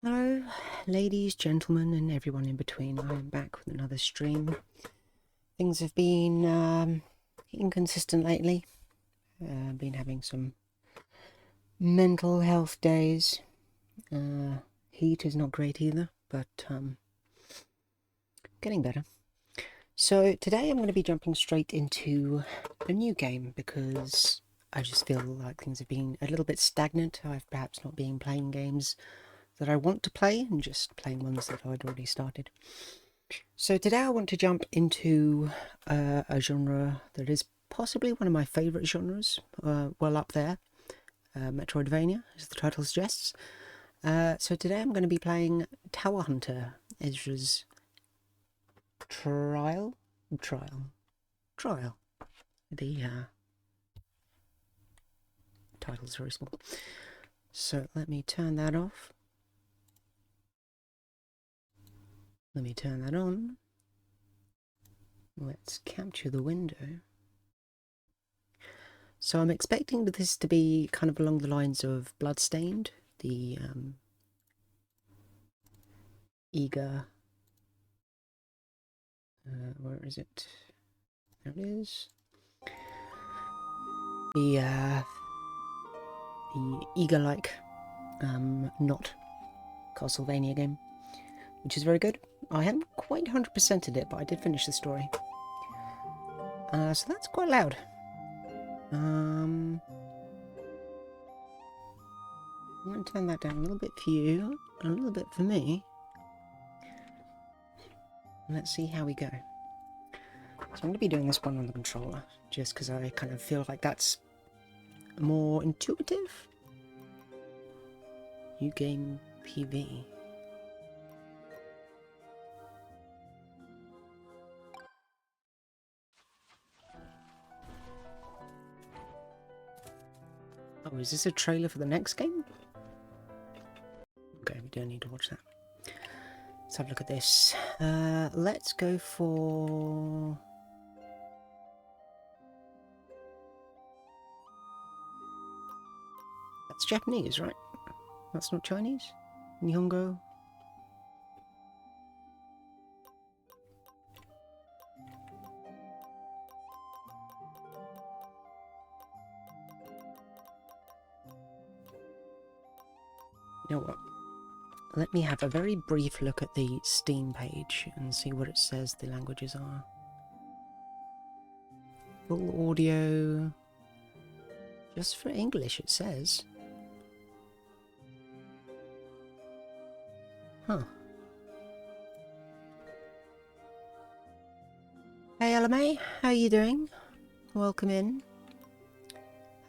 Hello, ladies, gentlemen, and everyone in between. I am back with another stream. Things have been inconsistent lately. Been having some mental health days. Heat is not great either, but getting better. So today I'm going to be jumping straight into a new game because I just feel like things have been a little bit stagnant. I've perhaps not been playing games that I want to play and just playing ones that I'd already started. So today I want to jump into a genre that is possibly one of my favourite genres, well up there, Metroidvania, as the title suggests. So today I'm going to be playing Tower Hunter, Ezra's Trial. The title's very small. So let me turn that off. Let me turn that on. Let's capture the window. So I'm expecting this to be kind of along the lines of Bloodstained, the eager... where is it? There it is. The eager-like, not Castlevania game, which is very good. I haven't quite 100%ed it, but I did finish the story. So that's quite loud. I'm going to turn that down a little bit for you, and a little bit for me. Let's see how we go. So I'm going to be doing this one on the controller, just because I kind of feel like that's more intuitive. New game PV. Oh, is this a trailer for the next game? Okay, we don't need to watch that. Let's have a look at this. Let's go for... That's Japanese, right? That's not Chinese? Nihongo? You know what? Let me have a very brief look at the Steam page and see what it says the languages are. Full audio... Just for English, it says. Huh. Hey LMA, how are you doing? Welcome in.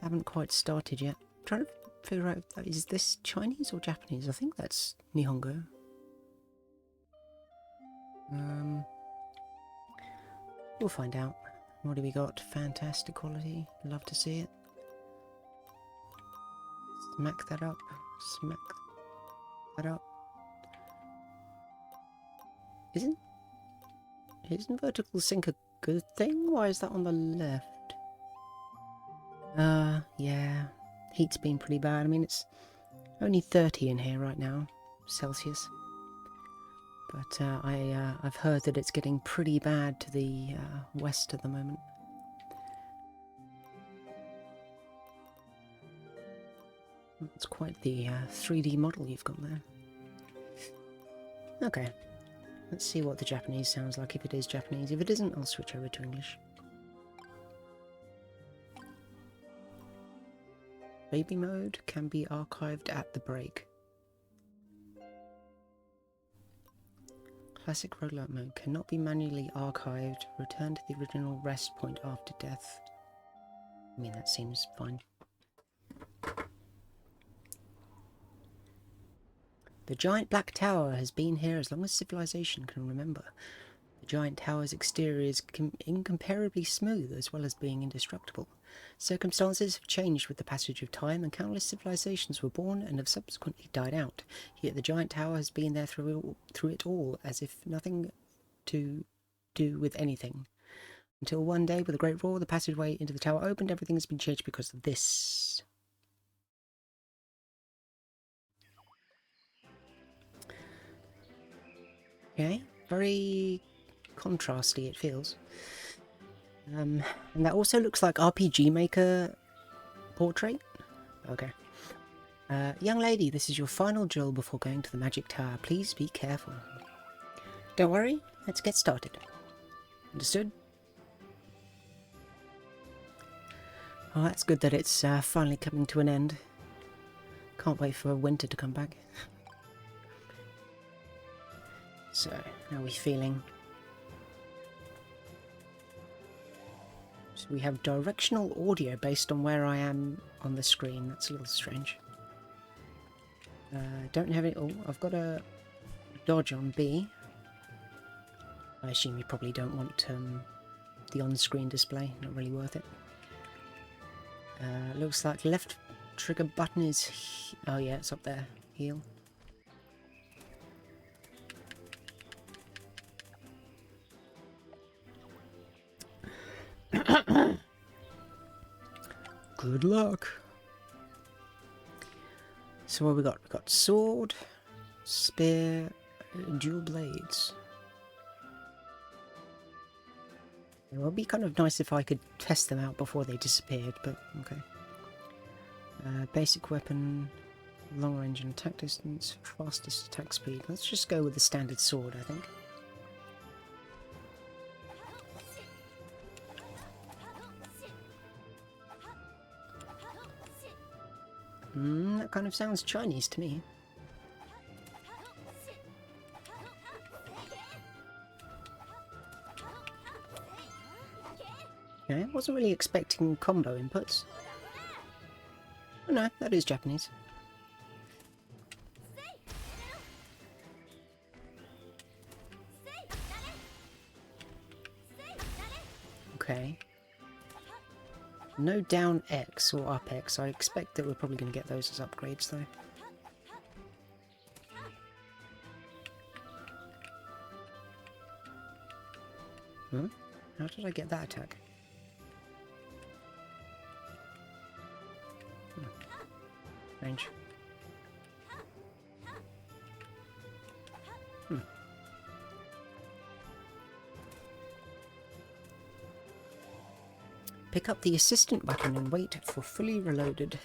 Haven't quite started yet. Trying to figure out, is this Chinese or Japanese? I think that's Nihongo. We'll find out. What do we got? Fantastic quality. Love to see it. Smack that up. Smack that up. Isn't vertical sync a good thing? Why is that on the left? Yeah. Heat's been pretty bad. I mean, it's only 30 in here right now, Celsius. But I've heard that it's getting pretty bad to the west at the moment. It's quite the 3D model you've got there. Okay. Let's see what the Japanese sounds like, if it is Japanese. If it isn't, I'll switch over to English. Baby mode can be archived at the break. Classic roguelike mode cannot be manually archived. Return to the original rest point after death. I mean, that seems fine. The giant black tower has been here as long as civilization can remember. The giant tower's exterior is incomparably smooth as well as being indestructible. Circumstances have changed with the passage of time, and countless civilizations were born and have subsequently died out. Yet the giant tower has been there through it all, as if nothing to do with anything. Until one day, with a great roar, the passageway into the tower opened. Everything has been changed because of this. Okay, very contrasty it feels. And that also looks like RPG Maker portrait. Okay. Young lady, this is your final drill before going to the magic tower. Please be careful. Don't worry, let's get started. Understood? Oh, that's good that it's finally coming to an end. Can't wait for winter to come back. So, how are we feeling? So we have directional audio based on where I am on the screen. That's a little strange. Don't have it. Oh, I've got a dodge on B. I assume you probably don't want the on-screen display. Not really worth it. Looks like left trigger button is... Oh yeah, it's up there. Heal. Good luck. So what we got? We got sword, spear, dual blades. It would be kind of nice if I could test them out before they disappeared, but okay. Basic weapon, long range and attack distance, fastest attack speed. Let's just go with the standard sword, I think. That kind of sounds Chinese to me. Okay, I wasn't really expecting combo inputs. Oh no, that is Japanese. Okay. No down X or up X. I expect that we're probably going to get those as upgrades though. Huh? How did I get that attack? Range. Pick up the assistant weapon and wait for fully reloaded.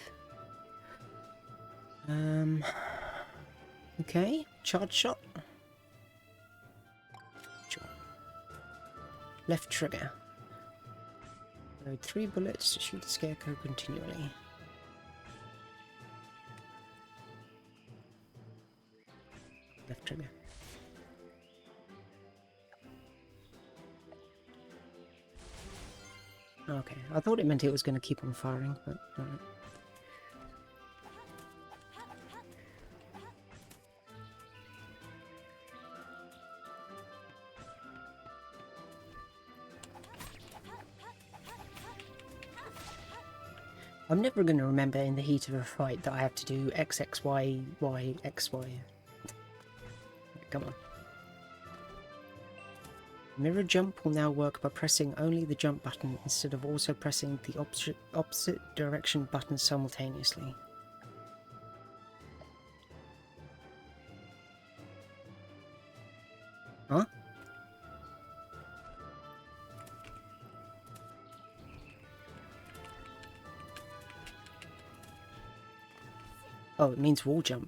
Okay, charge shot. Sure. Left trigger. Load 3 bullets to shoot the scarecrow continually. Left trigger. Okay, I thought it meant it was going to keep on firing, but alright. I'm never going to remember in the heat of a fight that I have to do X, X, Y, Y, X, Y. Come on. Mirror jump will now work by pressing only the jump button instead of also pressing the opposite direction button simultaneously. Huh? Oh, it means wall jump.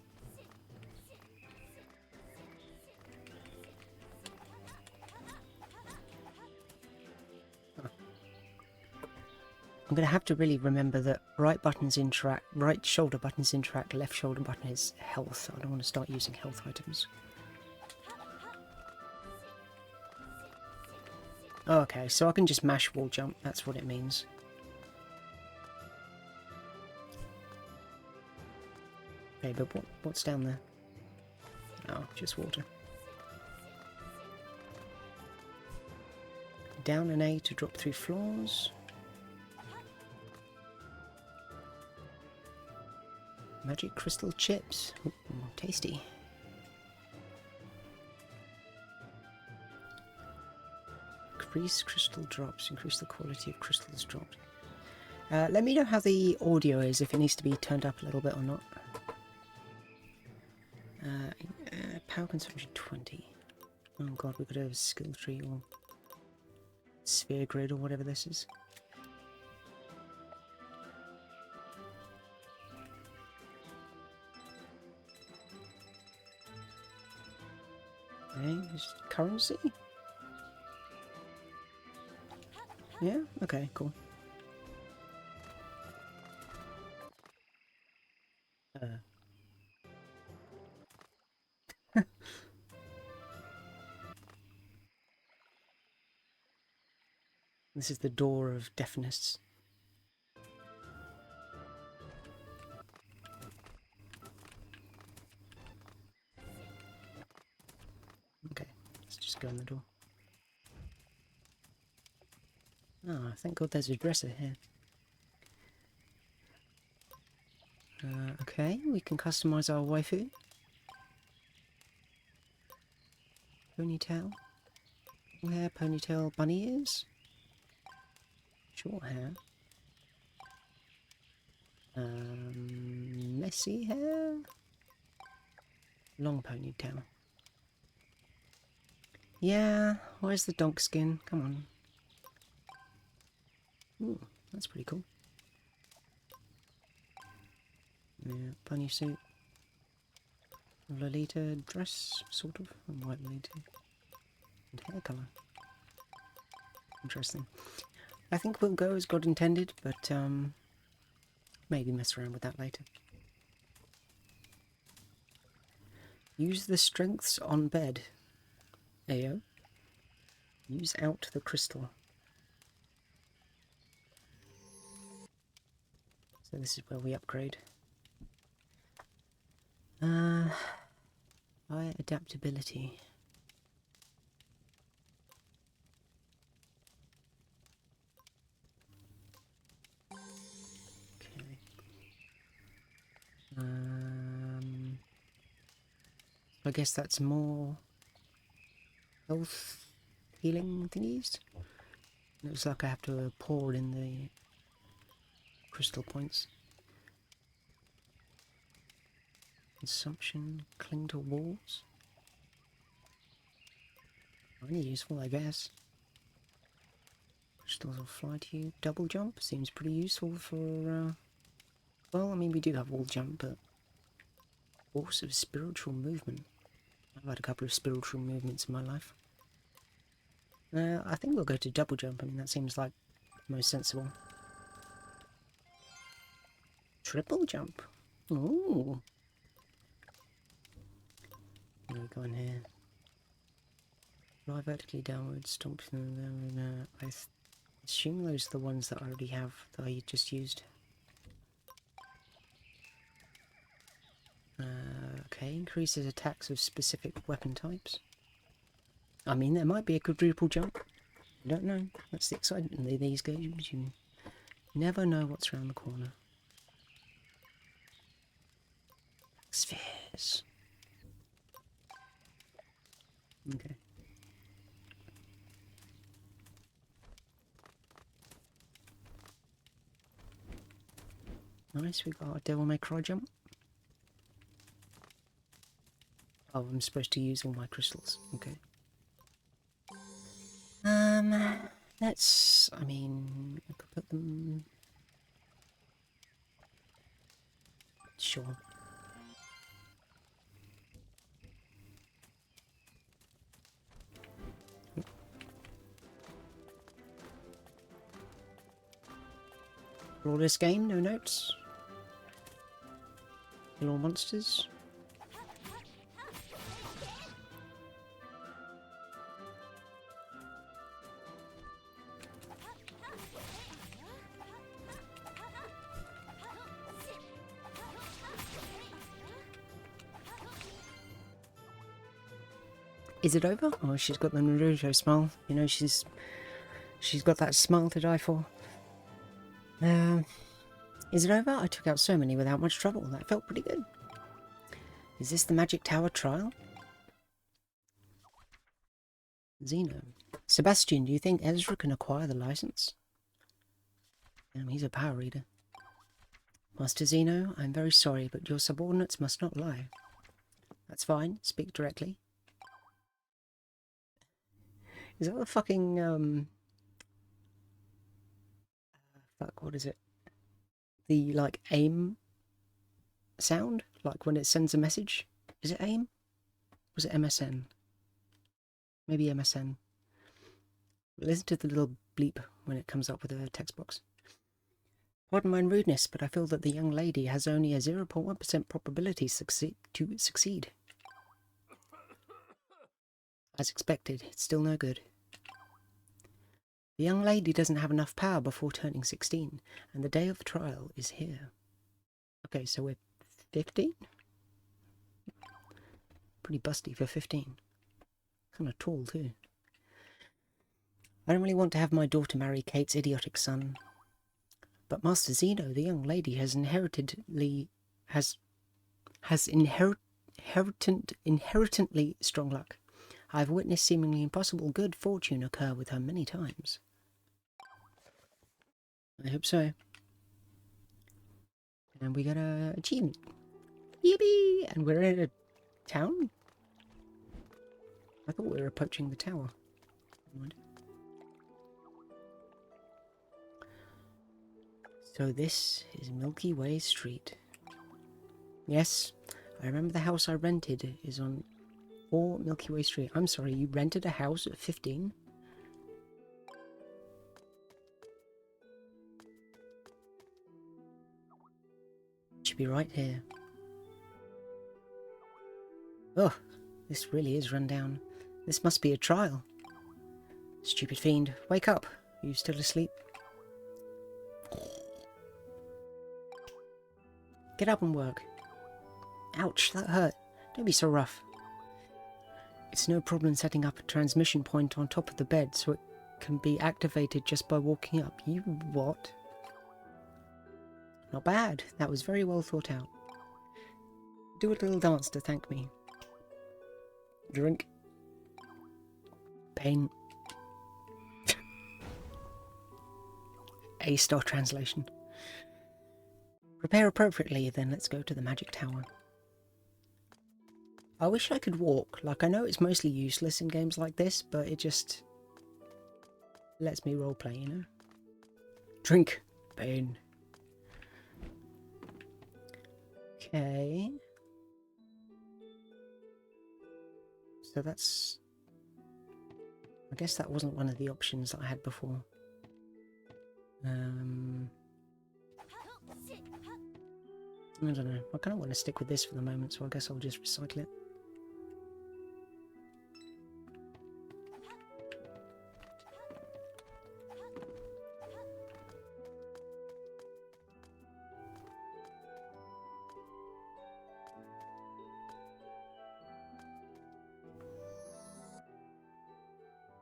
I'm going to have to really remember that right shoulder buttons interact, left shoulder button is health. I don't want to start using health items. Oh, okay, so I can just mash wall jump, that's what it means. Okay, but what's down there? Oh, just water. Down an A to drop through floors. Magic crystal chips. Ooh, tasty. Increase crystal drops. Increase the quality of crystals dropped. Let me know how the audio is, if it needs to be turned up a little bit or not. Power consumption 20. Oh god, we could have a skill tree or sphere grid or whatever this is. Okay, just currency? Yeah, okay, cool. This is the door of deafness. Okay, let's just go in the door. Ah, thank god there's a dresser here. Okay, we can customize our waifu. Ponytail. Hair, ponytail, bunny ears. Short hair. Messy hair. Long ponytail. Yeah, where's the donk skin? Come on. Ooh, that's pretty cool. Yeah, bunny suit. Lolita dress, sort of. White Lolita. And hair colour. Interesting. I think we'll go as God intended, but maybe mess around with that later. Use the strengths on bed. Ayo. Use out the crystal. So this is where we upgrade. High adaptability. Okay. I guess that's more health healing thingies. Looks like I have to pour in the crystal points. Consumption, cling to walls. Really useful, I guess. Crystals will fly to you. Double jump seems pretty useful for, well, I mean, we do have wall jump, but force of spiritual movement. I've had a couple of spiritual movements in my life. I think we'll go to double jump. I mean, that seems like most sensible. Triple jump. Ooh. What do we got in here? Fly vertically downwards, stomp them. I assume those are the ones that I already have that I just used. Okay, increases attacks of specific weapon types. I mean, there might be a quadruple jump. I don't know. That's the excitement of these games. You never know what's around the corner. Spheres. Okay. Nice, we got our Devil May Cry jump. Oh, I'm supposed to use all my crystals. Okay. Let's... I mean, I could put them... Sure. Flawless game, no notes. Kill all monsters. Is it over? Oh, she's got the Naruto smile. You know, she's got that smile to die for. Is it over? I took out so many without much trouble. That felt pretty good. Is this the Magic Tower trial? Zeno. Sebastian, do you think Ezra can acquire the license? He's a power reader. Master Zeno, I'm very sorry, but your subordinates must not lie. That's fine. Speak directly. Is that the fucking fuck, what is it? The, like, AIM sound? Like when it sends a message? Is it AIM? Was it MSN? Maybe MSN. Listen to the little bleep when it comes up with a text box. Pardon my rudeness, but I feel that the young lady has only a 0.1% probability to succeed. As expected, it's still no good. The young lady doesn't have enough power before turning 16, and the day of trial is here. Okay, so we're 15? Pretty busty for 15. Kind of tall, too. I don't really want to have my daughter marry Kate's idiotic son. But Master Zeno, the young lady, has inherently strong luck. I have witnessed seemingly impossible good fortune occur with her many times. I hope so. And we got a achievement. Yippee! And we're in a town? I thought we were approaching the tower. So this is Milky Way Street. Yes, I remember the house I rented is on 4 Milky Way Street. I'm sorry, you rented a house at 15? Should be right here. Oh, this really is run down. This must be a trial. Stupid fiend, wake up. Are you still asleep? Get up and work. Ouch, that hurt. Don't be so rough. It's no problem setting up a transmission point on top of the bed so it can be activated just by walking up. You what? Not bad. That was very well thought out. Do a little dance to thank me. Drink. Pain. A-star translation. Prepare appropriately, then let's go to the magic tower. I wish I could walk. Like, I know it's mostly useless in games like this, but it just lets me roleplay, you know? Drink. Pain. Okay. So that's... I guess that wasn't one of the options that I had before. I don't know. I kind of want to stick with this for the moment, so I guess I'll just recycle it.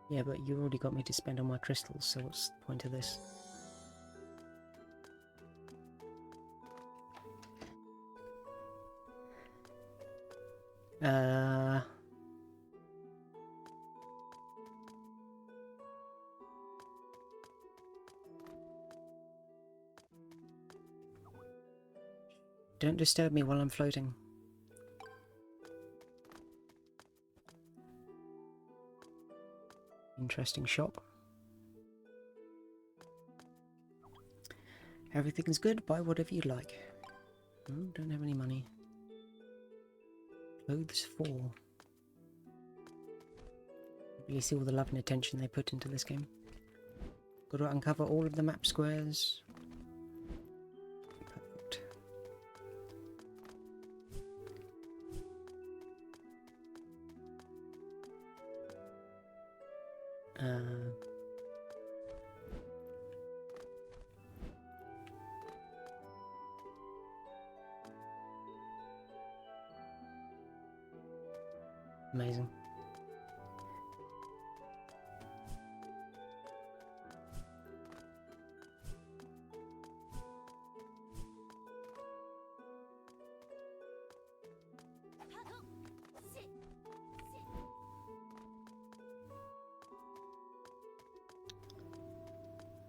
Yeah, but you already got me to spend on my crystals, so what's the point of this? Don't disturb me while I'm floating. Interesting shop. Everything's good, buy whatever you like. Oh, don't have any money. Clothes 4. You see all the love and attention they put into this game. Got to uncover all of the map squares. Perfect. Amazing.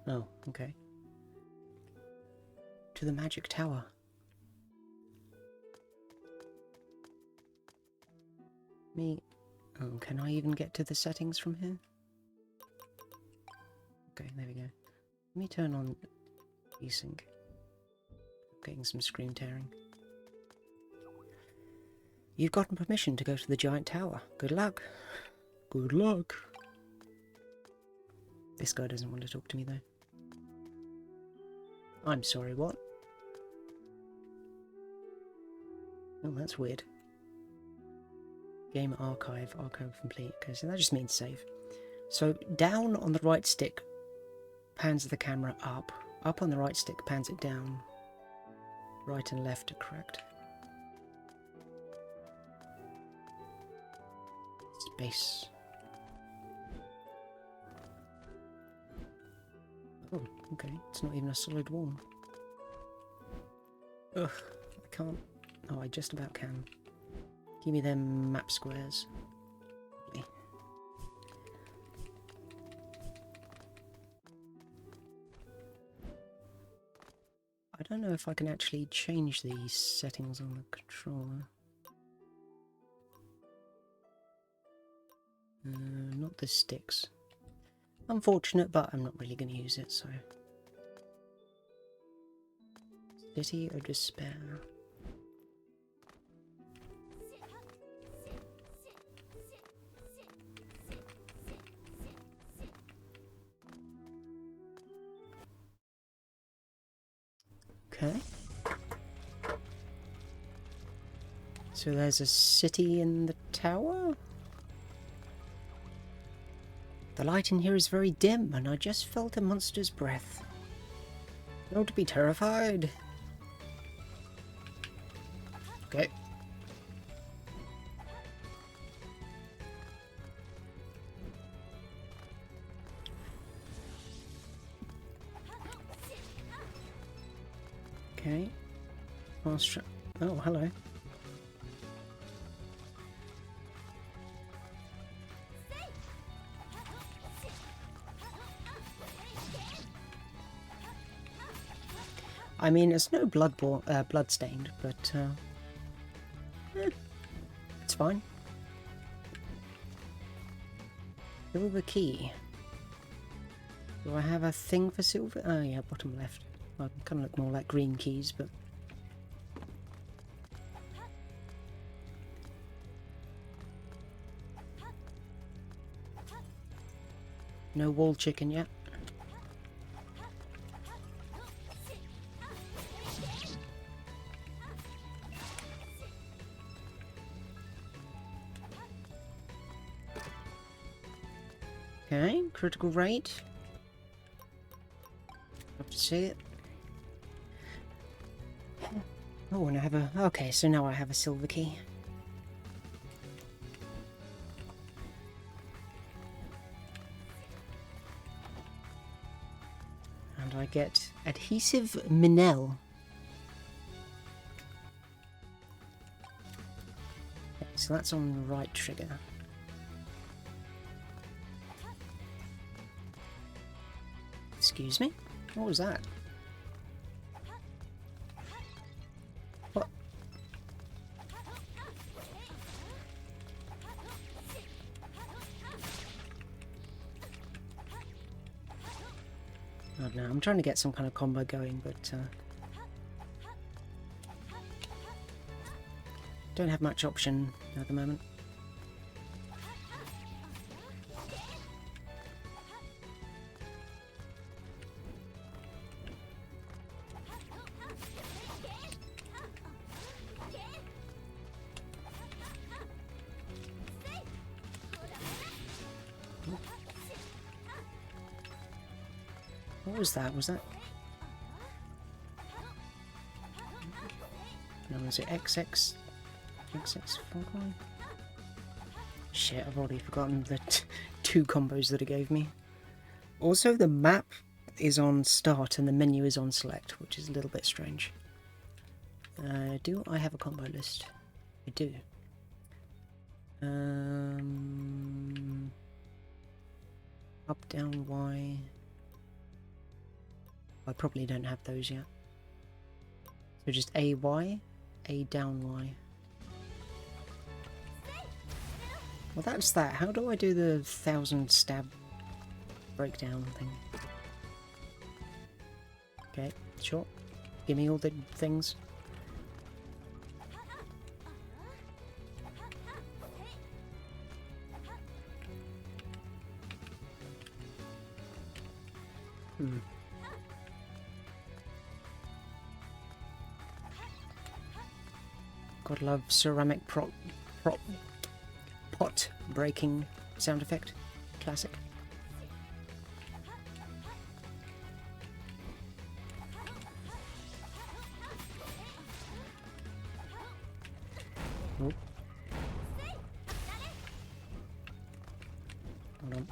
Oh, okay. To the magic tower. Oh, can I even get to the settings from here? there we go. Let me turn on desync. Getting some screen tearing. You've gotten permission to go to the giant tower. Good luck. Good luck. This guy doesn't want to talk to me though. I'm sorry, what? Oh, that's weird. Game archive, archive complete. Okay, so that just means save. So down on the right stick pans the camera up. Up on the right stick pans it down. Right and left are correct. Space. Oh, okay. It's not even a solid wall. Ugh, I can't. Oh, I just about can. Give me them map squares. Okay. I don't know if I can actually change these settings on the controller. Not the sticks. Unfortunate, but I'm not really going to use it, so... City of Despair. Okay. So there's a city in the tower? The light in here is very dim, and I just felt a monster's breath. Don't be terrified. Okay. Okay. Fast track. Oh, hello. I mean, it's no blood-stained, but it's fine. Silver key. Do I have a thing for silver? Oh yeah, bottom left. Well, kind of look more like green keys, but... No wall chicken yet. Okay, critical rate. Love to see it. Oh, and I have a... Okay, so now I have a silver key. And I get adhesive Minel. Okay, so that's on the right trigger. Excuse me? What was that? What? I don't know, I'm trying to get some kind of combo going, but don't have much option at the moment. What was that? Was that... No, was it XX? XX Funko? Shit, I've already forgotten the two combos that it gave me. Also, the map is on start and the menu is on select, which is a little bit strange. Do I have a combo list? I do. Up, down, Y... I probably don't have those yet. So just AY, A down Y. Well, that's that. How do I do the 1000 stab breakdown thing? Okay, sure. Give me all the things. Gotta love ceramic pot breaking sound effect. Classic. Oh. Hold on.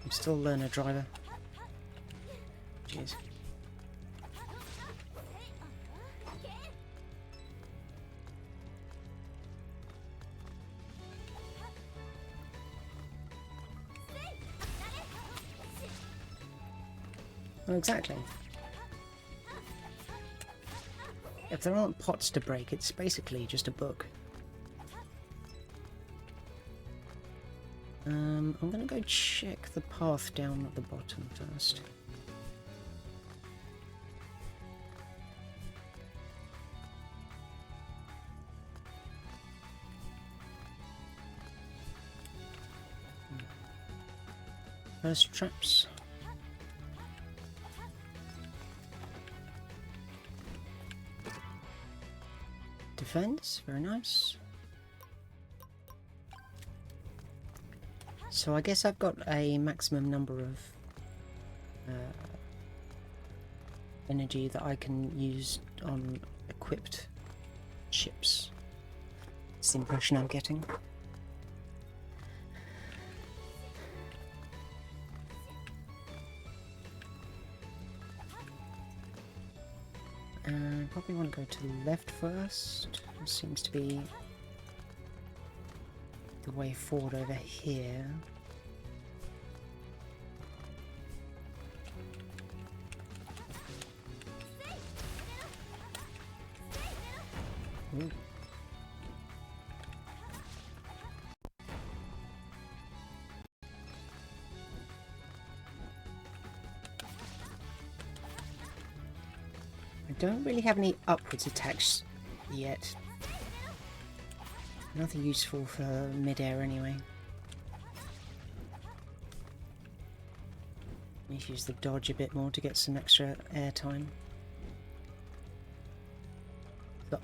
I'm still a learner driver. Jeez. Well, exactly. If there aren't pots to break, it's basically just a book. I'm gonna go check the path down at the bottom first. First traps. Defense, very nice. So I guess I've got a maximum number of energy that I can use on equipped ships. That's the impression I'm getting. Probably want to go to the left first. It seems to be the way forward over here. Ooh. I don't really have any upwards attacks yet. Nothing useful for mid-air anyway. Need to use the dodge a bit more to get some extra air time. So.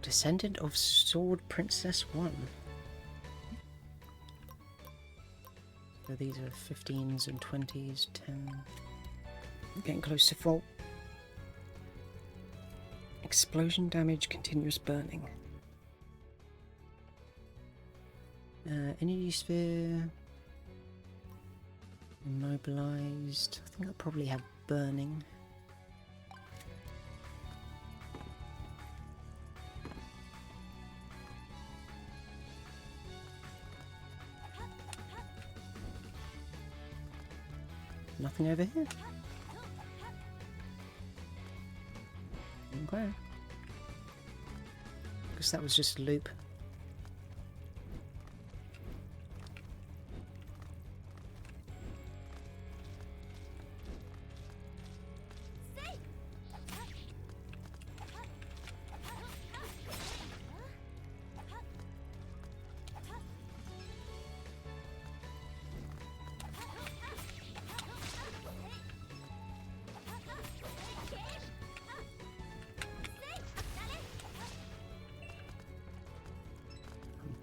Descendant of Sword Princess 1. So these are 15s and 20s, 10. Getting close to full. Explosion damage, continuous burning. Energy sphere. Immobilized. I think I'll probably have burning. Nothing over here. Okay. Guess that was just a loop.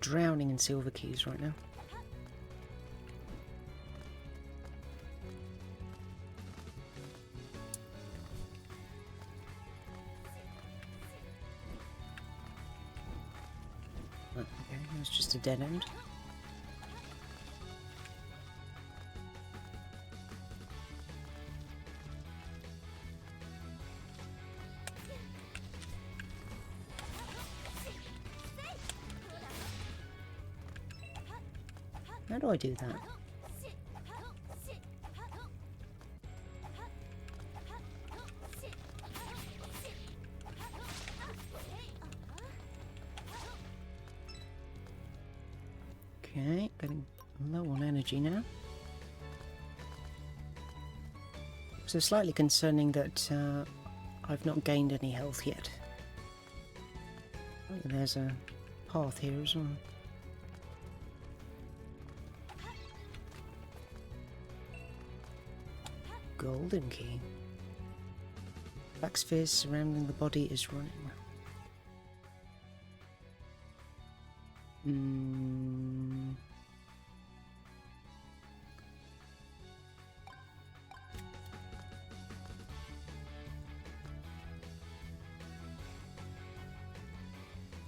Drowning in silver keys right now. Oh, okay, that's just a dead end. How do I do that? Okay, getting I'm low on energy now. So slightly concerning that I've not gained any health yet. Oh, there's a path here as well. Golden key. Black sphere surrounding the body is running.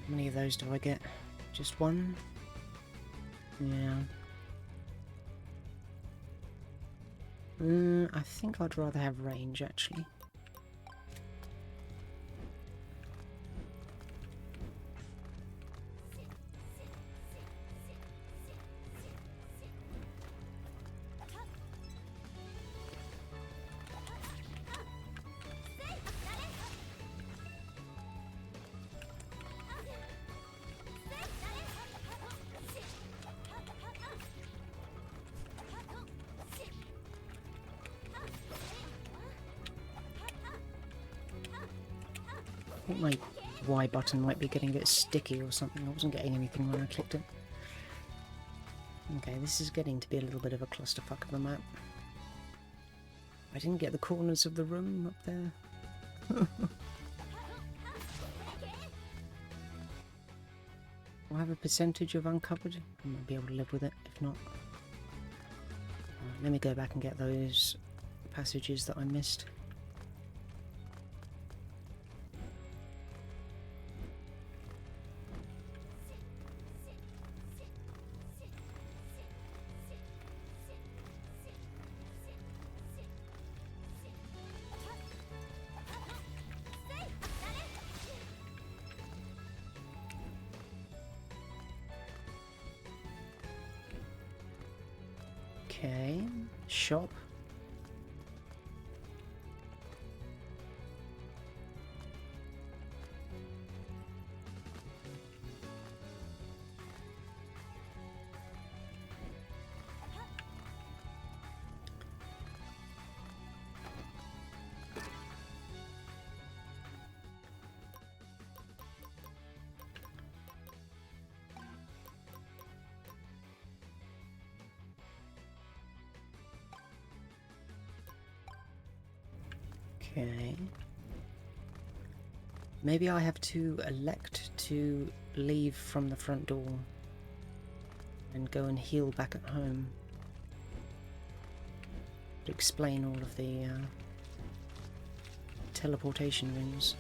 How many of those do I get? Just one? Yeah. I think I'd rather have range, actually. I think my Y button might be getting a bit sticky or something. I wasn't getting anything when I clicked it. Okay, this is getting to be a little bit of a clusterfuck of a map. I didn't get the corners of the room up there. I'll have a percentage of uncovered. I might be able to live with it, if not. Right, let me go back and get those passages that I missed. Okay, shop. Okay. Maybe I have to elect to leave from the front door and go and heal back at home to explain all of the teleportation rings.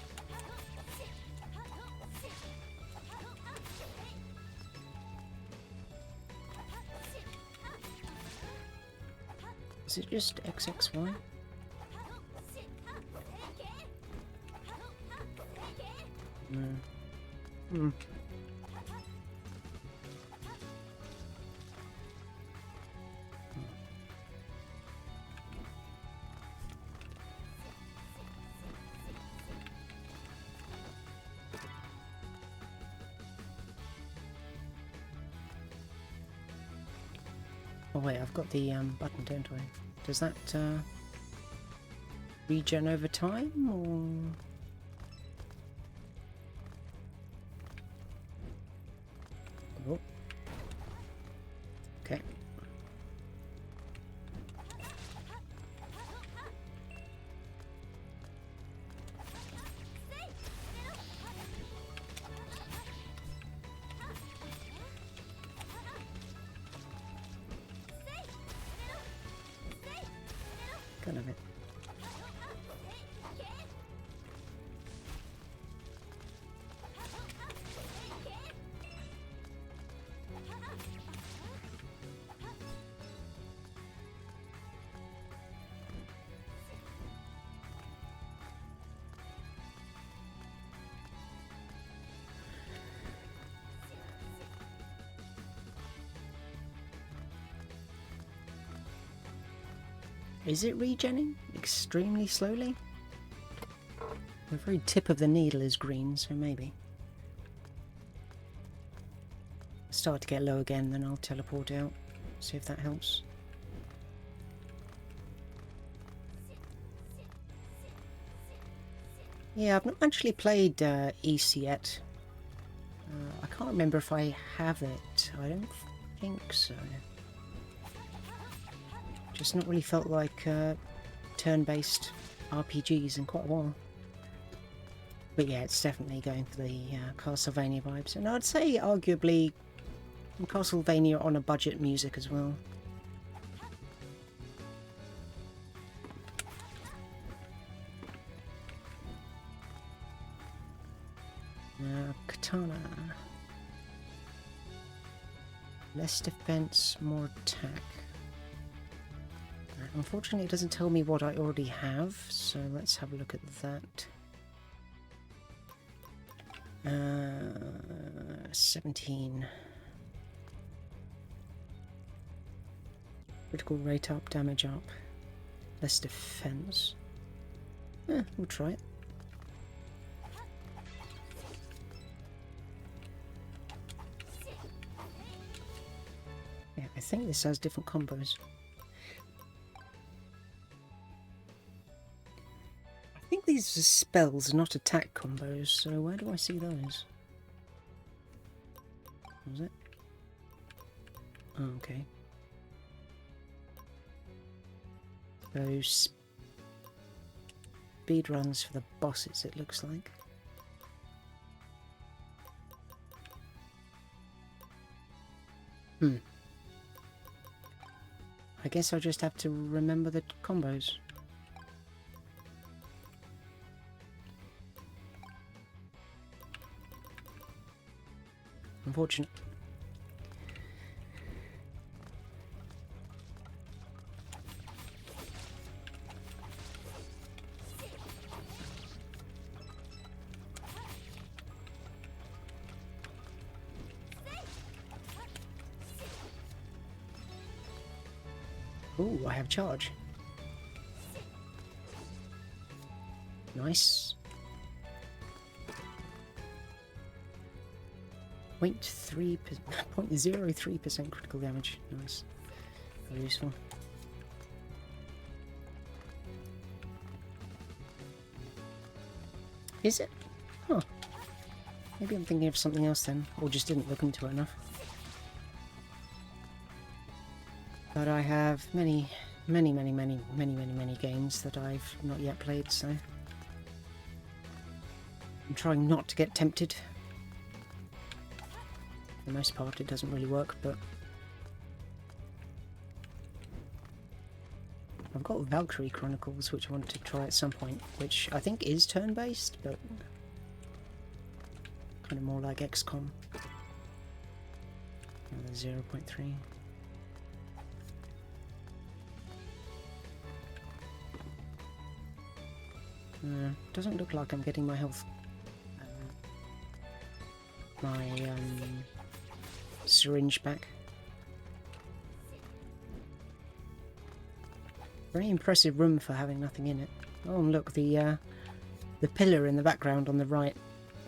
Is it just XXY? No. Oh wait, I've got the button, don't I? Does that regen over time, or...? Oh. Okay. Kind of it. Is it regenning extremely slowly? The very tip of the needle is green, so maybe. Start to get low again, then I'll teleport out. See if that helps. Yeah, I've not actually played East yet. I can't remember if I have it. I don't think so. Just not really felt like turn-based RPGs in quite a while. But yeah, it's definitely going for the Castlevania vibes. And I'd say arguably Castlevania on a budget music as well. Katana. Less defense, more attack. Unfortunately, it doesn't tell me what I already have, so let's have a look at that. 17. Critical rate up, damage up. Less defense. We'll try it. Yeah, I think this has different combos. I think these are spells, not attack combos, so where do I see those? Was it? Oh, okay. So, speed runs for the bosses, it looks like. I guess I'll just have to remember the combos. Unfortunate. Ooh, I have charge. Nice. 0.03% critical damage. Nice. Very useful. Is it? Huh. Maybe I'm thinking of something else then, or just didn't look into it enough. But I have many games that I've not yet played, so I'm trying not to get tempted. For the most part, it doesn't really work, but I've got Valkyrie Chronicles, which I want to try at some point, which I think is turn-based, but kind of more like XCOM. Another 0.3. Doesn't look like I'm getting my health, syringe back. Very impressive room for having nothing in it. Oh, and look, the pillar in the background on the right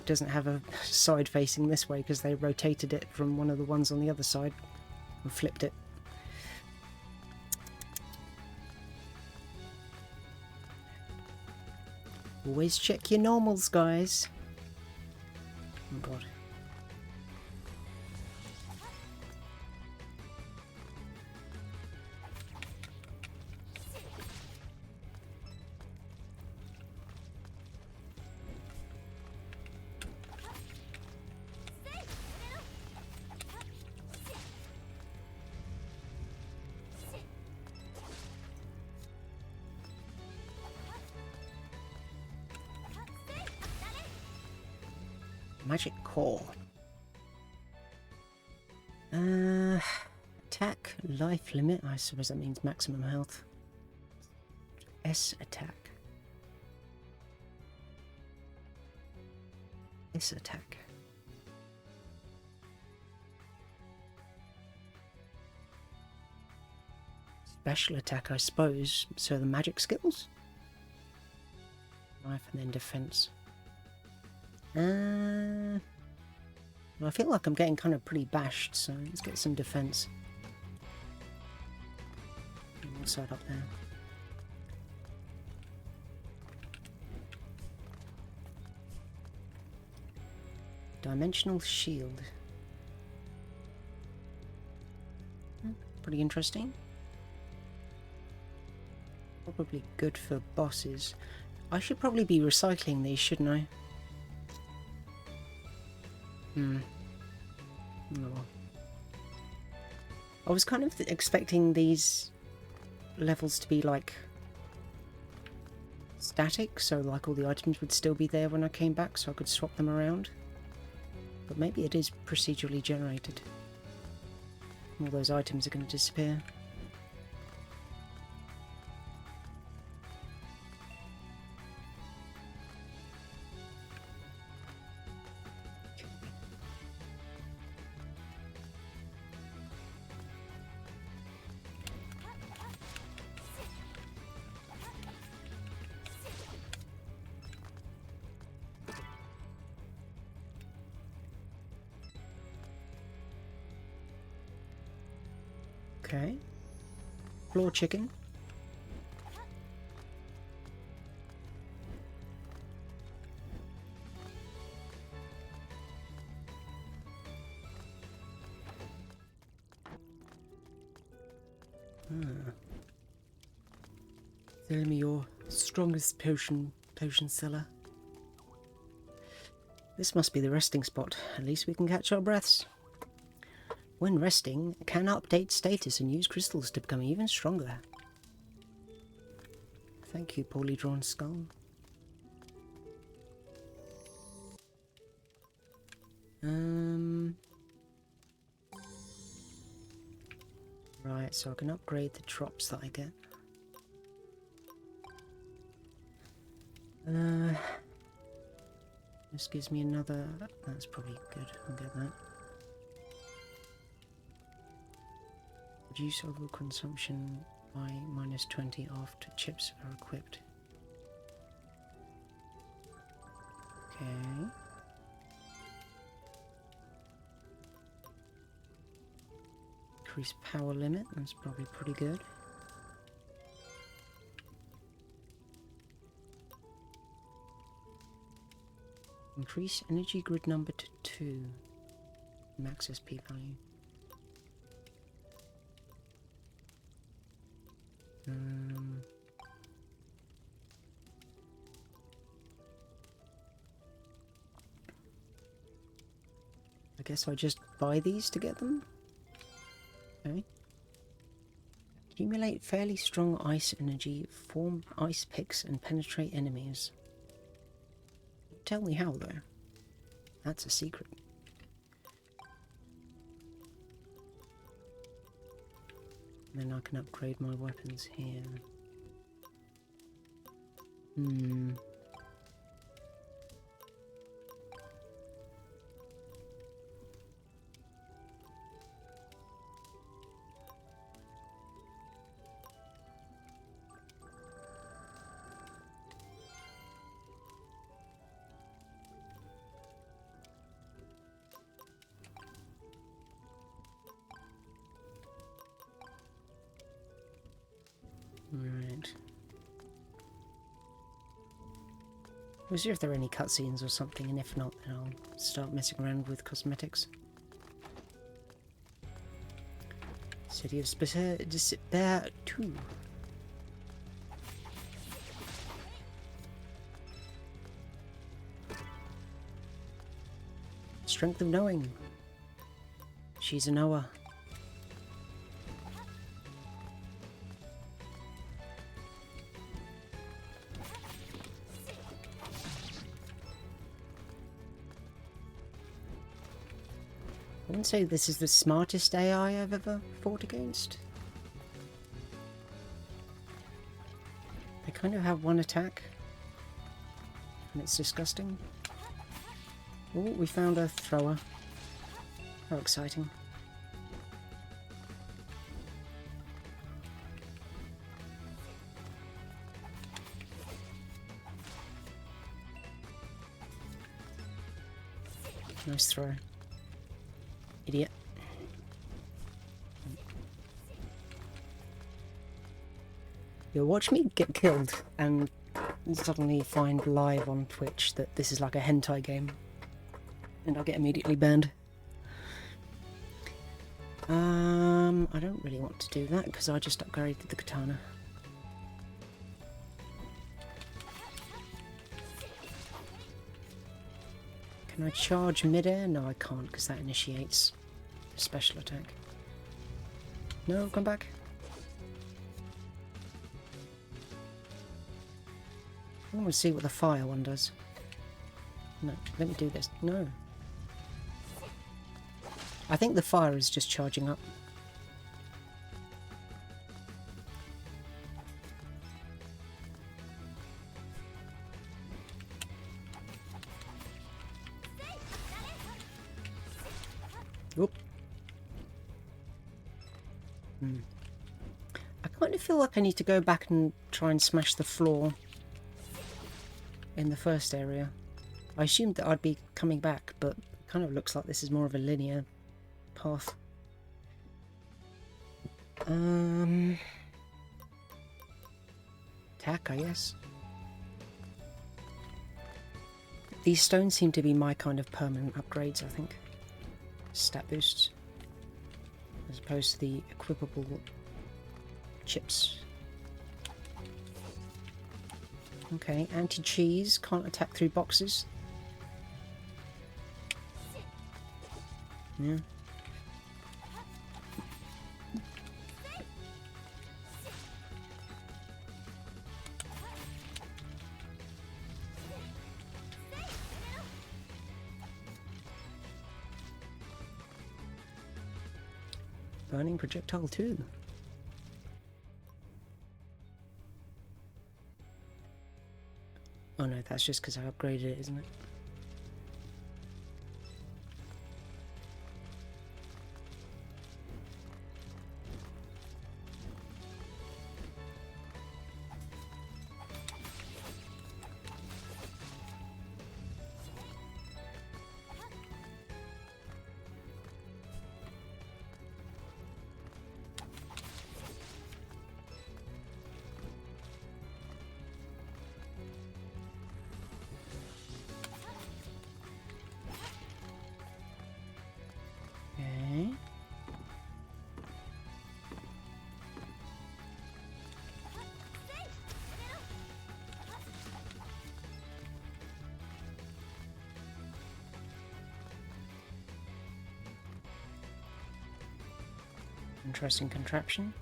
doesn't have a side facing this way because they rotated it from one of the ones on the other side and flipped it. Always check your normals, guys. Oh god. Magic core. Attack, life limit. I suppose that means maximum health. S attack. S attack. Special attack, I suppose. So the magic skills? Life and then defense. Well, I feel like I'm getting kind of pretty bashed, so let's get some defense. side up there. Dimensional shield. Pretty interesting. Probably good for bosses. I should probably be recycling these, shouldn't I? Oh well. I was kind of expecting these levels to be like static, so like all the items would still be there when I came back, so I could swap them around. But maybe it is procedurally generated. All those items are going to disappear. Okay. Floor chicken. Tell me your strongest potion seller. This must be the resting spot. At least we can catch our breaths. When resting, can update status and use crystals to become even stronger. Thank you, poorly drawn skull. Right, so I can upgrade the drops that I get. This gives me another... That's probably good, I'll get that. Reduce overall consumption by -20 after chips are equipped. Okay. Increase power limit, that's probably pretty good. Increase energy grid number to 2. Max SP value. I guess I just buy these to get them. Okay. Accumulate fairly strong ice energy, form ice picks and penetrate enemies. Tell me how though. That's a secret. Then I can upgrade my weapons here. Right. We'll see if there are any cutscenes or something, and if not, then I'll start messing around with cosmetics. City of Despair 2. Strength of Knowing. She's a knower. I wouldn't say this is the smartest AI I've ever fought against. They kind of have one attack, and it's disgusting. Oh, we found a thrower. How exciting. Nice throw. Idiot. You'll watch me get killed and suddenly find live on Twitch that this is like a hentai game. And I'll get immediately banned. I don't really want to do that because I just upgraded the katana. Can I charge mid-air? No, I can't because that initiates a special attack. No, come back. I want to see what the fire one does. No, let me do this. No. I think the fire is just charging up. Oop. I kind of feel like I need to go back and try and smash the floor in the first area. I assumed that I'd be coming back, but it kind of looks like this is more of a linear path. Attack, I guess. These stones seem to be my kind of permanent upgrades, I think. Stat boosts. As opposed to the equipable chips. Okay, anti-cheese, can't attack through boxes. Yeah. Burning projectile too. Oh no, that's just because I upgraded it, isn't it? Interesting contraption.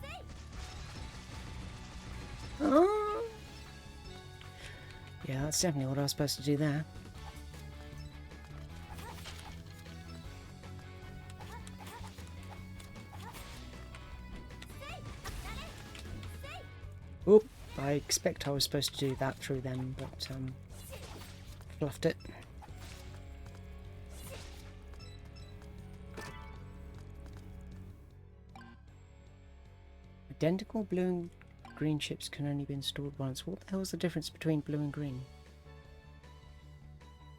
Okay. Oh. Yeah, that's definitely what I was supposed to do there. Oop, I expect I was supposed to do that through them, but fluffed it. Identical blue and green chips can only be installed once. What the hell is the difference between blue and green?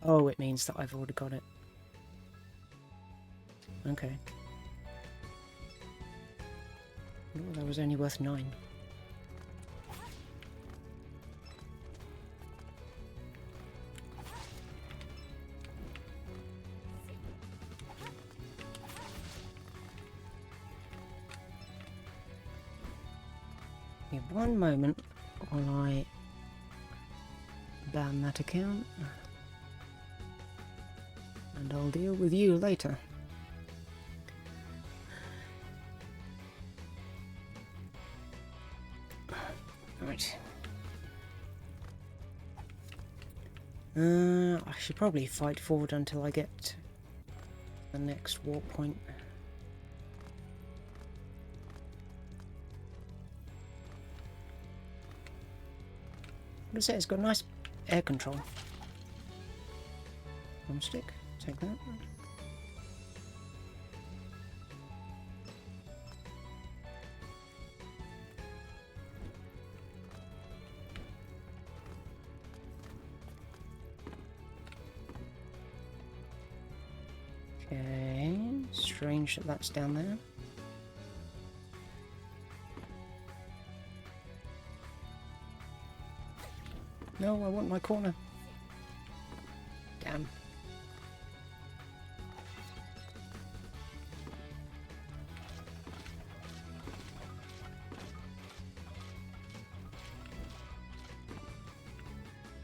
Oh, it means that I've already got it. Okay. Oh, that was only worth 9. Give one moment while I ban that account, and I'll deal with you later. I should probably fight forward until I get the next warp point. What is it? It's got nice air control. Thumbstick, take that. Okay, strange that that's down there. No, I want my corner. Damn.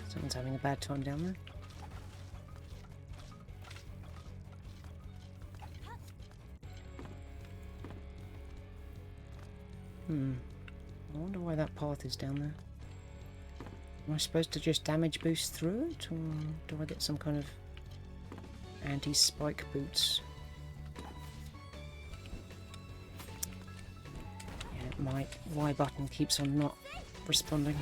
Someone's having a bad time down there. I wonder why that path is down there. Am I supposed to just damage boost through it, or do I get some kind of anti-spike boots? Yeah, my Y button keeps on not responding.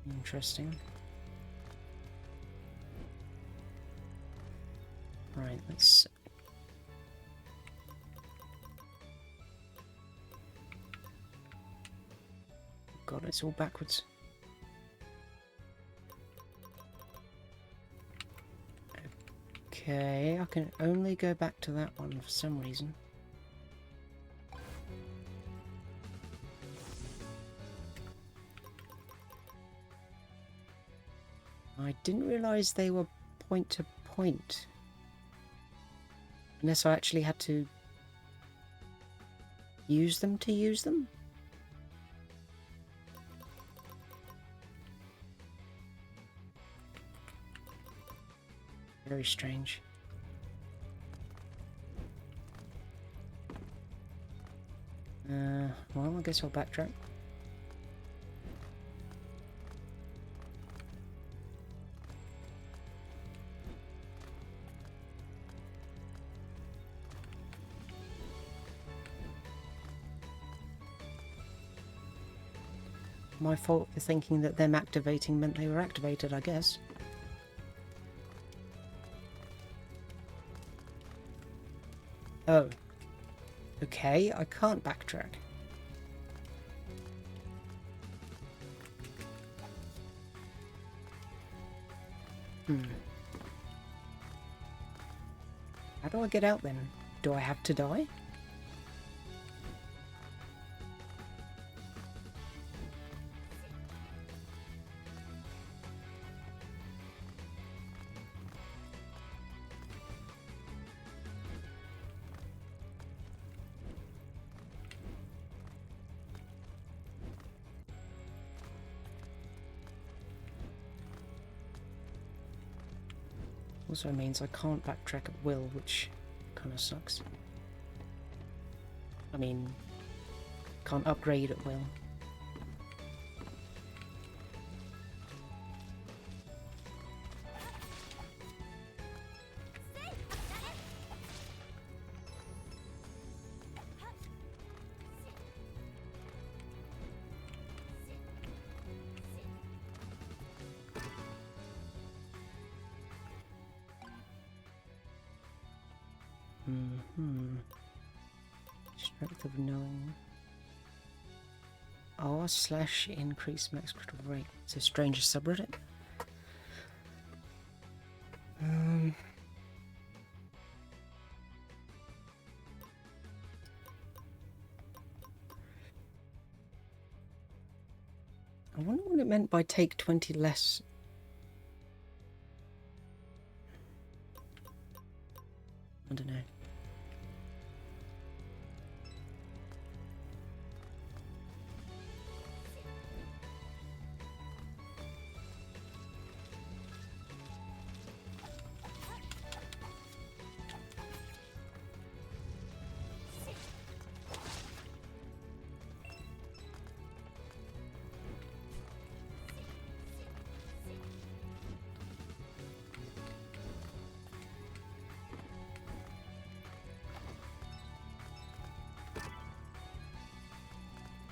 Interesting. Right, let's... God, it's all backwards. Okay, I can only go back to that one for some reason. I didn't realise they were point to point. Unless I actually had to use them to use them? Very strange. Well, I guess I'll backtrack. My fault for thinking that them activating meant they were activated, I guess. Oh. Okay, I can't backtrack. How do I get out then? Do I have to die? Also means I can't backtrack at will, which kind of sucks. I mean, can't upgrade at will. Strength of knowing. R/increase max critical rate. It's a stranger subreddit. I wonder what it meant by take 20 less. I don't know.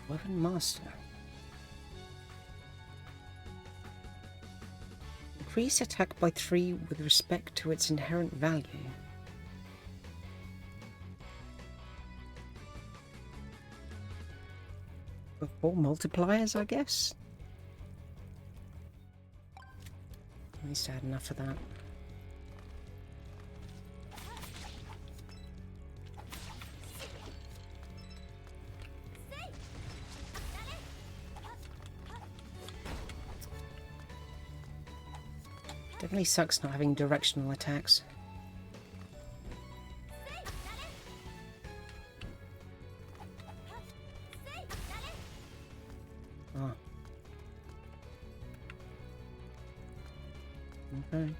Weapon Master. Increase attack by 3 with respect to its inherent value. Before multipliers, I guess? At least I had enough of that. Definitely sucks not having directional attacks. Oh. Okay.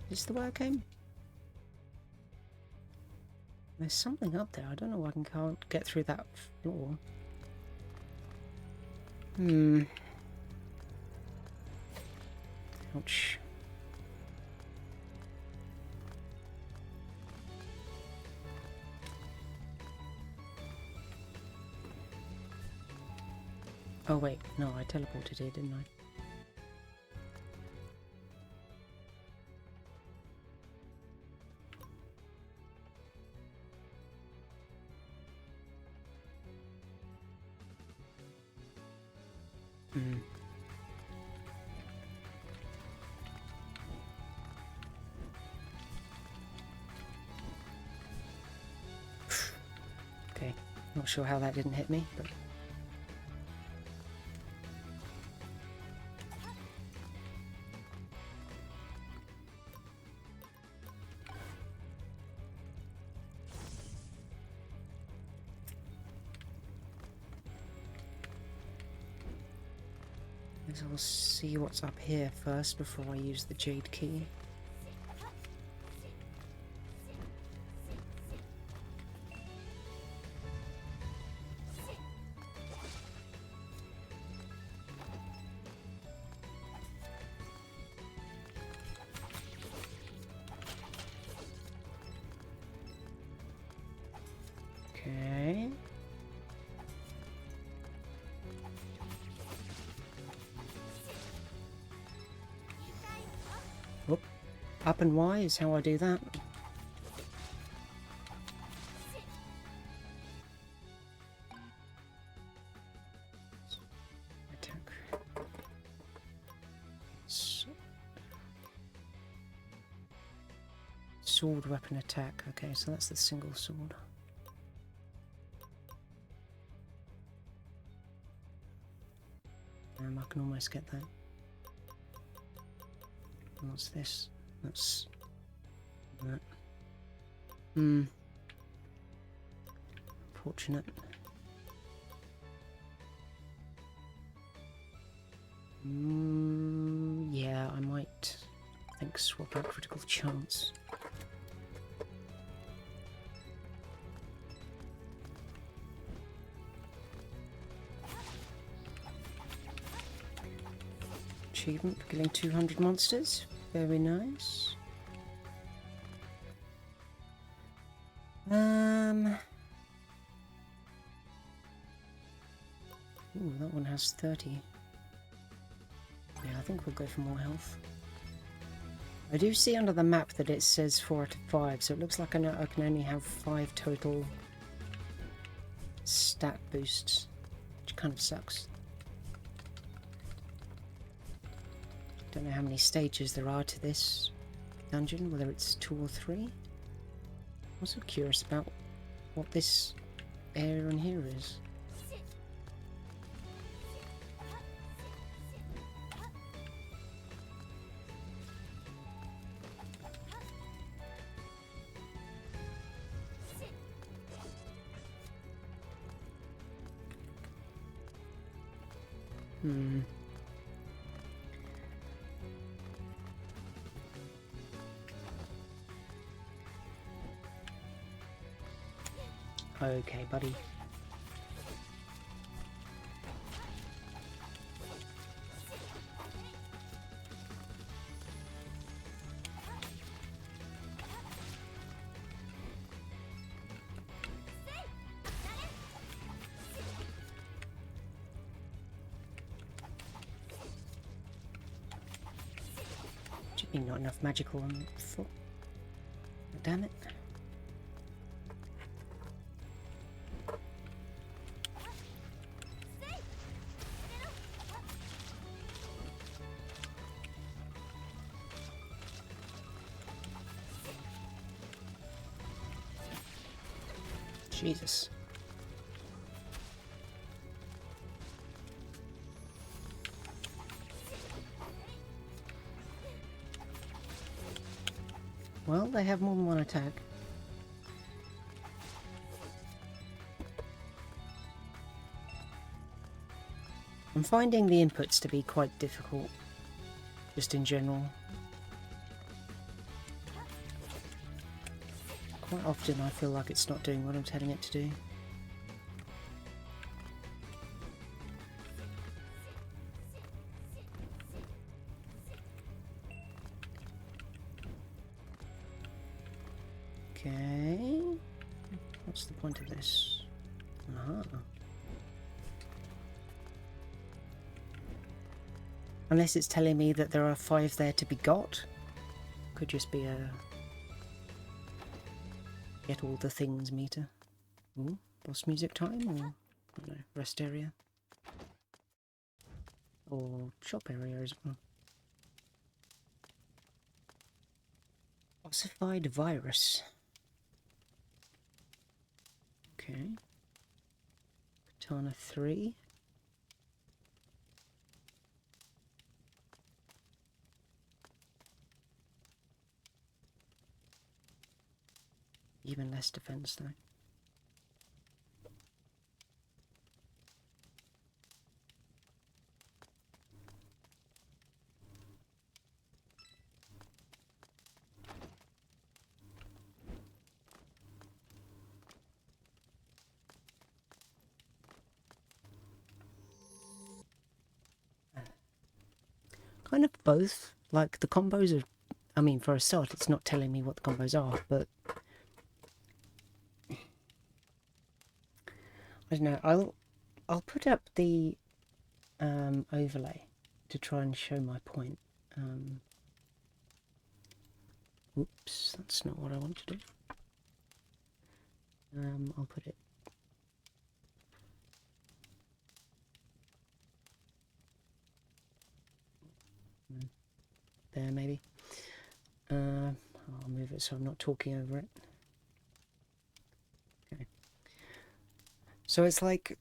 Is this the way I came? There's something up there. I don't know why I can't get through that floor. Ouch. Oh wait, no, I teleported here, didn't I? Okay, not sure how that didn't hit me, but... I'll see what's up here first before I use the jade key. Okay. Whoop. Up and Y is how I do that. Attack. Sword weapon attack. Okay, so that's the single sword. I can almost get that. What's this? That's that. Fortunate. Yeah, I might, I think, swap out critical chance. Achievement for killing 200 monsters. Very nice. Ooh, that one has 30. Yeah, I think we'll go for more health. I do see under the map that it says 4 out of 5, so it looks like I can only have 5 total stat boosts, which kind of sucks. Don't know how many stages there are to this dungeon, whether it's 2 or 3. I'm also curious about what this area in here is. Okay, buddy. Should be not enough magical on foot. Damn it. Jesus. Well, they have more than one attack. I'm finding the inputs to be quite difficult, just in general. Quite often I feel like it's not doing what I'm telling it to do. Okay, what's the point of this? Aha. Unless it's telling me that there are 5 there to be got. Could just be a get all the things meter. Ooh, boss music time, or I don't know, rest area. Or shop area as well. Ossified virus. Okay. Katana 3. Even less defense though. Kind of both. Like the combos are, I mean, for a start, it's not telling me what the combos are, but I don't know. I'll put up the overlay to try and show my point. Whoops, that's not what I want to do. I'll put it. There, maybe. I'll move it so I'm not talking over it. Okay. So it's like,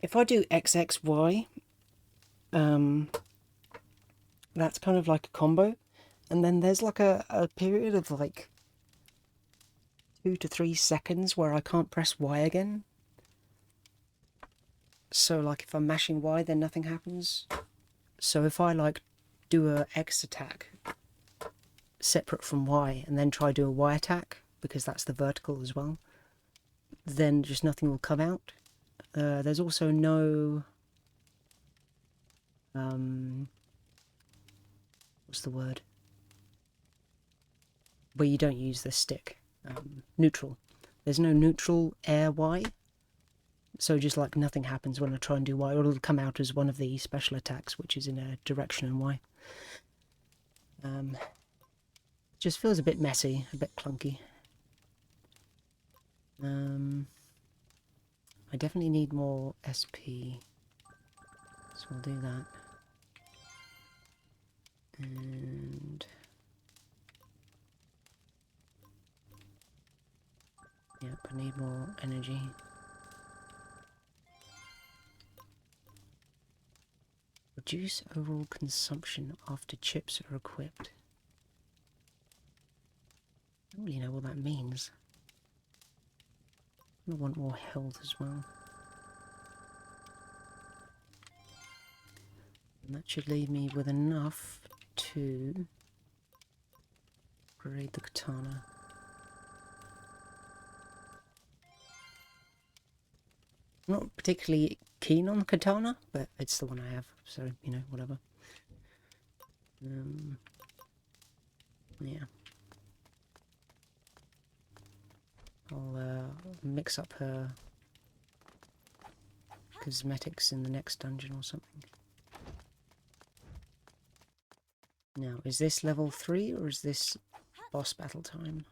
if I do XXY, that's kind of like a combo, and then there's like a period of like 2 to 3 seconds where I can't press Y again. So like if I'm mashing Y, then nothing happens. So if I like do a X attack separate from Y and then try do a Y attack, because that's the vertical as well, then just nothing will come out. There's also no what's the word where you don't use the stick, neutral. There's no neutral air Y, so just like nothing happens when I try and do Y, or it'll come out as one of the special attacks, which is in a direction and Y. Just feels a bit messy, a bit clunky. I definitely need more SP, so we'll do that. And yep, I need more energy. Reduce overall consumption after chips are equipped. I don't really know what that means. I want more health as well. And that should leave me with enough to upgrade the katana. I'm not particularly keen on the katana, but it's the one I have, so, you know, whatever. Yeah. I'll mix up her cosmetics in the next dungeon or something. Now, is this level 3 or is this boss battle time?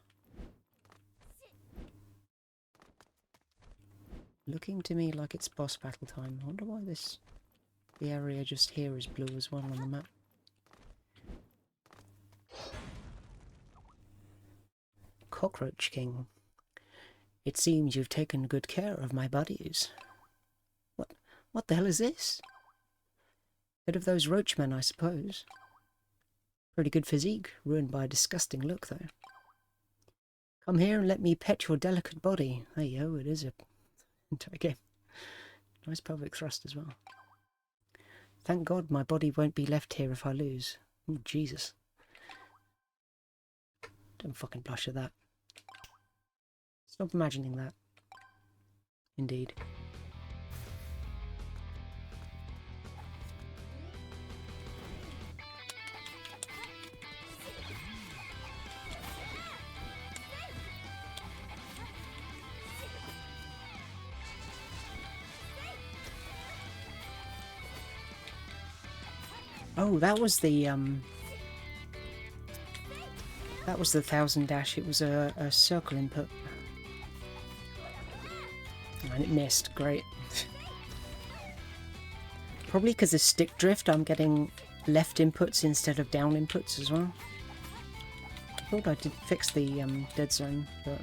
Looking to me like it's boss battle time. I wonder why the area just here is blue as well on the map. Cockroach King. It seems you've taken good care of my buddies. What the hell is this? Bit of those roachmen, I suppose. Pretty good physique, ruined by a disgusting look, though. Come here and let me pet your delicate body. There you go, it is a entire game. Nice pelvic thrust as well. Thank God my body won't be left here if I lose. Oh, Jesus. Don't fucking blush at that. Stop imagining that. Indeed. Oh, that was the 1000 dash. It was a circle input. And it missed. Great. Probably because of stick drift, I'm getting left inputs instead of down inputs as well. I thought I did fix the dead zone, but...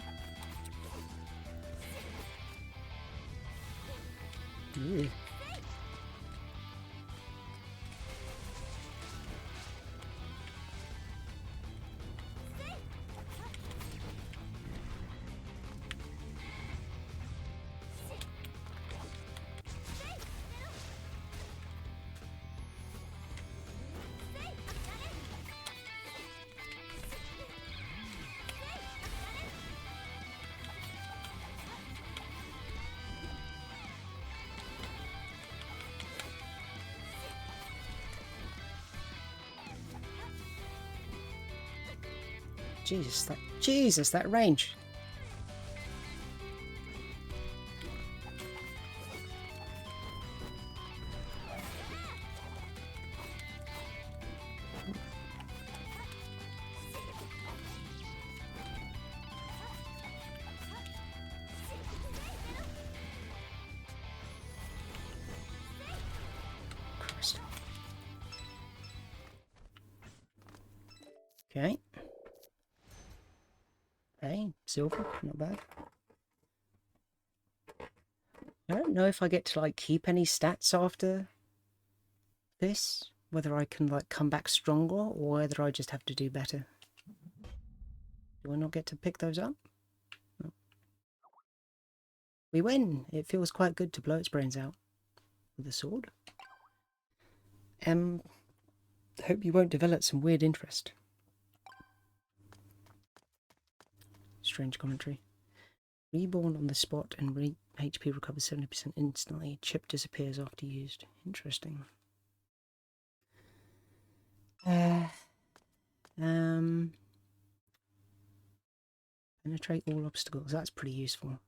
Ew. Jesus, that range. Christ. Okay. Hey, silver, not bad. I don't know if I get to like keep any stats after this, whether I can like come back stronger or whether I just have to do better. Do I not get to pick those up? No. We win! It feels quite good to blow its brains out with a sword. Hope you won't develop some weird interest. Strange commentary. Reborn on the spot and HP recovers 70% instantly. Chip disappears after used. Interesting. Penetrate all obstacles. That's pretty useful.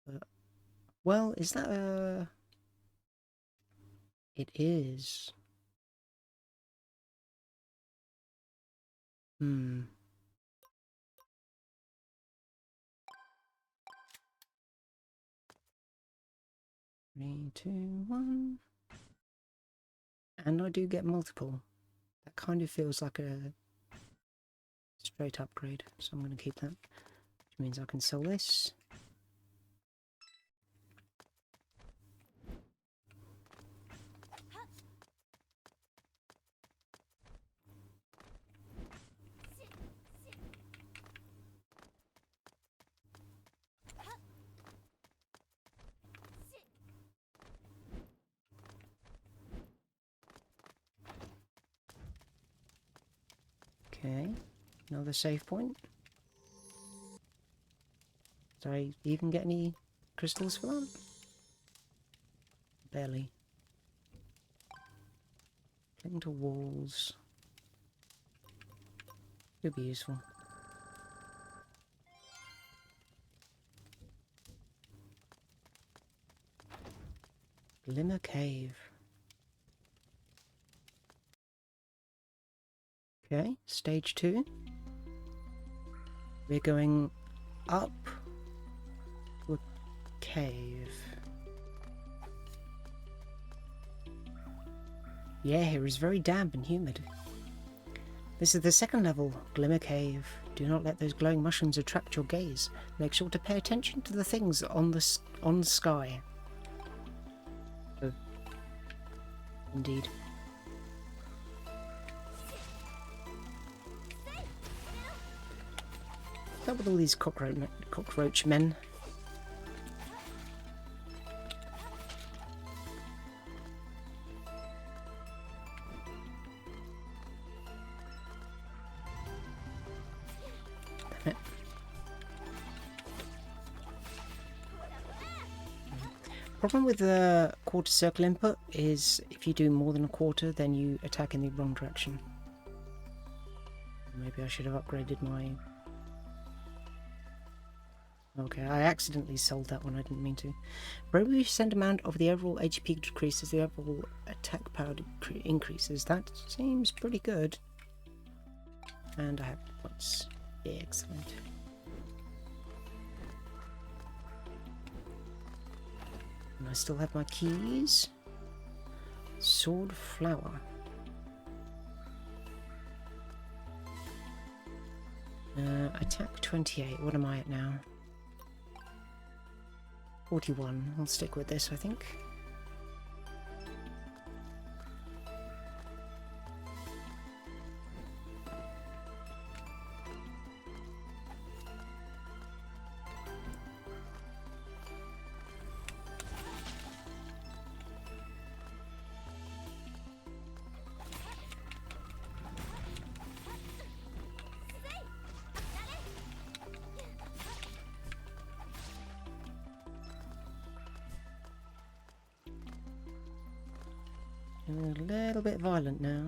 But, well, is that a... It is. Hmm. 3, 2, 1. And I do get multiple. That kind of feels like a straight upgrade, so I'm going to keep that. Which means I can sell this. Okay, another save point. Did I even get any crystals for that? Barely. Cling to walls. Could be useful. Glimmer Cave. Okay, stage 2. We're going up to a cave. The air here is very damp and humid. This is the second level, Glimmer Cave. Do not let those glowing mushrooms attract your gaze. Make sure to pay attention to the things on the sky. Oh. Indeed. What's up with all these cockroach men? Problem with the quarter circle input is if you do more than a quarter, then you attack in the wrong direction. Maybe I should have upgraded my... Okay, I accidentally sold that one, I didn't mean to. Bravery send amount of the overall HP decreases, the overall attack power increases. That seems pretty good. And I have points. Yeah, excellent. And I still have my keys. Sword flower. Attack 28. What am I at now? 41. I'll stick with this, I think. A little bit violent now.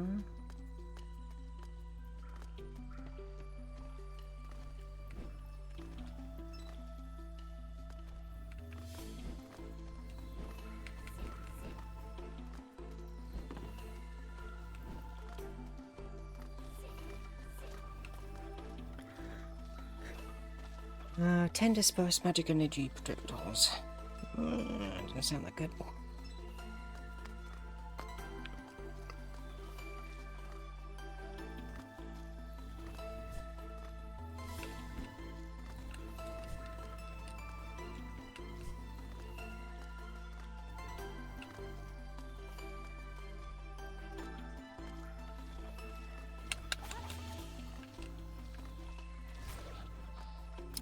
Ten dispersed magic energy projectiles. Doesn't sound that good.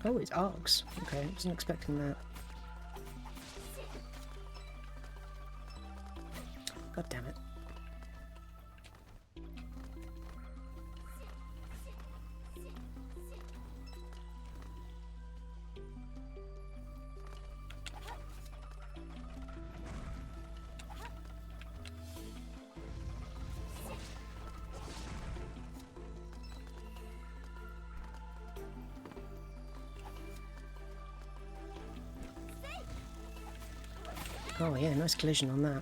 Oh, it's arcs. Okay, I wasn't expecting that. God damn it. Oh yeah, nice collision on that.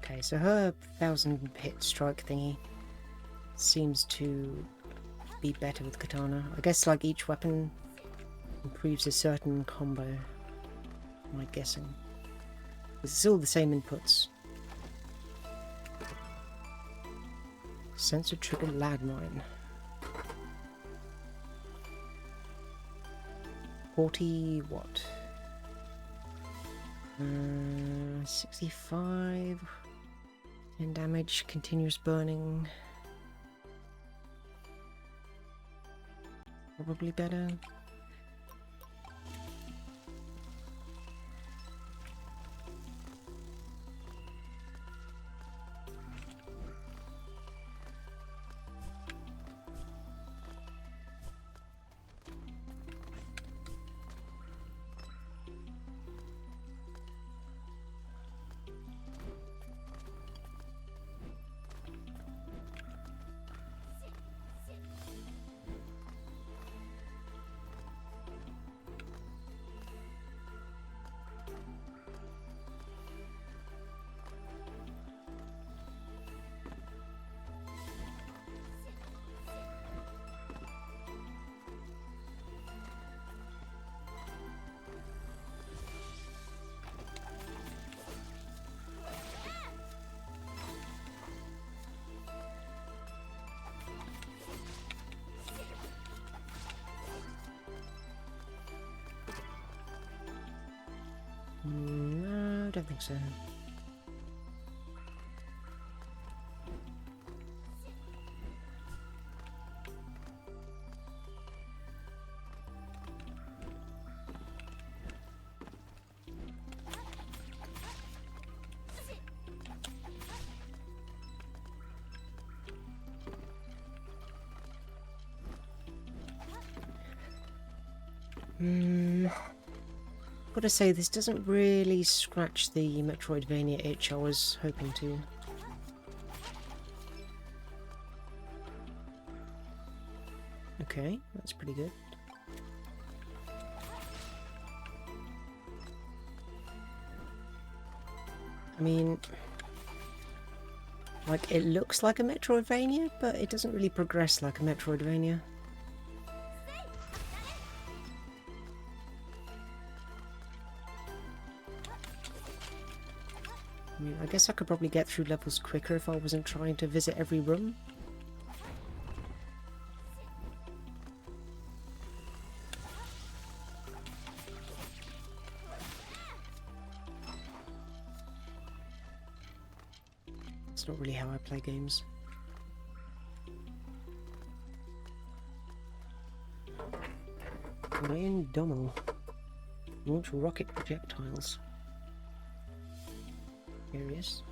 Okay, so her 1000 hit strike thingy seems to be better with katana. I guess like each weapon improves a certain combo, am I guessing. It's all the same inputs. Sensor trigger landmine. 40 what? 65. 10 damage, continuous burning. Probably better. No, I don't think so. Gotta say, this doesn't really scratch the Metroidvania itch I was hoping to. Okay, that's pretty good. I mean, like, it looks like a Metroidvania, but it doesn't really progress like a Metroidvania. I mean, I guess I could probably get through levels quicker if I wasn't trying to visit every room. It's not really how I play games. Indomitable. Launch rocket projectiles. Curious.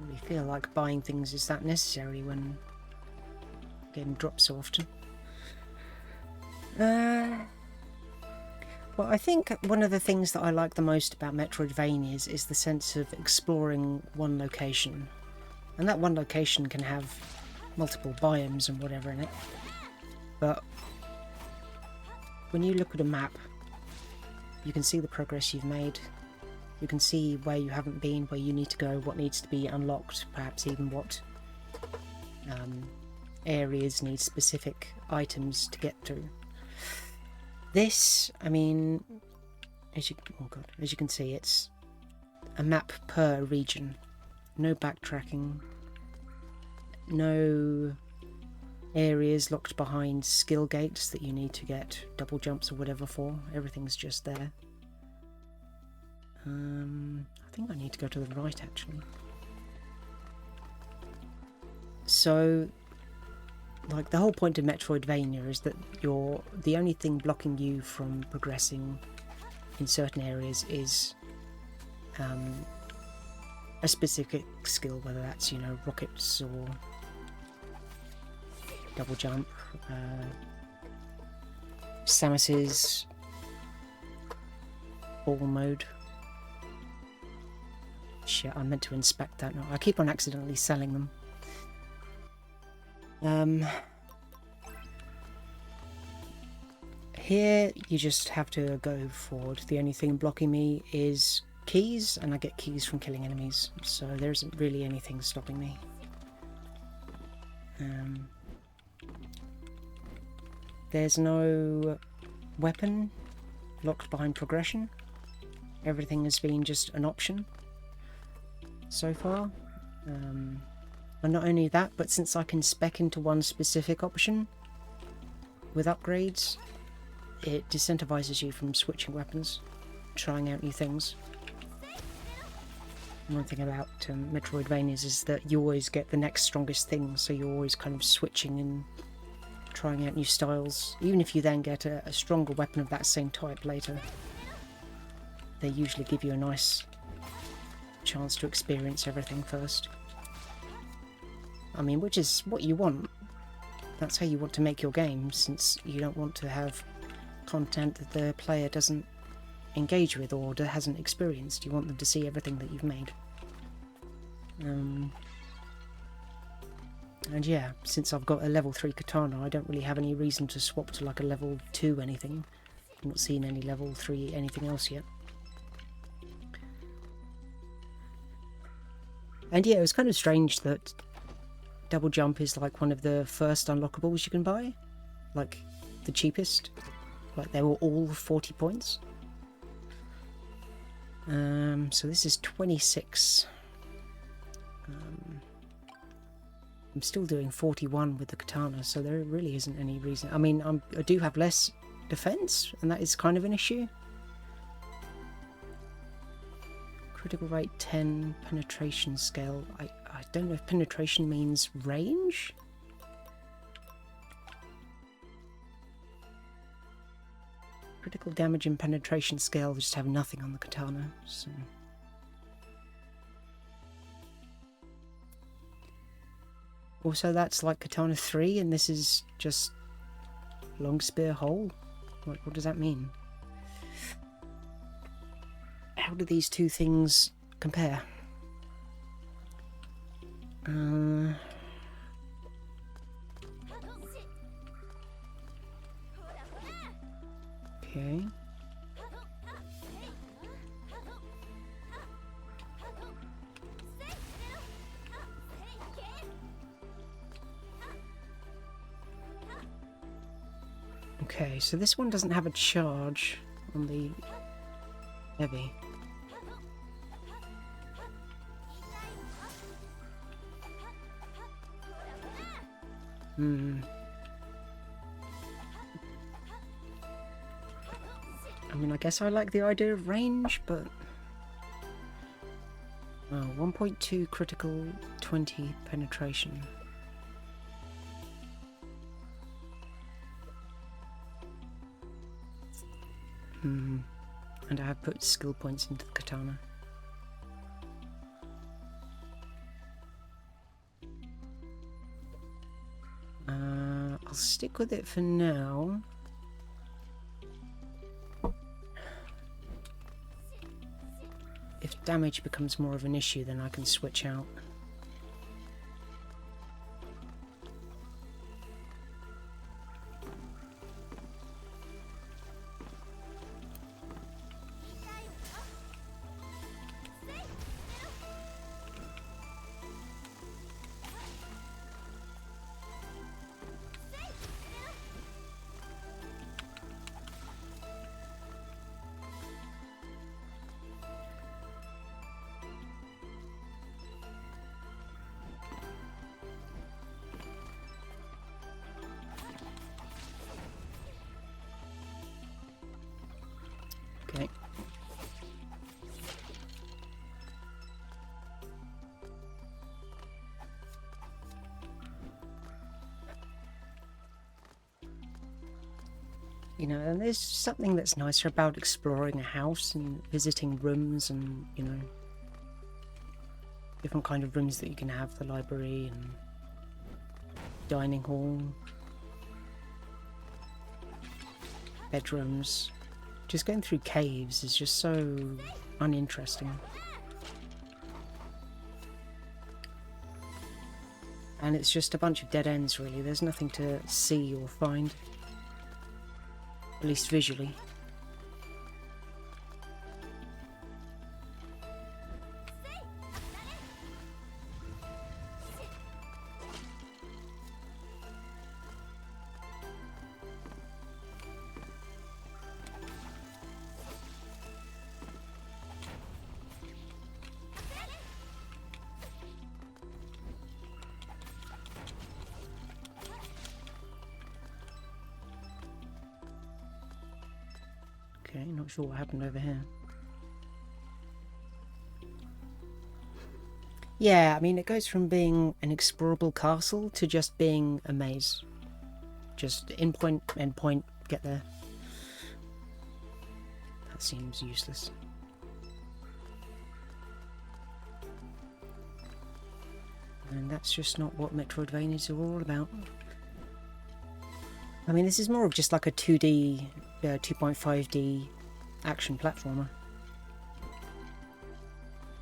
I really feel like buying things is that necessary when the game drops so often. Well, I think one of the things that I like the most about Metroidvanias is the sense of exploring one location. And that one location can have multiple biomes and whatever in it. But when you look at a map, you can see the progress you've made. You can see where you haven't been, where you need to go, what needs to be unlocked, perhaps even what areas need specific items to get through. This, I mean, as you can see, it's a map per region. No backtracking. No areas locked behind skill gates that you need to get double jumps or whatever for. Everything's just there. I think I need to go to the right actually. So, like, the whole point of Metroidvania is that the only thing blocking you from progressing in certain areas is a specific skill, whether that's, you know, rockets or double jump, Samus's ball mode. Shit, I meant to inspect that. No, I keep on accidentally selling them. here you just have to go forward. The only thing blocking me is keys, and I get keys from killing enemies, so there isn't really anything stopping me. There's no weapon locked behind progression. Everything has been just an option so far. And not only that, but since I can spec into one specific option with upgrades, it disincentivizes you from switching weapons, trying out new things. One thing about Metroidvanias is that you always get the next strongest thing, so you're always kind of switching and trying out new styles. Even if you then get a stronger weapon of that same type later, they usually give you a nice chance to experience everything first. I mean, which is what you want. That's how you want to make your game, since you don't want to have content that the player doesn't engage with or hasn't experienced. You want them to see everything that you've made. And yeah, since I've got a level 3 katana, I don't really have any reason to swap to like a level 2 anything. I've not seen any level 3 anything else yet. And yeah, it was kind of strange that double jump is like one of the first unlockables you can buy. Like, the cheapest. Like, they were all 40 points. So this is 26. I'm still doing 41 with the katana, so there really isn't any reason. I mean, I do have less defense, and that is kind of an issue. Critical rate 10, penetration scale. I don't know if penetration means range? Critical damage and penetration scale just have nothing on the katana, so... Also, that's like Katana 3, and this is just Long Spear Hole? What does that mean? How do these two things compare? Okay. Okay, so this one doesn't have a charge on the heavy. I mean, I guess I like the idea of range, but... Oh, 1.2 critical, 20 penetration. And I have put skill points into the katana. I'll stick with it for now. If damage becomes more of an issue, then I can switch out. Okay. You know, and there's something that's nicer about exploring a house and visiting rooms and, you know, different kind of rooms that you can have, the library and dining hall, bedrooms. Just going through caves is just so uninteresting. And it's just a bunch of dead ends, really. There's nothing to see or find. At least visually. Okay, not sure what happened over here. Yeah, I mean, it goes from being an explorable castle to just being a maze. Just in point, end point, get there. That seems useless. And that's just not what Metroidvanias are all about. I mean, this is more of just like a 2D, 2.5D action platformer.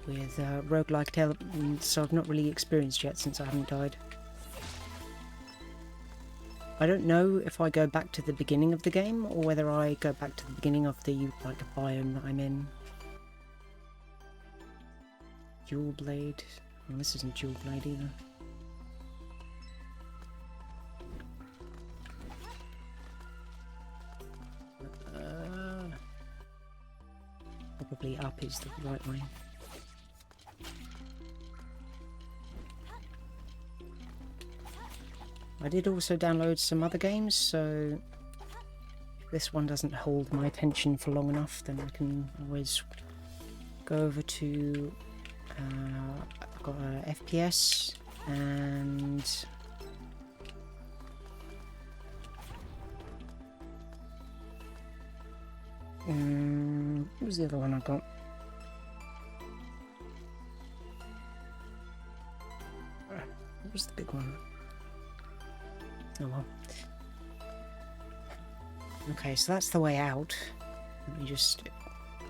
With roguelike elements I've not really experienced yet since I haven't died. I don't know if I go back to the beginning of the game or whether I go back to the beginning of the like biome that I'm in. Dual blade. Well, this isn't dual blade either. Probably up is the right way. I did also download some other games, so if this one doesn't hold my attention for long enough, then I can always go over to I've got a FPS and what was the other one I got? What was the big one? Oh well. Okay, so that's the way out. Let me just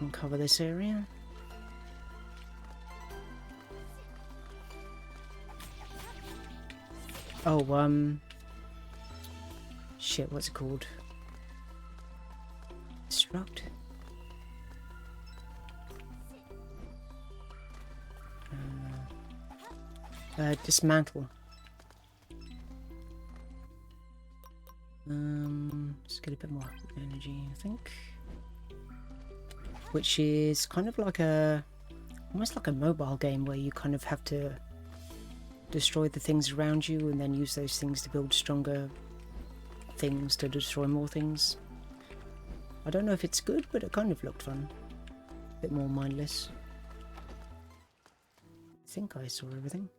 uncover this area. Oh, shit, what's it called? Destruct? Dysmantle. Let's get a bit more energy, I think. Which is kind of like almost like a mobile game where you kind of have to destroy the things around you and then use those things to build stronger things to destroy more things. I don't know if it's good, but it kind of looked fun. A bit more mindless. I think I saw everything.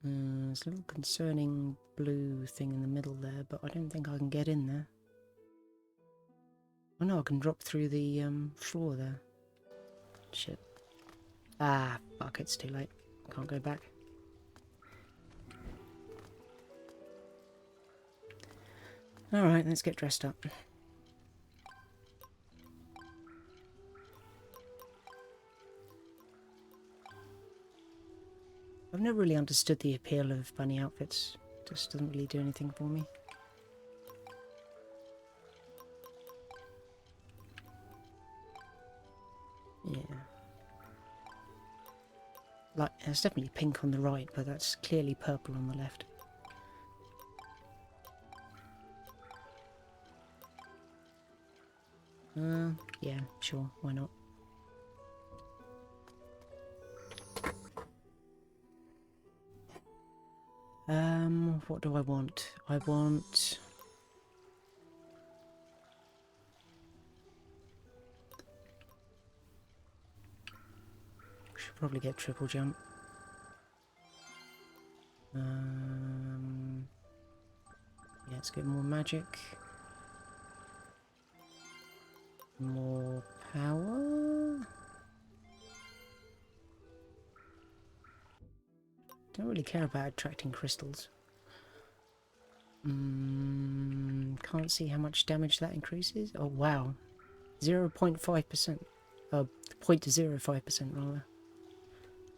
There's a little concerning blue thing in the middle there, but I don't think I can get in there. Oh no, I can drop through the floor there. Shit. Ah, fuck, it's too late. Can't go back. Alright, let's get dressed up. I've never really understood the appeal of bunny outfits. It just doesn't really do anything for me. Yeah. Like, there's definitely pink on the right, but that's clearly purple on the left. Yeah, sure, why not? What do I want? I want... Should probably get triple jump. Yeah, let's get more magic. More power. Don't really care about attracting crystals. Can't see how much damage that increases. Oh wow, 0.5%. 0.05% rather.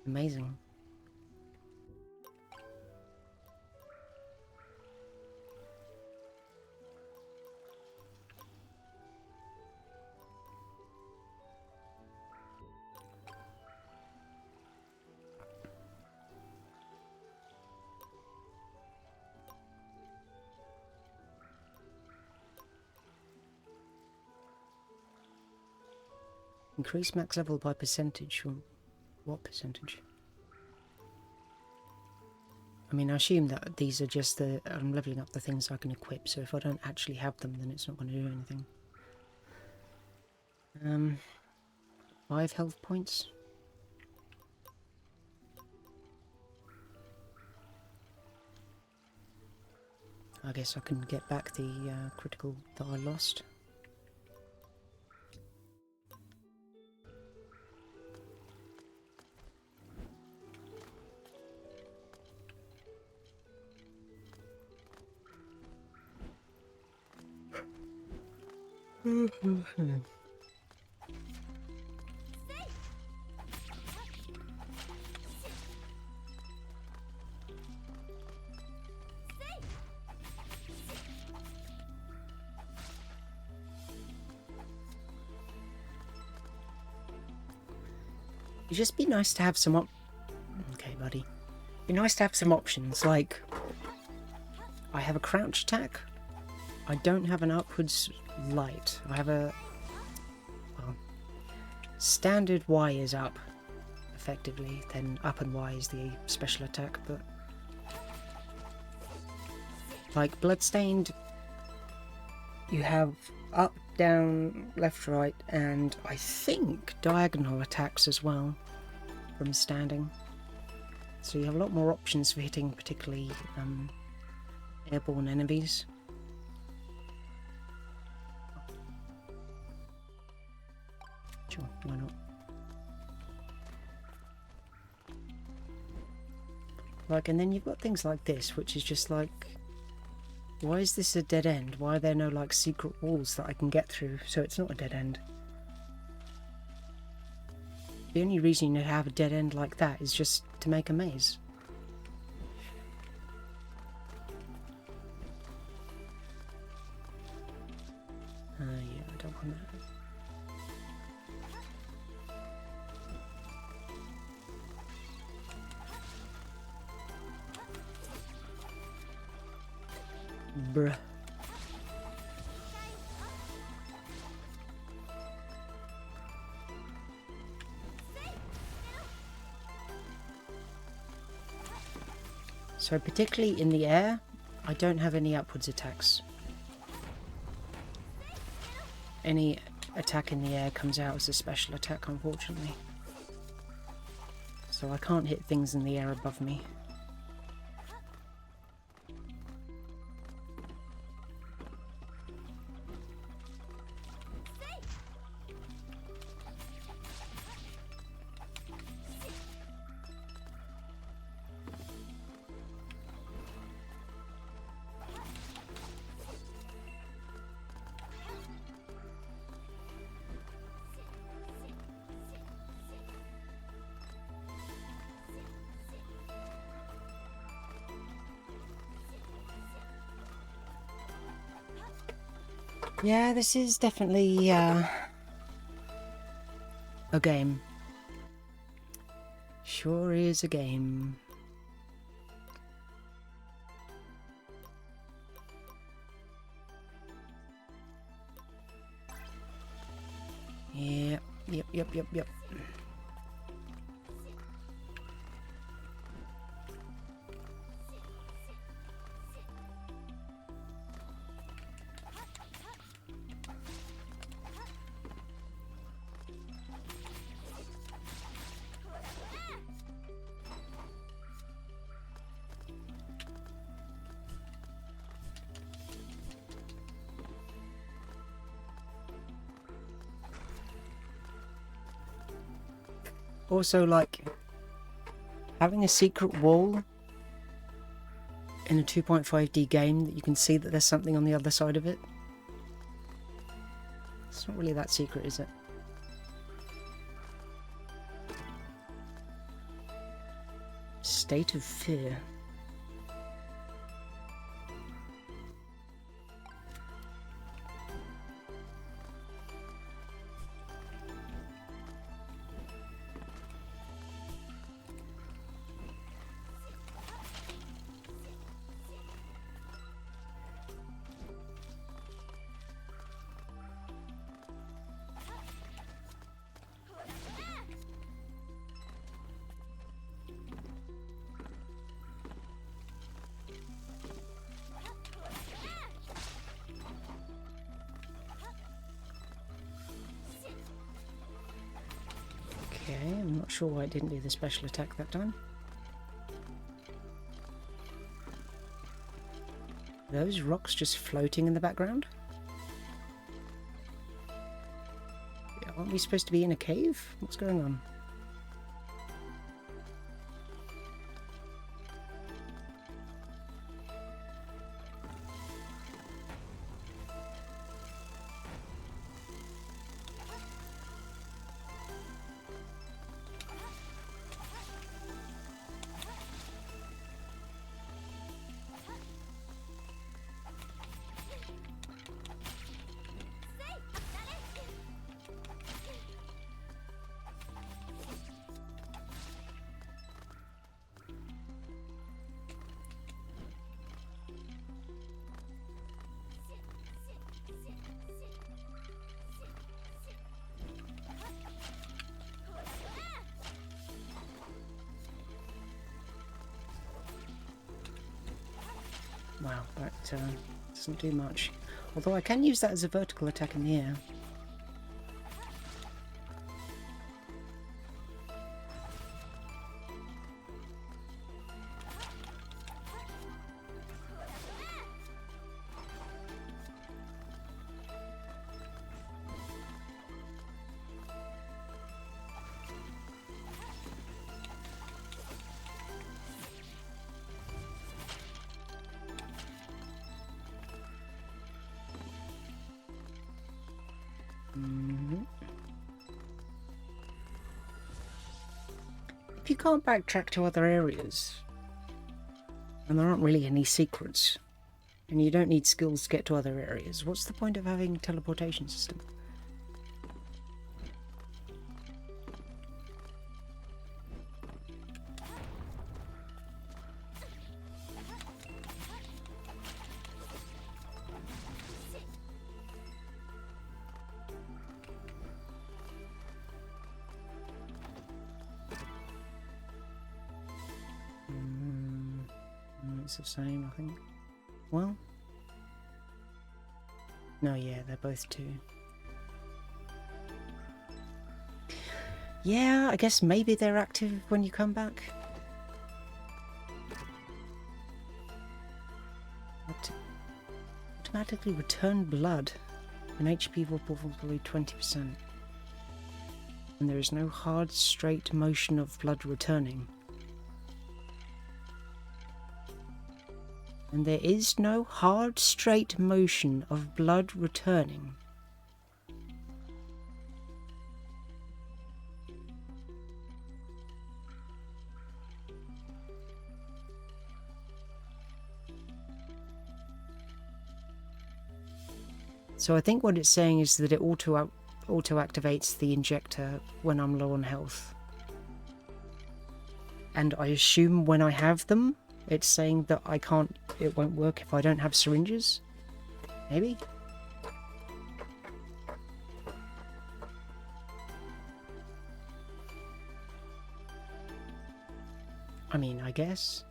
Amazing. Increase max level by percentage. What percentage? I mean, I assume that these are just I'm leveling up the things I can equip, so if I don't actually have them, then it's not going to do anything. 5 health points. I guess I can get back the critical that I lost. It'd just be nice to have some okay, buddy. It'd be nice to have some options, like I have a crouch attack. I don't have an upwards light. I have a... well, standard Y is up, effectively, then up and Y is the special attack, but... like, Bloodstained, you have up, down, left, right, and I think diagonal attacks as well, from standing. So you have a lot more options for hitting particularly airborne enemies. Sure, why not? Like, and then you've got things like this, which is just like, why is this a dead end? Why are there no, like, secret walls that I can get through so it's not a dead end? The only reason you have a dead end like that is just to make a maze. Yeah, I don't want that. Bruh. So particularly in the air, I don't have any upwards attacks. Any attack in the air comes out as a special attack, unfortunately. So I can't hit things in the air above me. Yeah, this is definitely a game. Sure is a game. Yep. Also, like, having a secret wall in a 2.5D game that you can see that there's something on the other side of it. It's not really that secret, is it? State of Fear. Okay, I'm not sure why it didn't do the special attack that time. Are those rocks just floating in the background? Aren't we supposed to be in a cave? What's going on? Wow, that doesn't do much. Although I can use that as a vertical attack in the air. If you can't backtrack to other areas, and there aren't really any secrets, and you don't need skills to get to other areas, what's the point of having a teleportation system? It's the same, I think. Well, no, yeah, they're both 2. Yeah, I guess maybe they're active when you come back. Automatically return blood. An HP will probably 20%. And there is no hard, straight motion of blood returning. And there is no hard, straight motion of blood returning. So I think what it's saying is that it auto-activates the injector when I'm low on health. And I assume when I have them, it's saying that it won't work if I don't have syringes? Maybe? I mean, I guess.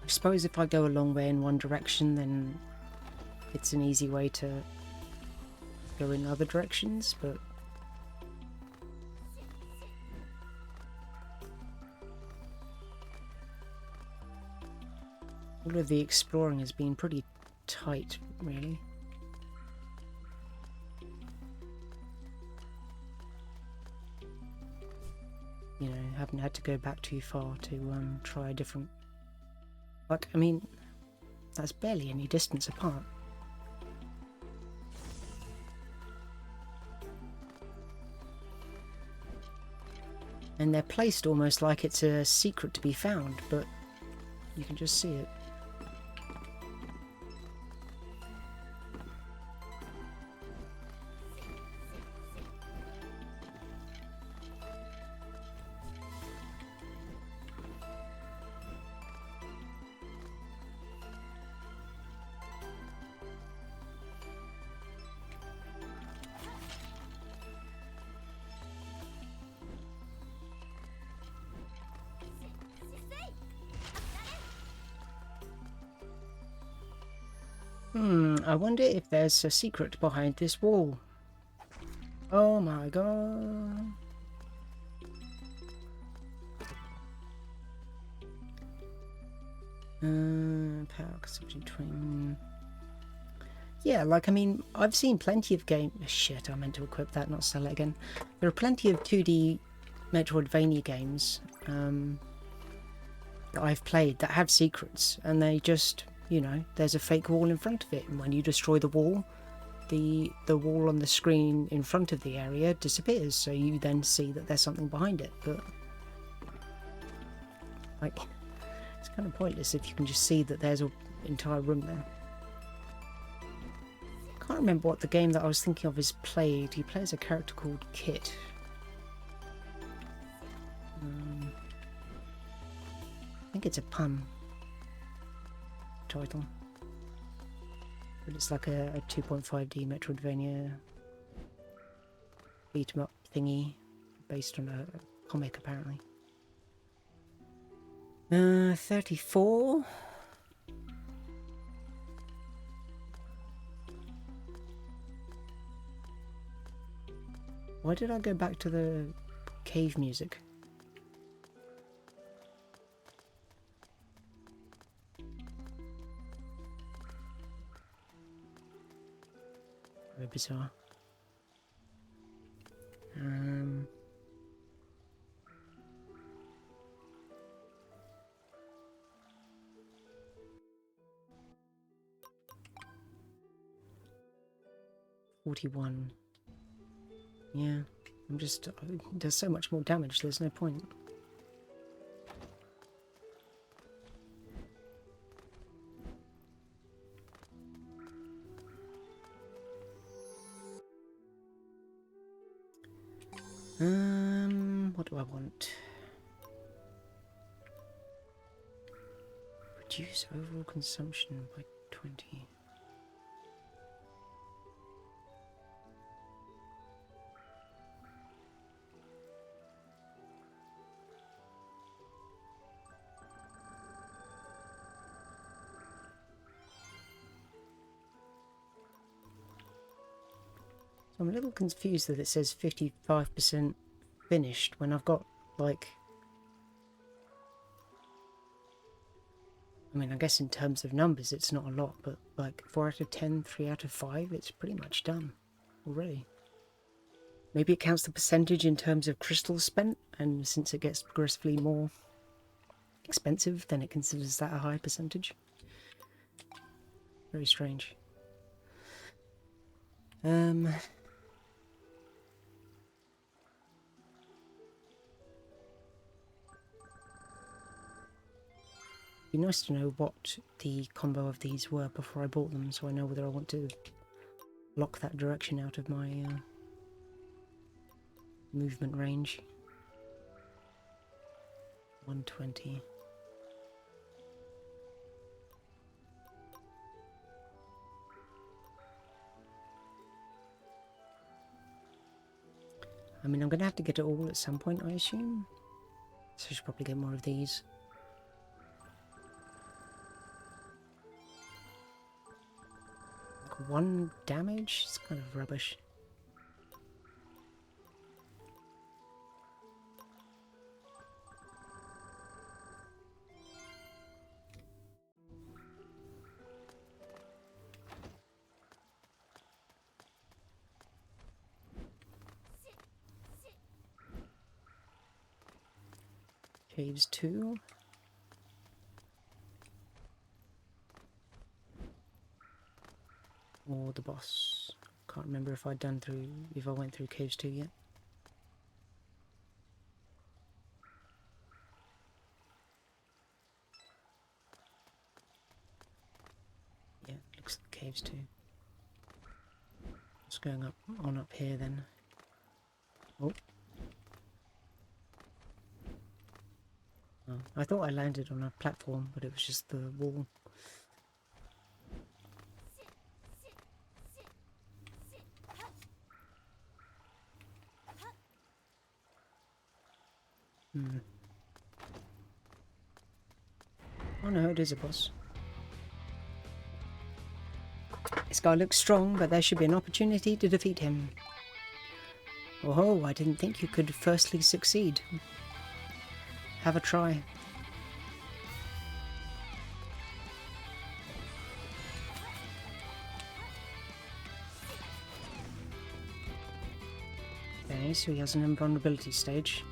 I suppose if I go a long way in one direction, then it's an easy way to go in other directions, but all of the exploring has been pretty tight, really. You know, haven't had to go back too far to try a different... Like, I mean, that's barely any distance apart. And they're placed almost like it's a secret to be found, but you can just see it. I wonder if there's a secret behind this wall. Oh my god. Power consumption 20. Yeah, like, I mean, I've seen plenty of games. Shit, I meant to equip that, not sell it again. There are plenty of 2D Metroidvania games that I've played that have secrets, and they just, you know, there's a fake wall in front of it, and when you destroy the wall, the wall on the screen in front of the area disappears, so you then see that there's something behind it. But like, it's kind of pointless if you can just see that there's an entire room there. I can't remember what the game that I was thinking of is played. He plays a character called Kit. I think it's a pun title. But it's like a 2.5D Metroidvania beat 'em up thingy based on a comic, apparently. 34. Why did I go back to the cave music? Very bizarre. 41. Yeah, I'm just... there's so much more damage, there's no point. What do I want? Reduce overall consumption by 20. So I'm a little confused that it says 55% finished when I've got, like... I mean, I guess in terms of numbers it's not a lot, but like 4 out of 10, 3 out of 5, it's pretty much done already. Maybe it counts the percentage in terms of crystals spent, and since it gets progressively more expensive, then it considers that a high percentage. Very strange. It'd be nice to know what the combo of these were before I bought them, so I know whether I want to lock that direction out of my movement range. 120. I mean, I'm going to have to get it all at some point, I assume. So I should probably get more of these. Like 1 damage? It's kind of rubbish. Caves 2. Or the boss. Can't remember if I went through Caves 2 yet. Yeah, looks like Caves 2. What's going on up here then? Oh. Oh, I thought I landed on a platform, but it was just the wall. Oh no, it is a boss. This guy looks strong, but there should be an opportunity to defeat him. Oh, I didn't think you could firstly succeed. Have a try. Okay, so he has an invulnerability stage.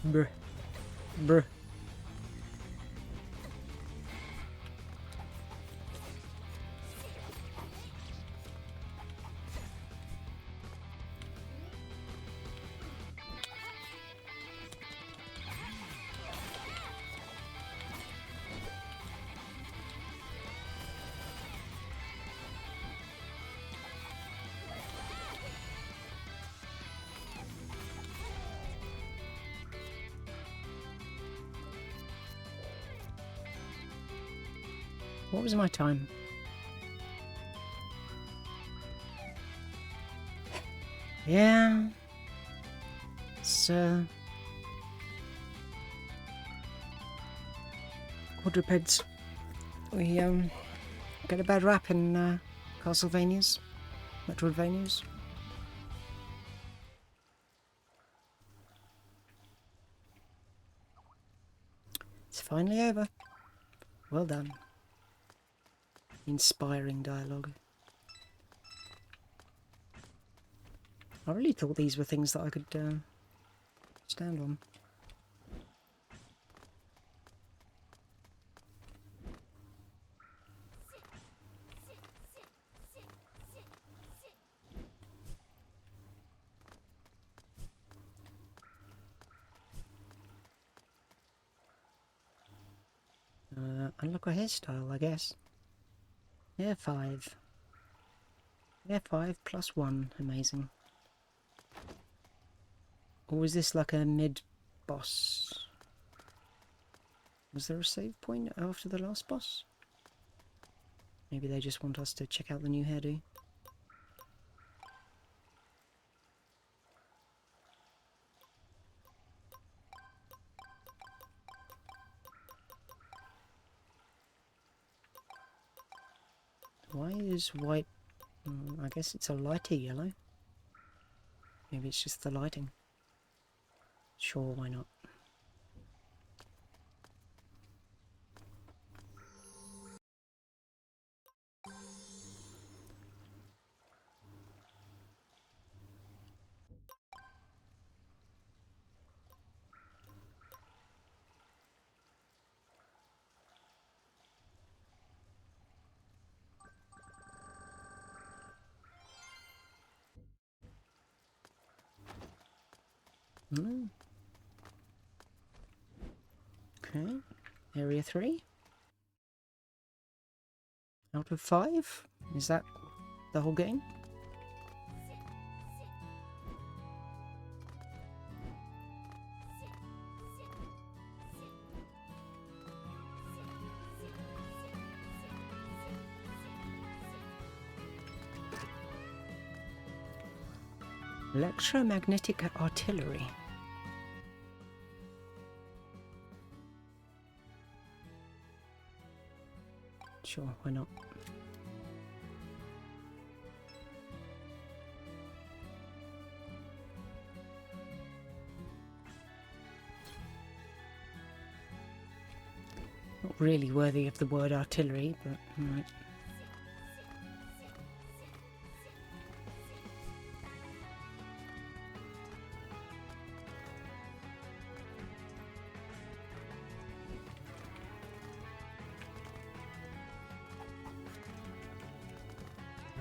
Bruh. Bruh. What was my time? Yeah. It's, quadrupeds. We, get a bad rap in, Castlevanias. Metroidvanias. It's finally over. Well done. Inspiring dialogue. I really thought these were things that I could stand on. Unlock a hairstyle, I guess. Yeah, 5. Yeah, 5 plus 1. Amazing. Or was this like a mid-boss? Was there a save point after the last boss? Maybe they just want us to check out the new hairdo. Why is white... I guess it's a lighter yellow. Maybe it's just the lighting. Sure, why not? Mm. Okay, area 3. Out of 5? Is that the whole game? Electromagnetic artillery. Sure, why not? Not really worthy of the word artillery, but alright.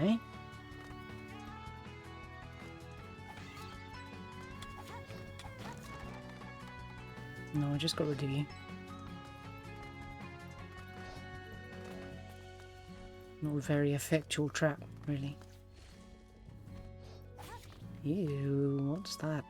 Okay. No, I just got rid of you. Not a very effectual trap, really. Ew, what's that?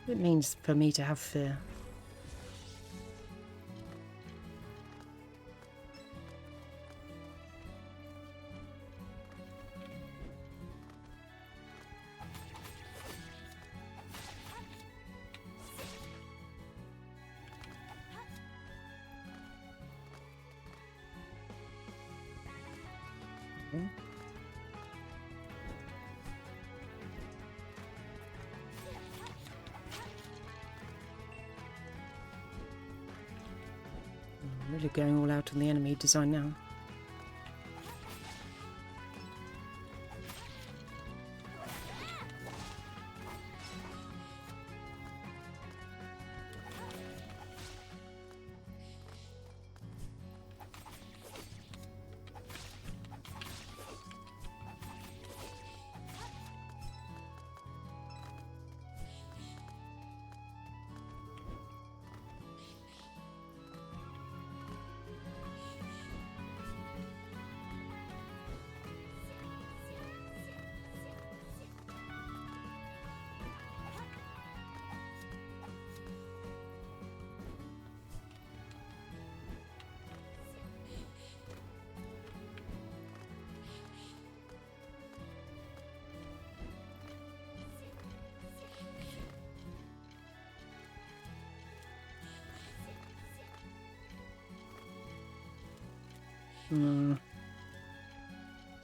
It means for me to have fear. Really going all out on the enemy design now.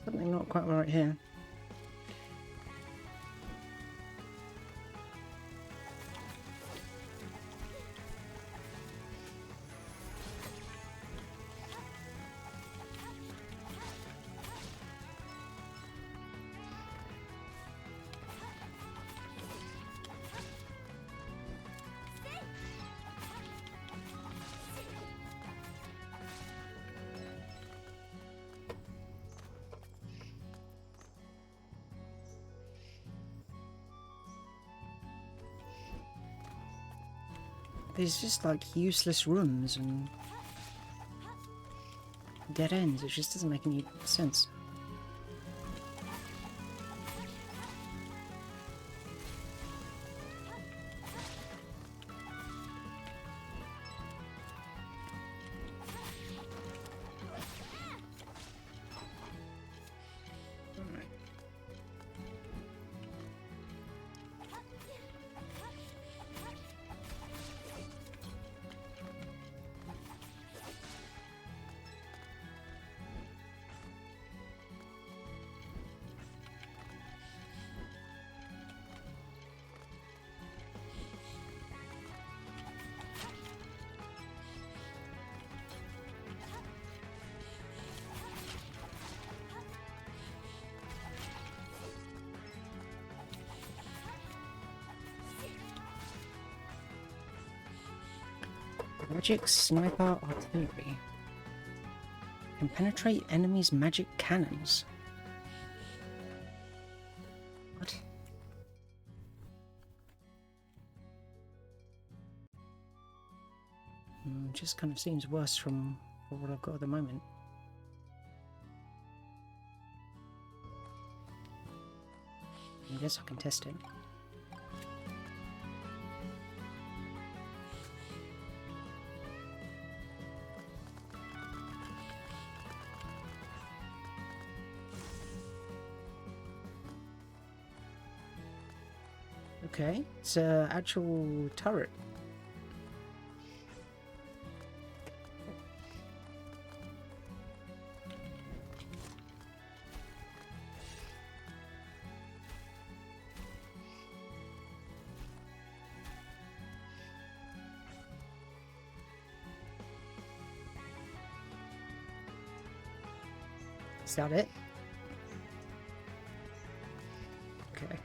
Something not quite right here. There's just like useless rooms and dead ends. It just doesn't make any sense. Magic Sniper Artillery. Can penetrate enemies' magic cannons. What? Just kind of seems worse from what I've got at the moment. I guess I can test it. Okay, it's an actual turret. Is that it? Okay.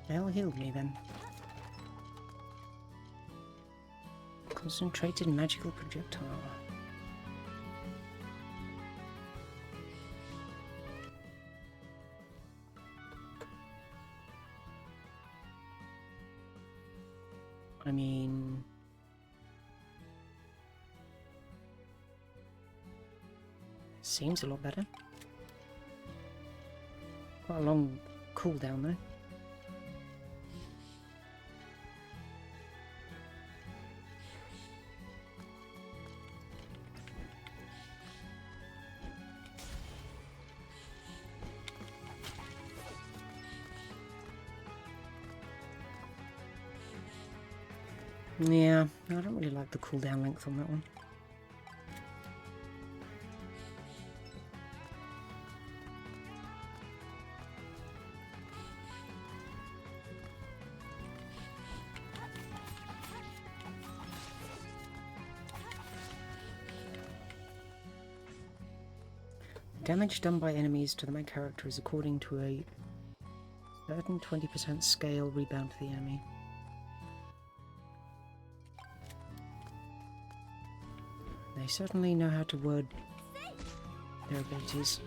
They'll heal me then. Concentrated magical projectile. I mean... seems a lot better. Quite a long cooldown though. Yeah, I don't really like the cooldown length on that one. Damage done by enemies to the main character is according to a certain 20% scale rebound to the enemy. They certainly know how to word their abilities.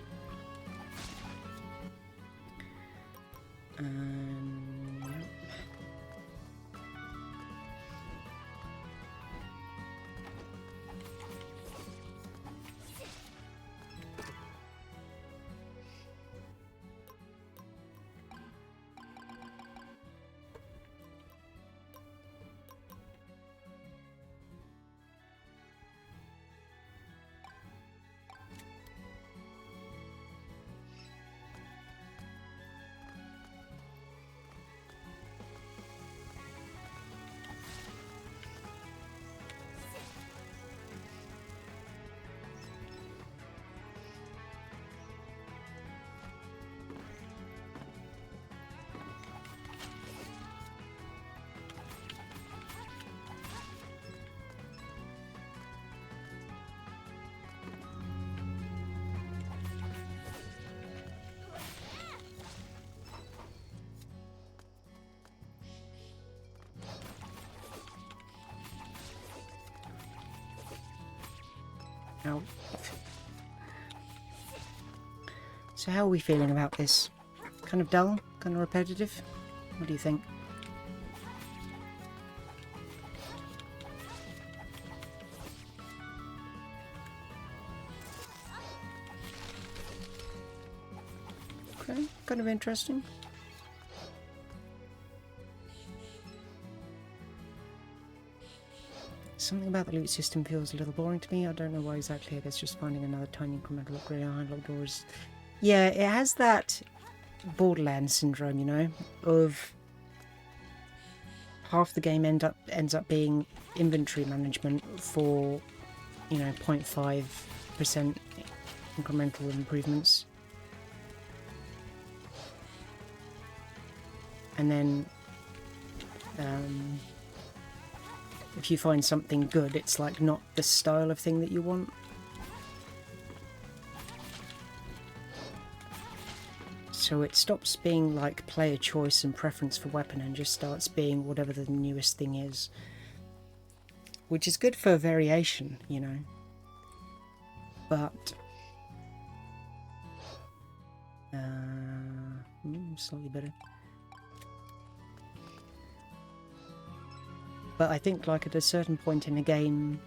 Ow. So how are we feeling about this? Kind of dull? Kind of repetitive? What do you think? Okay, kind of interesting. Something about the loot system feels a little boring to me. I don't know why exactly. I guess just finding another tiny incremental upgrade on unlocked doors. Yeah, it has that Borderlands syndrome, you know, of half the game ends up being inventory management for, you know, 0.5% incremental improvements. And then if you find something good, it's like not the style of thing that you want. So it stops being like player choice and preference for weapon and just starts being whatever the newest thing is. Which is good for variation, you know. But slightly better. But I think like at a certain point in a game,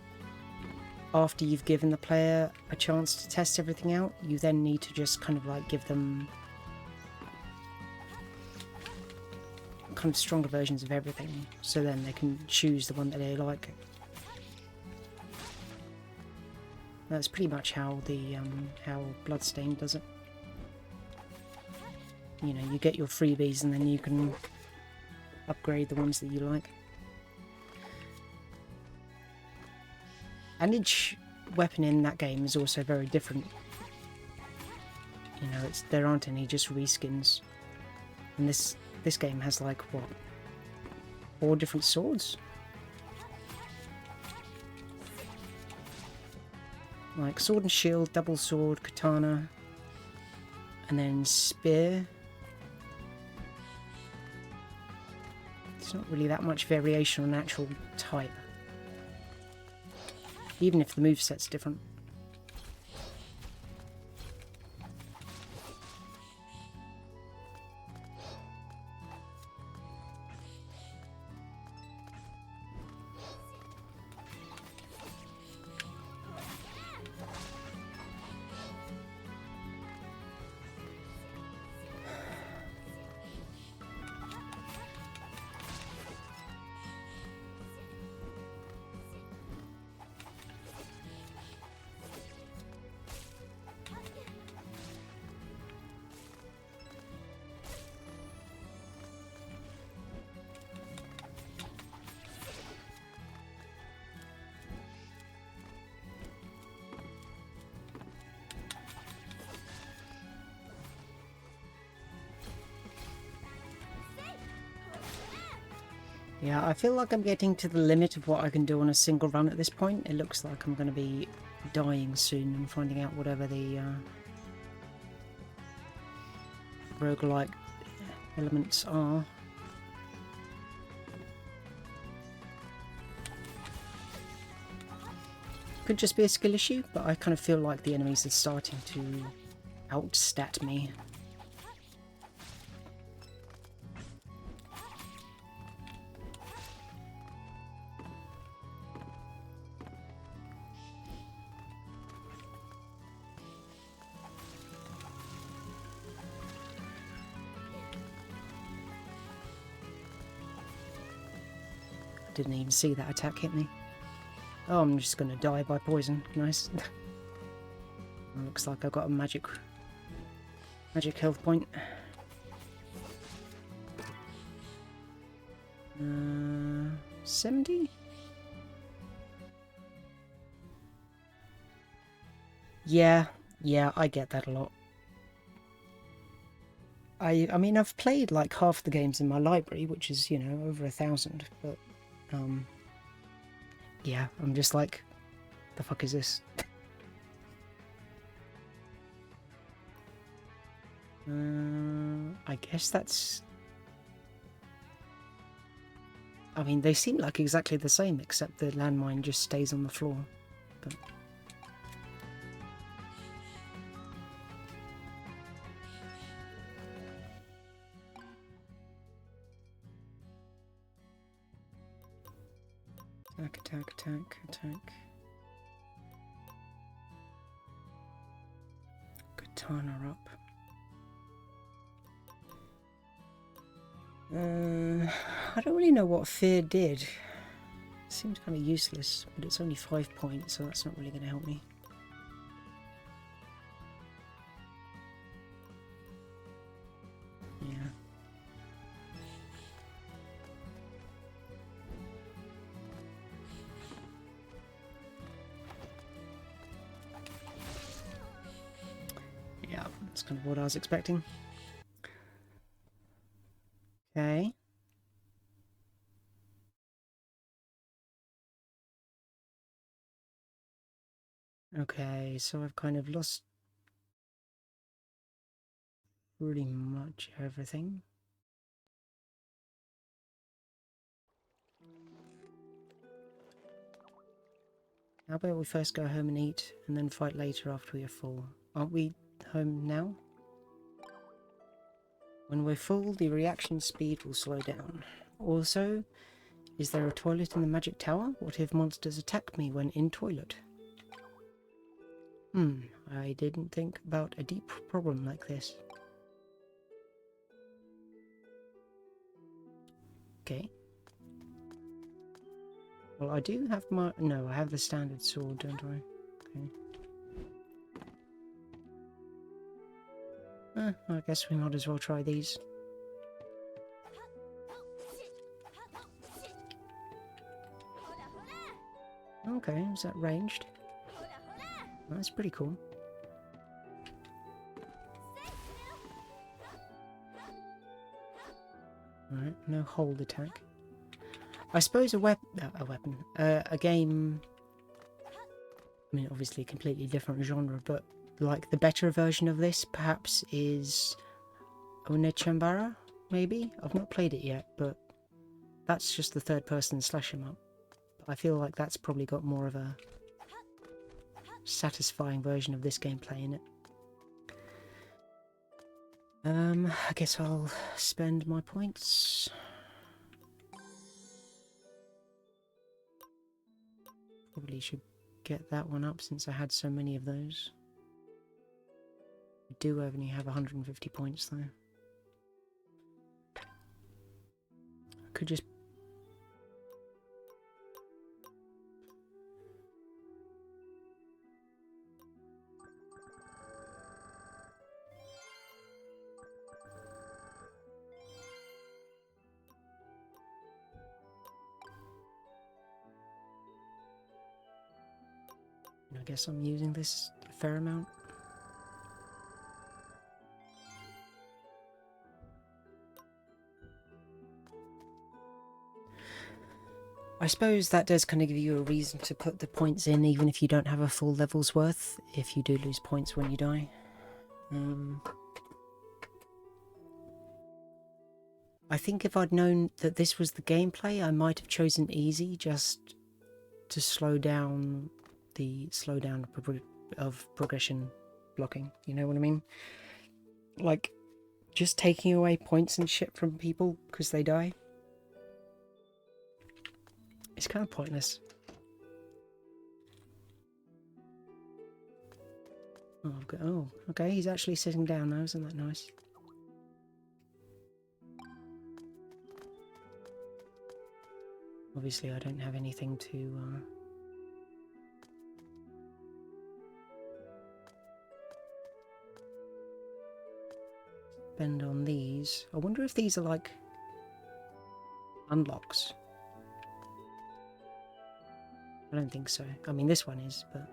after you've given the player a chance to test everything out, you then need to just kind of like give them kind of stronger versions of everything, so then they can choose the one that they like. That's pretty much how the how Bloodstained does it. You know, you get your freebies and then you can upgrade the ones that you like. And each weapon in that game is also very different. You know, there aren't any just reskins. And this game has like, what, 4 different swords? Like sword and shield, double sword, katana, and then spear. there's not really that much variation on actual type. Even if the moveset's different. Yeah, I feel like I'm getting to the limit of what I can do on a single run at this point. It looks like I'm going to be dying soon and finding out whatever the roguelike elements are. Could just be a skill issue, but I kind of feel like the enemies are starting to outstat me. Didn't even see that attack hit me. Oh, I'm just gonna die by poison. Nice. Looks like I've got a magic health point. 70? Yeah, I get that a lot. I mean, I've played like half the games in my library, which is, you know, over 1,000, but yeah, I'm just like, the fuck is this? I guess that's... I mean, they seem like exactly the same, except the landmine just stays on the floor. But... Attack. Katana up. I don't really know what fear did. It seems kind of useless, but it's only 5 points, so that's not really going to help me. Yeah. Yeah, that's kind of what I was expecting. Okay. Okay, so I've kind of lost pretty much everything. How about we first go home and eat, and then fight later after we are full? Aren't we home now? When we're full, the reaction speed will slow down. Also, is there a toilet in the magic tower? What if monsters attack me when in toilet? I didn't think about a deep problem like this. Okay. Well, I do have my... No, I have the standard sword, don't I? Okay. I guess we might as well try these. Okay, is that ranged? That's pretty cool. Alright, no hold attack. I suppose a game... I mean, obviously a completely different genre, but like the better version of this perhaps is Onechambara, maybe? I've not played it yet, but that's just the third person slash 'em up. But I feel like that's probably got more of a satisfying version of this gameplay in it. I guess I'll spend my points. Probably should get that one up since I had so many of those. I do only have 150 points though. I could just... I guess I'm using this a fair amount. I suppose that does kind of give you a reason to put the points in even if you don't have a full level's worth, if you do lose points when you die. I think if I'd known that this was the gameplay, I might have chosen easy just to slow down the slowdown of progression blocking, you know what I mean? Like, just taking away points and shit from people because they die. It's kind of pointless. Oh, oh, okay, he's actually sitting down now, isn't that nice? Obviously I don't have anything to spend on these. I wonder if these are like unlocks. I don't think so. I mean, this one is, but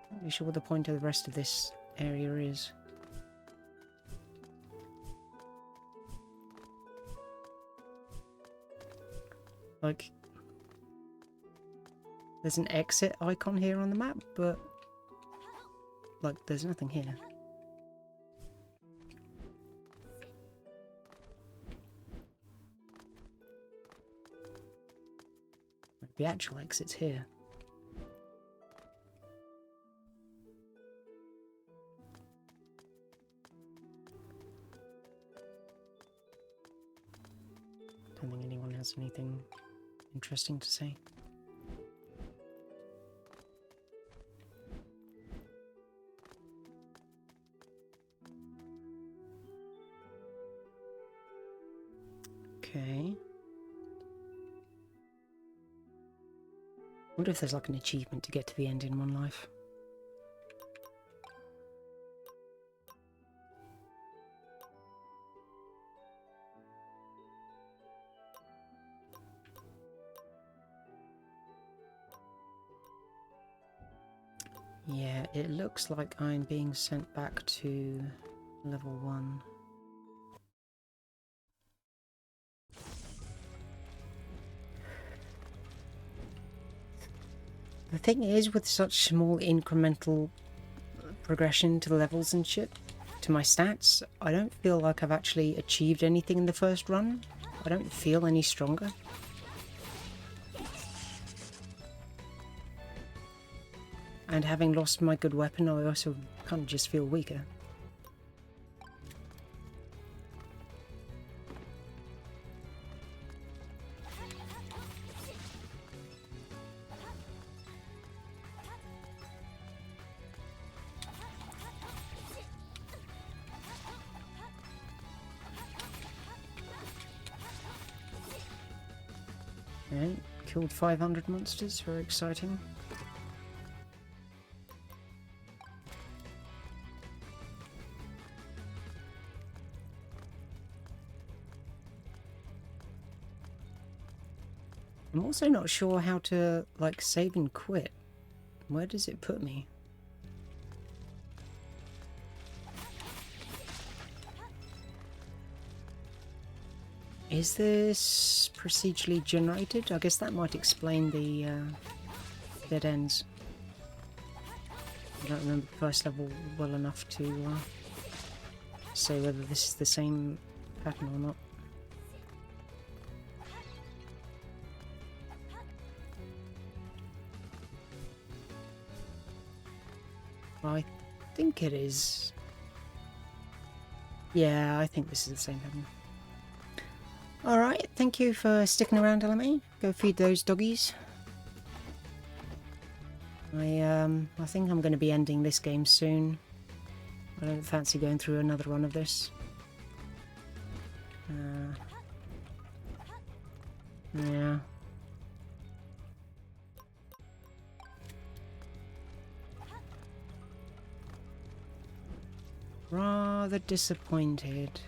I'm not really sure what the point of the rest of this area is. Like, there's an exit icon here on the map, but like, there's nothing here. The actual exit's here. Don't think anyone has anything interesting to say. Okay. I wonder if there's like an achievement to get to the end in one life. Yeah, it looks like I'm being sent back to level 1. The thing is, with such small incremental progression to the levels and shit, to my stats, I don't feel like I've actually achieved anything in the first run. I don't feel any stronger. And having lost my good weapon, I also kind of just feel weaker. Alright, killed 500 monsters, very exciting. I'm also not sure how to, like, save and quit. Where does it put me? Is this procedurally generated? I guess that might explain the dead ends. I don't remember the first level well enough to say whether this is the same pattern or not. I think it is. Yeah, I think this is the same pattern. Alright, thank you for sticking around, LMA. Go feed those doggies. I think I'm going to be ending this game soon. I don't fancy going through another run of this. Yeah. Rather disappointed.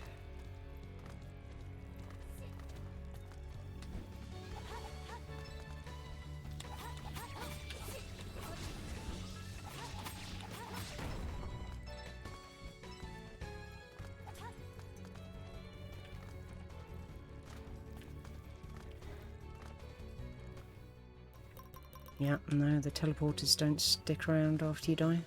Yeah, no, the teleporters don't stick around after you die.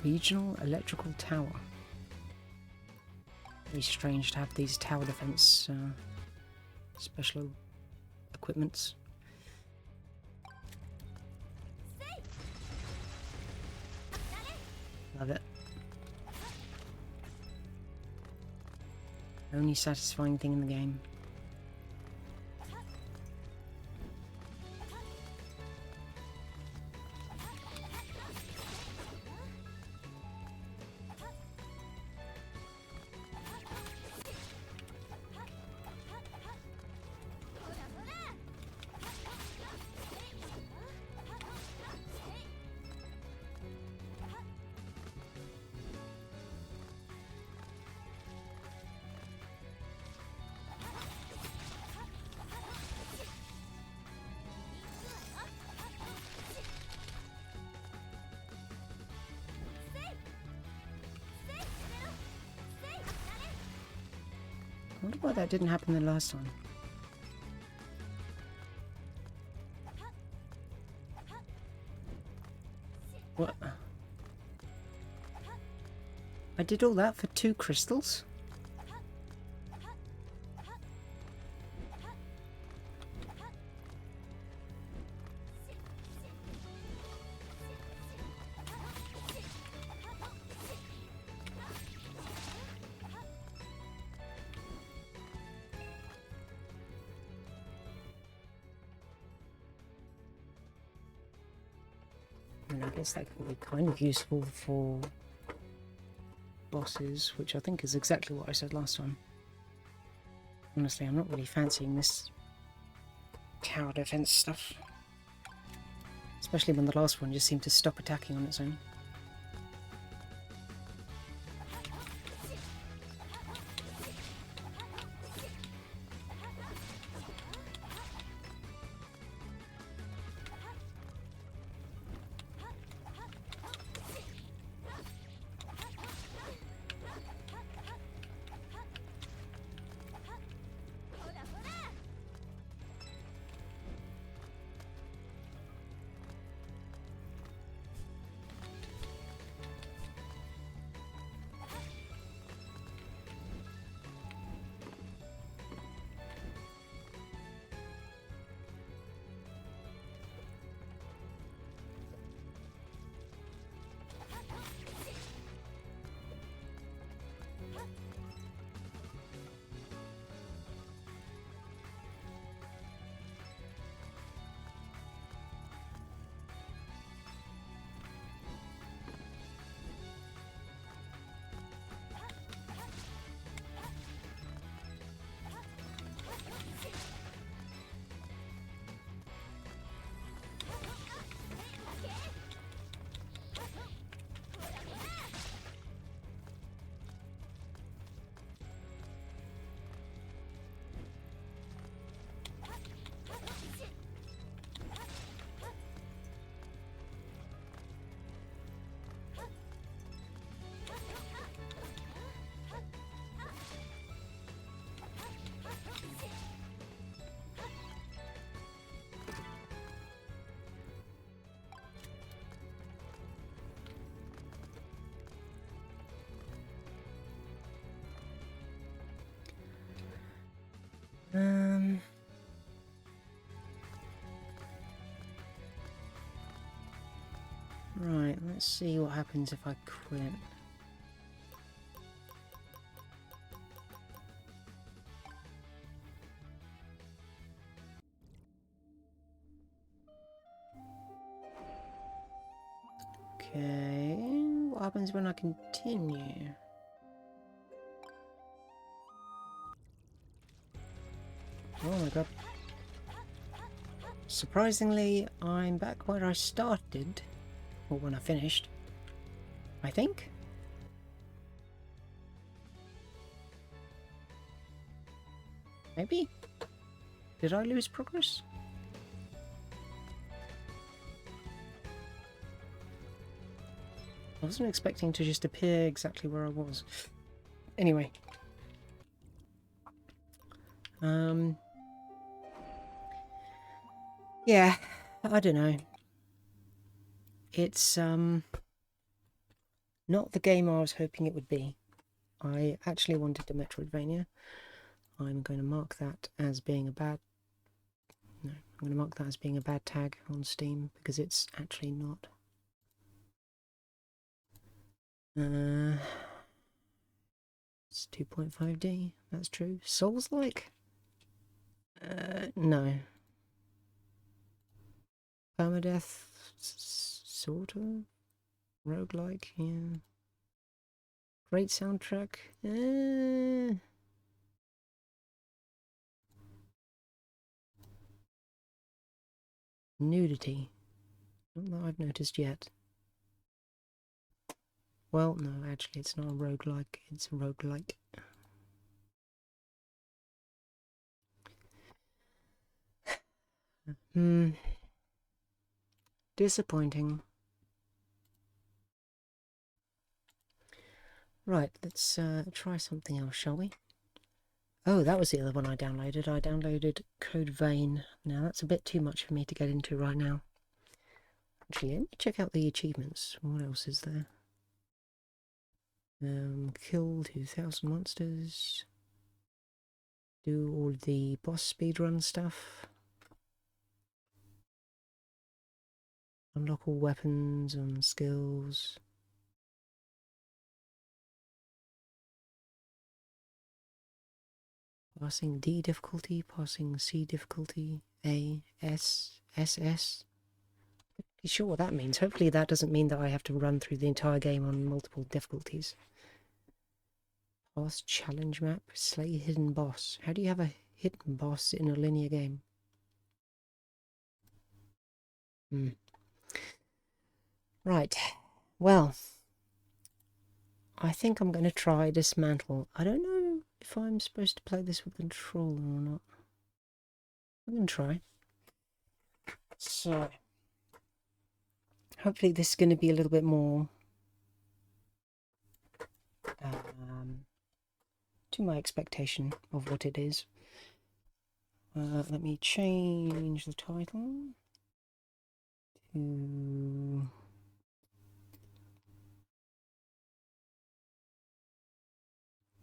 Regional electrical tower. Very strange to have these tower defense special equipments. Love it. Only satisfying thing in the game. I wonder why that didn't happen the last time. What? I did all that for 2 crystals? I mean, I guess that could be kind of useful for bosses, which I think is exactly what I said last time. Honestly, I'm not really fancying this tower defense stuff. Especially when the last one just seemed to stop attacking on its own. Right, let's see what happens if I quit. Okay, what happens when I continue? Oh my god. Surprisingly, I'm back where I started, or when I finished, I think. Maybe? Did I lose progress? I wasn't expecting to just appear exactly where I was. Anyway. Yeah, I don't know. It's, not the game I was hoping it would be. I actually wanted a Metroidvania. I'm going to mark that as being a bad... No, I'm going to mark that as being a bad tag on Steam, because it's actually not. It's 2.5D, that's true. Souls-like? No. Permadeath, sort of? Roguelike, yeah. Great soundtrack? Nudity? Not that I've noticed yet. Well, no, actually it's not a roguelike, it's a roguelite. Disappointing. Right, let's try something else, shall we? Oh, that was the other one I downloaded. I downloaded Code Vein. Now, that's a bit too much for me to get into right now. Actually, let me check out the achievements. What else is there? Kill 2,000 monsters. Do all the boss speedrun stuff. Unlock all weapons and skills. Passing D difficulty, passing C difficulty, A, S, S, S. You sure what that means? Hopefully that doesn't mean that I have to run through the entire game on multiple difficulties. Boss challenge map, slay hidden boss. How do you have a hidden boss in a linear game? Right, well, I think I'm going to try Dysmantle. I don't know if I'm supposed to play this with controller or not. I'm going to try. So, hopefully this is going to be a little bit more to my expectation of what it is. Let me change the title to...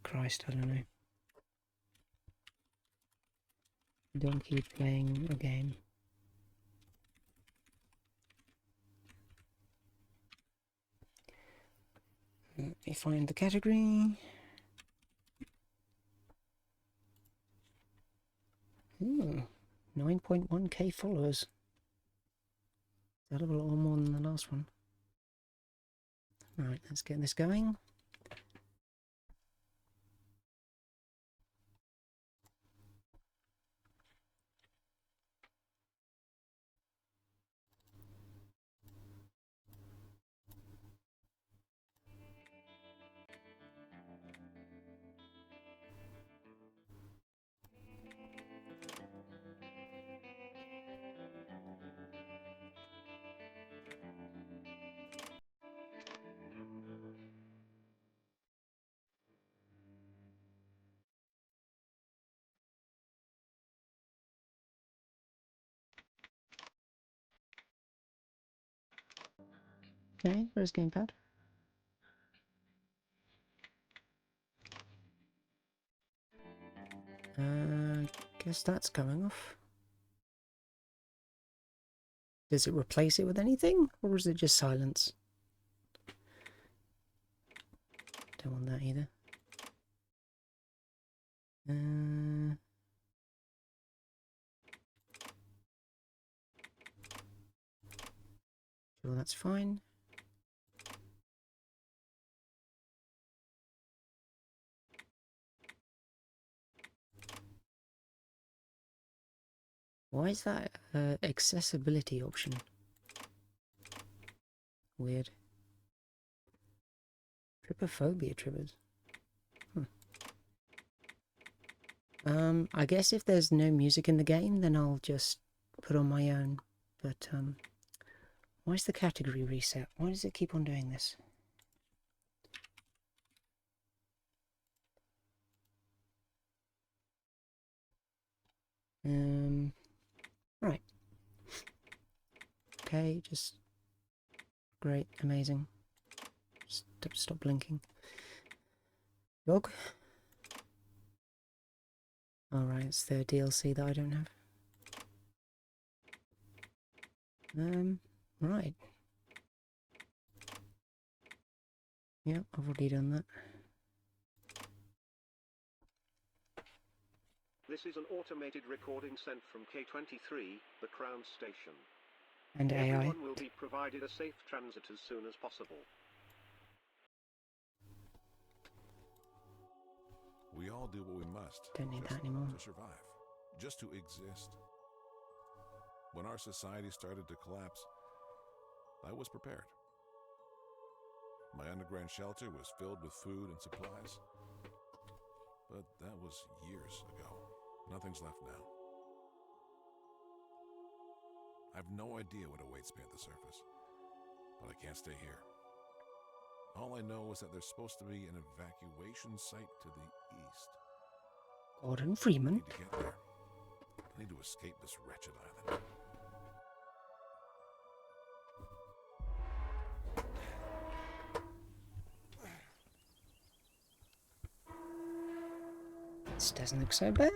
Christ, I don't know. Don't keep playing a game. Let me find the category. 9.1k followers. That's a lot more than the last one. Right, let's get this going. Okay, where's gamepad? Guess that's going off. Does it replace it with anything, or is it just silence? Don't want that either. Sure, that's fine. Why is that accessibility option? Weird. Trypophobia triggers. I guess if there's no music in the game, then I'll just put on my own. But, why is the category reset? Why does it keep on doing this? Right. Okay, just... Great, amazing. Stop blinking. Dog? Alright, it's the DLC that I don't have. Right. Yeah, I've already done that. This is an automated recording sent from K23, the Crown Station. And AI. Everyone will be provided a safe transit as soon as possible. We all do what we must. Don't need that anymore. To survive. Just to exist. When our society started to collapse, I was prepared. My underground shelter was filled with food and supplies. But that was years ago. Nothing's left now. I have no idea what awaits me at the surface. But I can't stay here. All I know is that there's supposed to be an evacuation site to the east. Gordon Freeman. I need to get there. I need to escape this wretched island. This doesn't look so bad.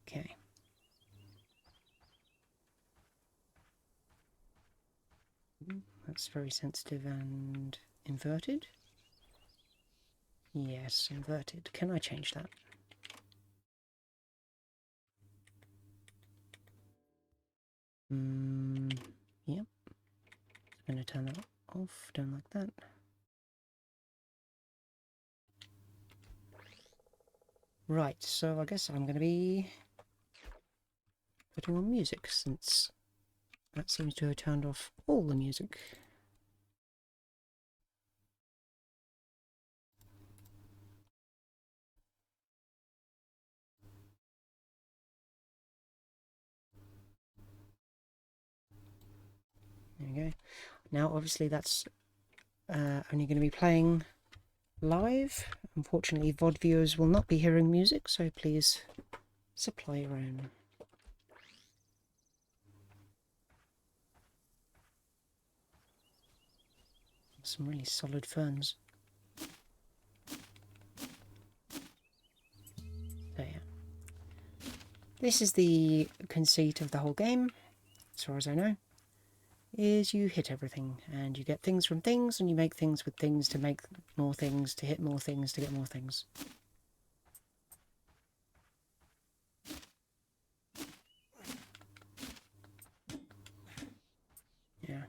Okay. That's very sensitive and inverted. Yes, inverted. Can I change that? Yep. I'm going to turn that off. Don't like that. Right, so I guess I'm going to be putting on music, since that seems to have turned off all the music. There we go. Now, obviously, that's only going to be playing live. Unfortunately, VOD viewers will not be hearing music, so please supply your own. Some really solid ferns. So yeah. This is the conceit of the whole game, as far as I know, is you hit everything, and you get things from things, and you make things with things to make more things, to hit more things, to get more things. Yeah.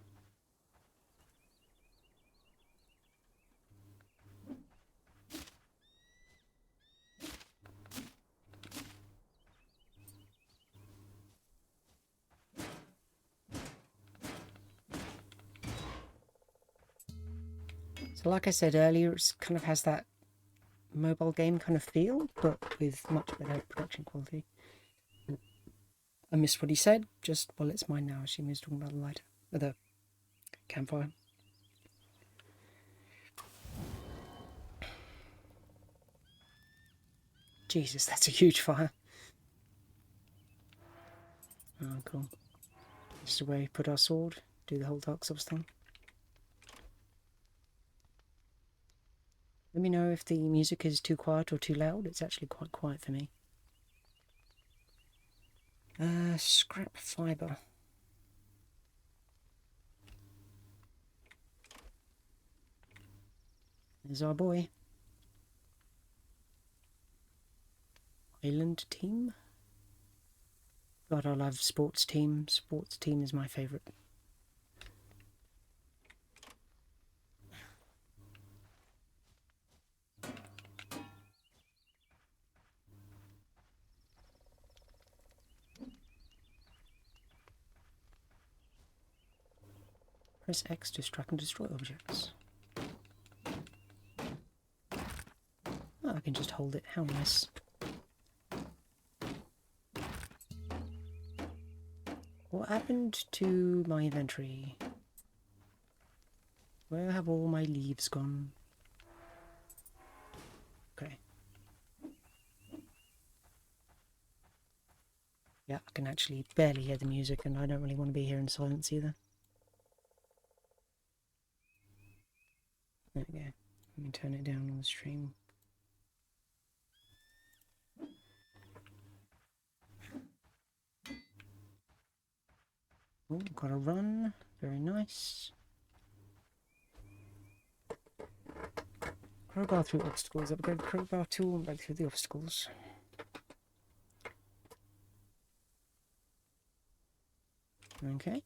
So like I said earlier, it kind of has that mobile game kind of feel, but with much better production quality. I missed what he said, just, well, it's mine now. I assume he was talking about the lighter, the campfire. Jesus, that's a huge fire. Oh, cool. This is the way we put our sword, do the whole Dark Souls thing. Let me know if the music is too quiet or too loud. It's actually quite quiet for me. Scrap fibre. There's our boy. Island team. God, I love sports team. Sports team is my favourite. Press X to strike and destroy objects. Oh, I can just hold it. How nice. What happened to my inventory? Where have all my leaves gone? Okay. Yeah, I can actually barely hear the music, and I don't really want to be here in silence either. There we go. Let me turn it down on the stream. Oh, got a run. Very nice. Crowbar through obstacles. Upgrade crowbar tool and break through the obstacles. Okay.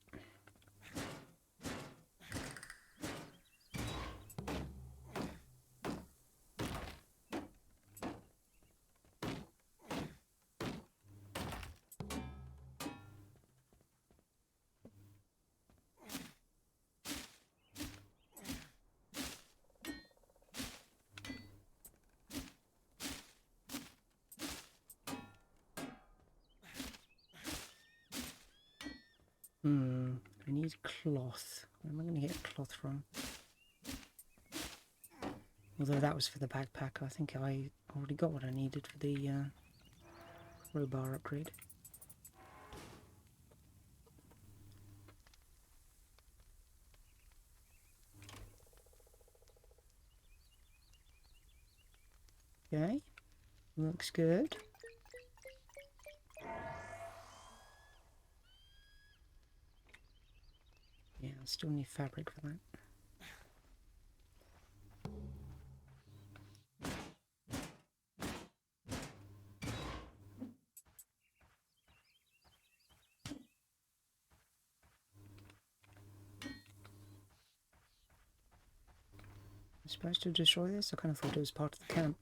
I need cloth. Where am I going to get cloth from? Although that was for the backpack, I think I already got what I needed for the crowbar upgrade. Okay, looks good. Yeah, I still need fabric for that. I'm supposed to destroy this? I kind of thought it was part of the camp.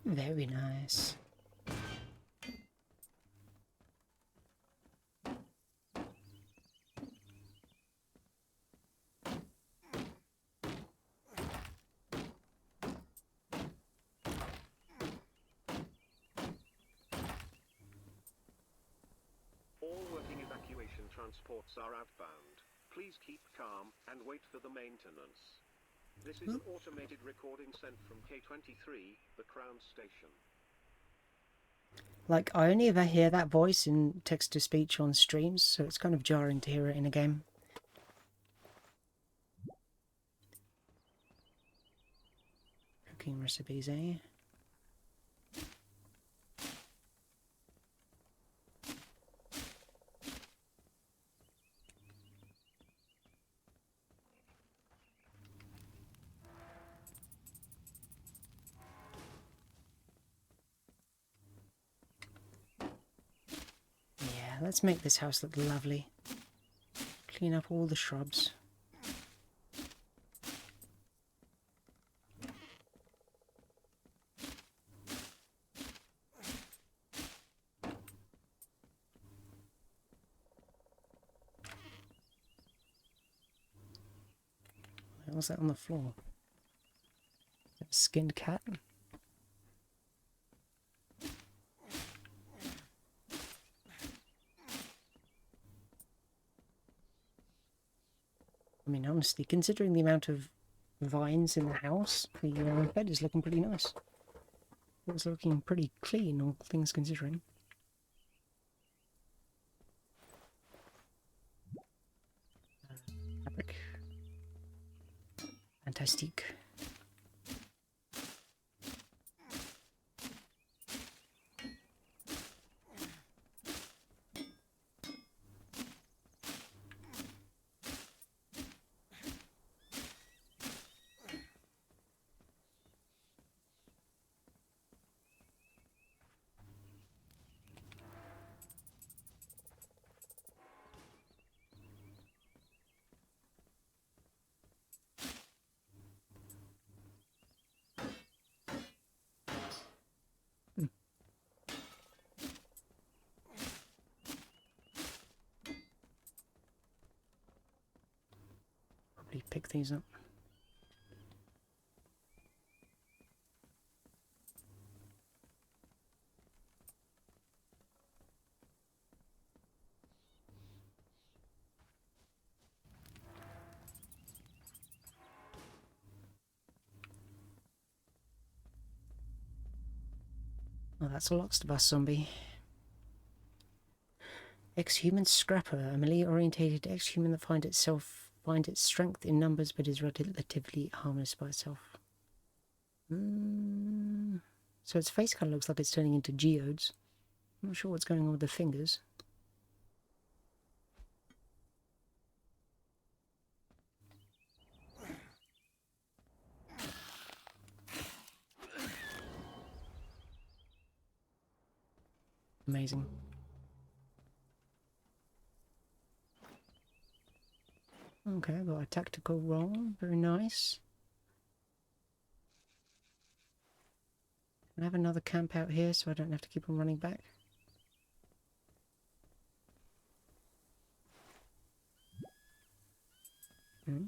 Very nice. All working evacuation transports are outbound. Please keep calm and wait for the maintenance. This is an automated recording sent from K23, the Crown Station. Like, I only ever hear that voice in text-to-speech on streams, so it's kind of jarring to hear it in a game. Cooking recipes, eh? Yeah, let's make this house look lovely. Clean up all the shrubs. What was that on the floor? A skinned cat? honestly, considering the amount of vines in the house, the bed is looking pretty nice. It's looking pretty clean, all things considering. Fabric. Fantastic. Probably pick these up. Oh, that's a Loxtobus zombie. Ex-human scrapper, a melee-orientated ex-human that finds its strength in numbers but is relatively harmless by itself. So its face kind of looks like it's turning into geodes. I'm not sure what's going on with the fingers. Amazing. Okay, got a tactical roll. Very nice. Can I have another camp out here so I don't have to keep on running back? Hmm.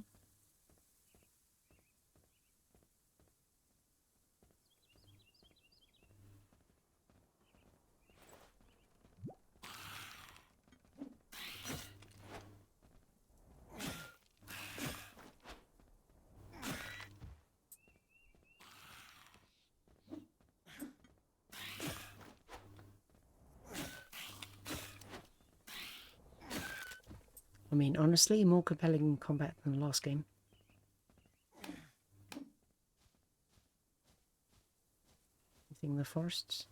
I mean, honestly, more compelling combat than the last game. Anything in the forests?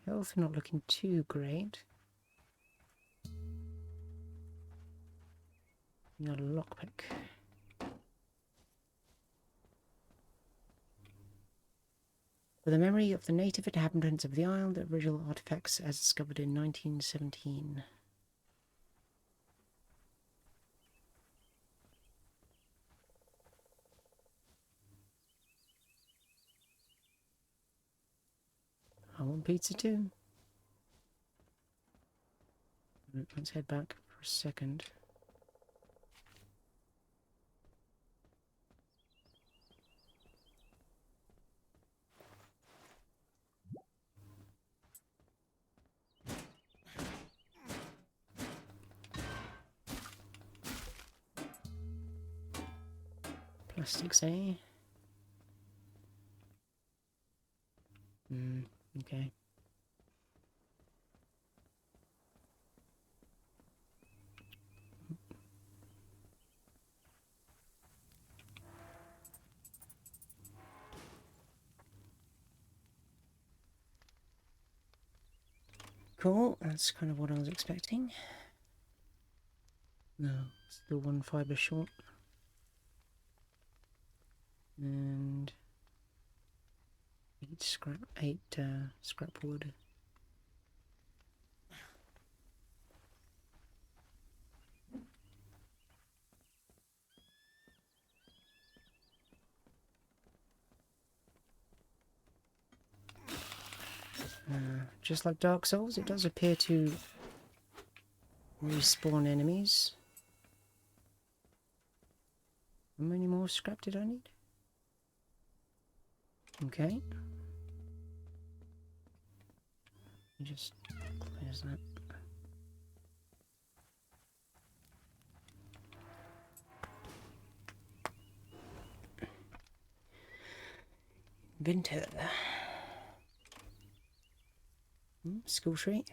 Health not looking too great. Got a lockpick. For the memory of the native inhabitants of the island, the original artifacts as discovered in 1917. I want pizza too. Let's head back for a second. Plastics, eh? Okay. Cool, that's kind of what I was expecting. No, still one fibre short. And 8 scrap wood. Just like Dark Souls, it does appear to Respawn enemies. How many more scrap did I need? Okay. Just close that. Winter. School street.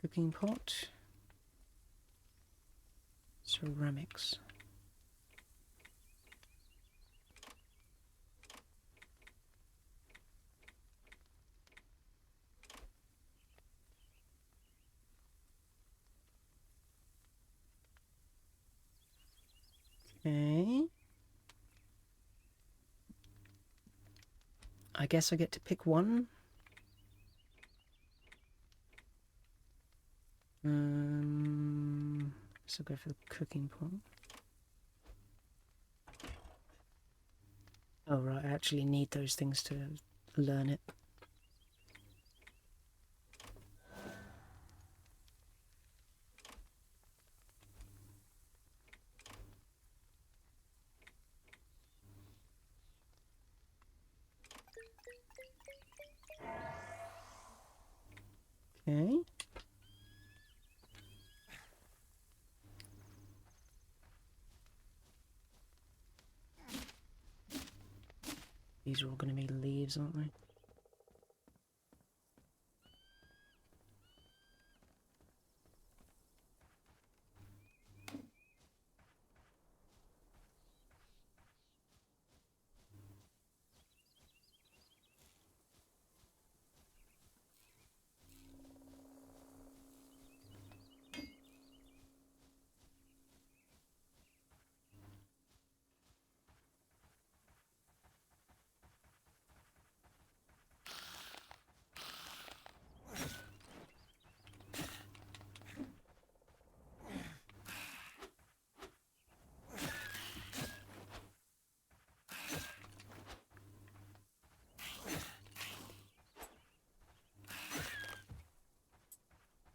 Cooking pot. Ceramics. Okay. I guess I get to pick one. So I'll go for the cooking pot. Oh right, I actually need those things to learn it. Okay. These are all going to be leaves, aren't they?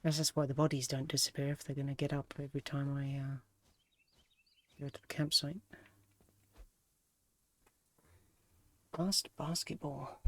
Guess that's why the bodies don't disappear if they're going to get up every time I go to the campsite. Last basketball.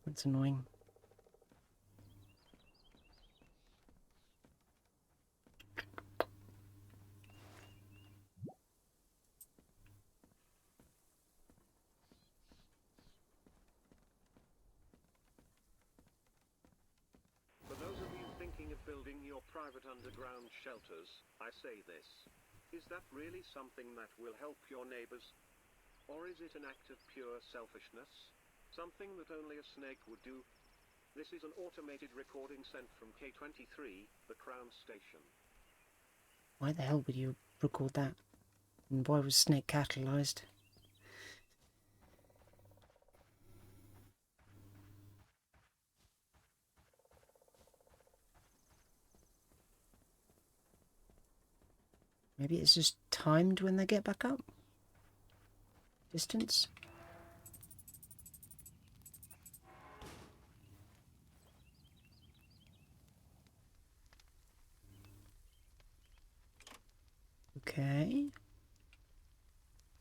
That's annoying. For those of you thinking of building your private underground shelters, I say this. Is that really something that will help your neighbors? Or is it an act of pure selfishness? Something that only a snake would do? This is an automated recording sent from K23, the Crown Station. Why the hell would you record that? And why was Snake catalyzed? Maybe it's just timed when they get back up. Distance. Okay.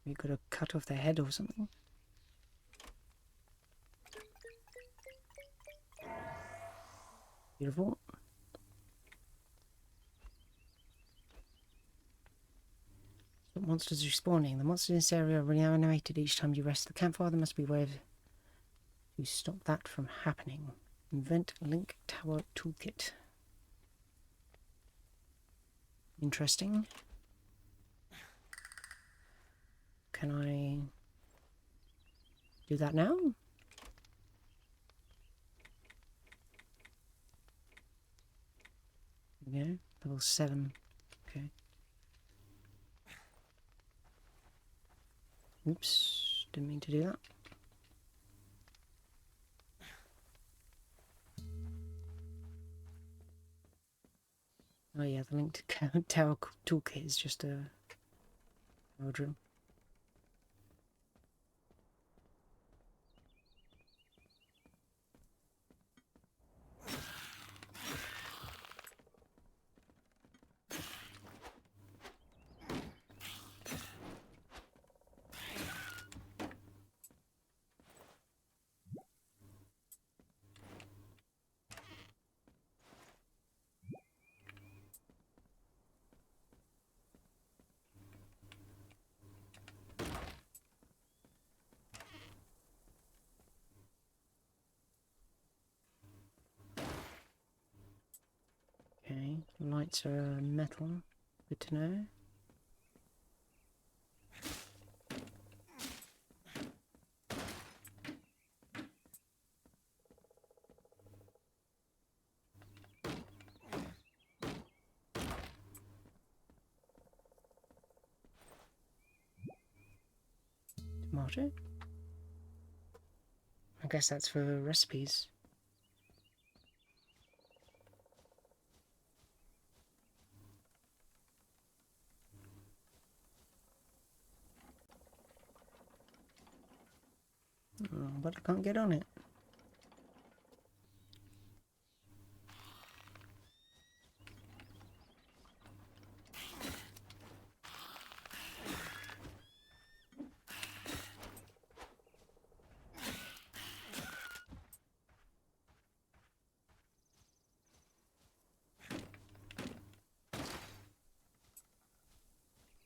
We gotta cut off their head or something. Beautiful. What monsters are respawning? The monsters in this area are reanimated each time you rest the campfire. There must be a way to stop that from happening. Invent Link Tower Toolkit. Interesting. Can I do that now? There we go. Level 7. Okay. Oops. Didn't mean to do that. Oh yeah, the Link Tower Toolkit is just a power drill. Okay, lights are metal. Good to know. Tomato. I guess that's for recipes. Oh, but I can't get on it.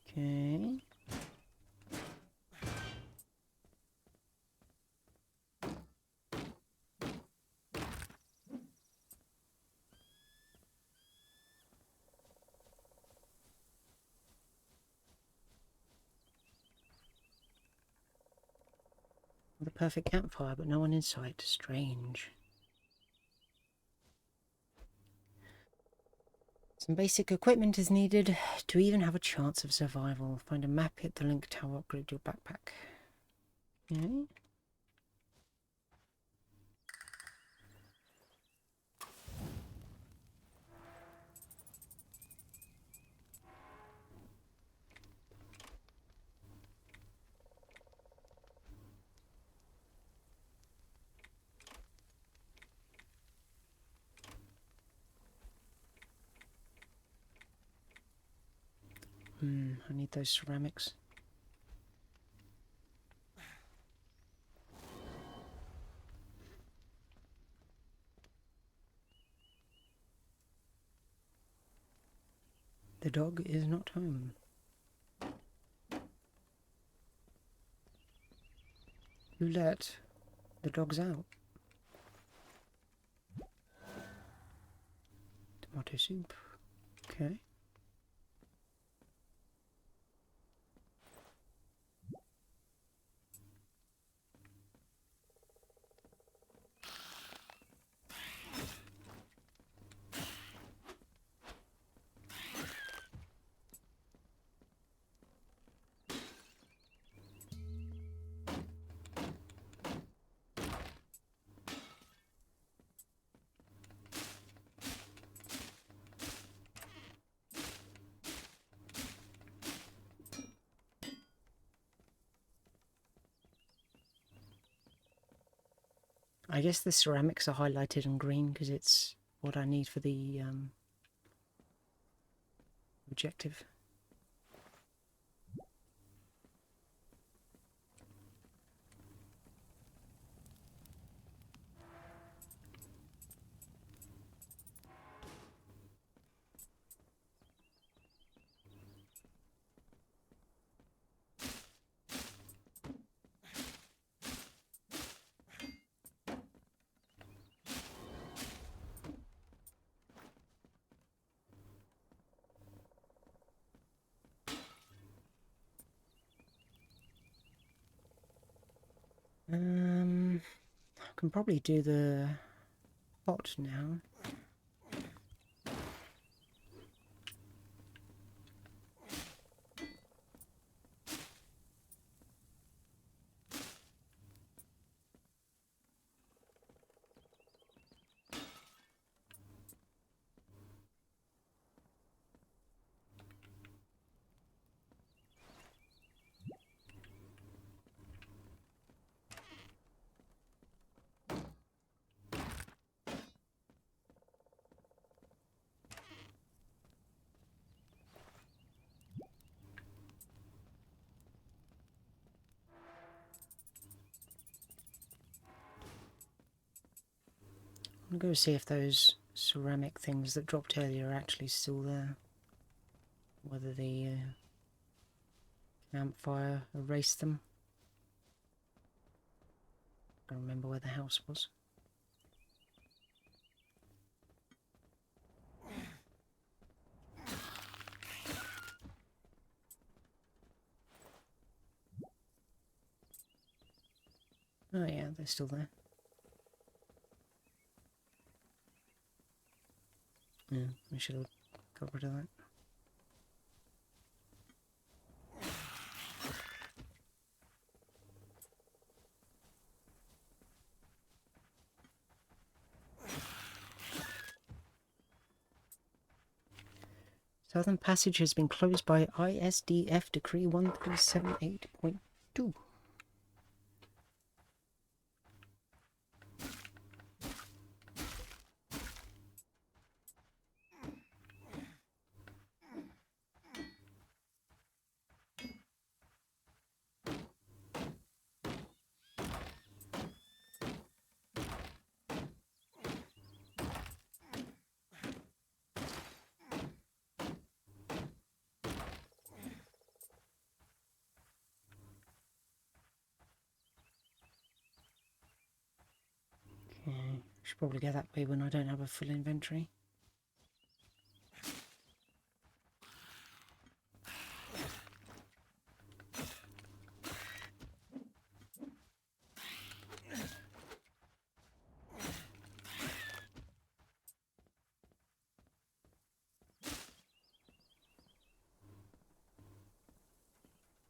Okay. The perfect campfire, but no one in sight. Strange. Some basic equipment is needed to even have a chance of survival. Find a map, hit the Link Tower, upgrade your backpack. Okay. I need those ceramics. The dog is not home. Who let the dogs out? Tomato soup. Okay. I guess the ceramics are highlighted in green because it's what I need for the objective. I can probably do the pot now. I'm going to go see if those ceramic things that dropped earlier are actually still there. Whether the campfire erased them. I don't remember where the house was. Oh yeah, they're still there. Yeah, I should have got rid of that. Southern Passage has been closed by ISDF Decree 1378.2. Okay, should probably go that way when I don't have a full inventory.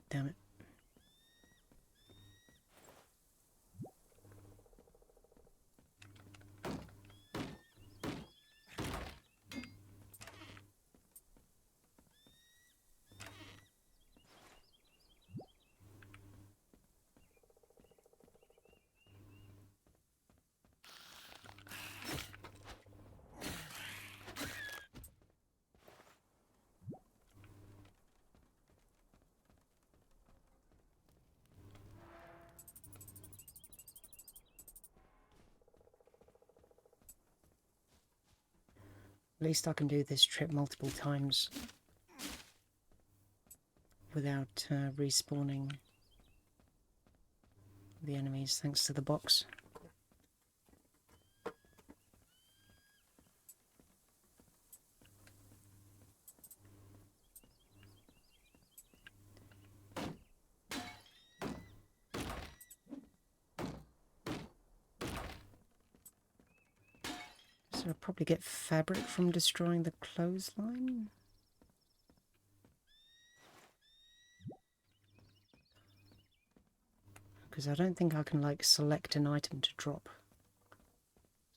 Damn it. At least I can do this trip multiple times without respawning the enemies thanks to the box. So I'll probably get fabric from destroying the clothesline. Because I don't think I can like select an item to drop.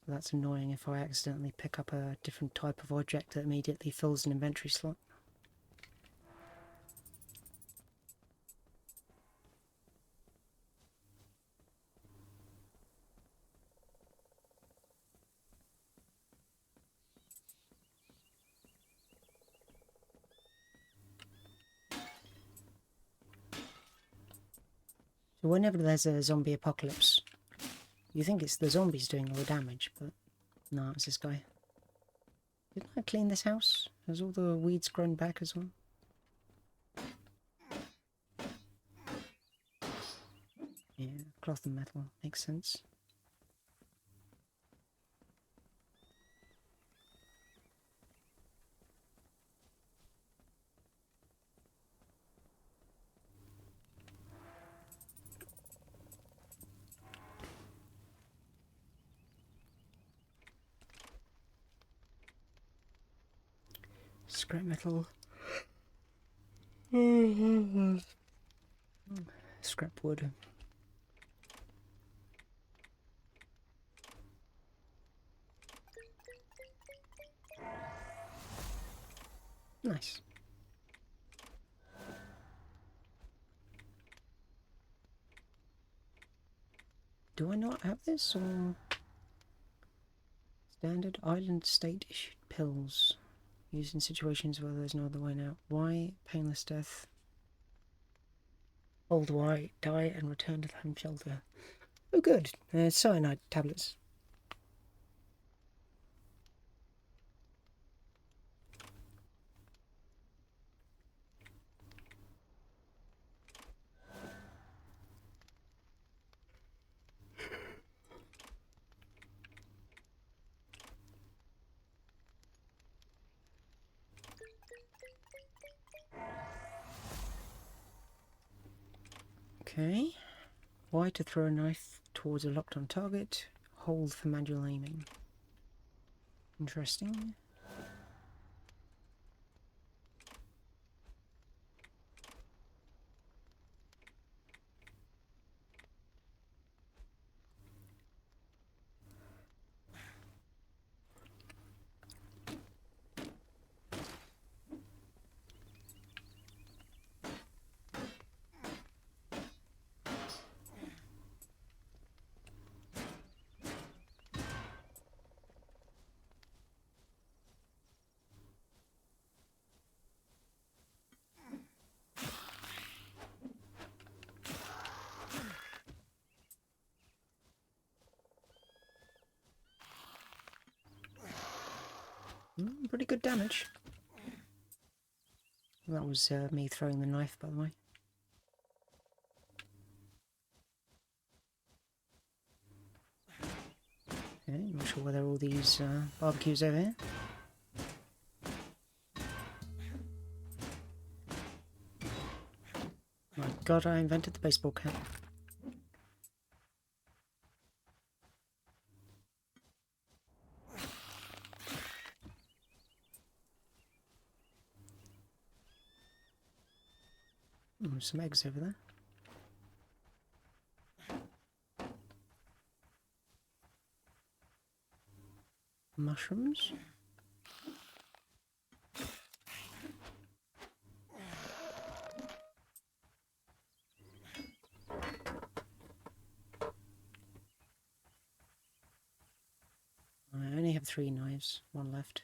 So that's annoying if I accidentally pick up a different type of object that immediately fills an inventory slot. So whenever there's a zombie apocalypse, you think it's the zombies doing all the damage, but no, it's this guy. Didn't I clean this house? Has all the weeds grown back as well? Yeah, cloth and metal. Makes sense. Scrap metal. Scrap wood. Nice. Do I not have this, or...? Standard island state issued pills. Used in situations where there's no other way out. Why? Painless death. Hold Y, die and return to the home shelter. Oh good, cyanide tablets. Okay. Y to throw a knife towards a locked on target. Hold for manual aiming. Interesting. Pretty good damage. That was me throwing the knife, by the way. Okay, not sure whether all these barbecues over here. My god, I invented the baseball cap. Some eggs over there. Mushrooms. I only have 3 knives, 1 left.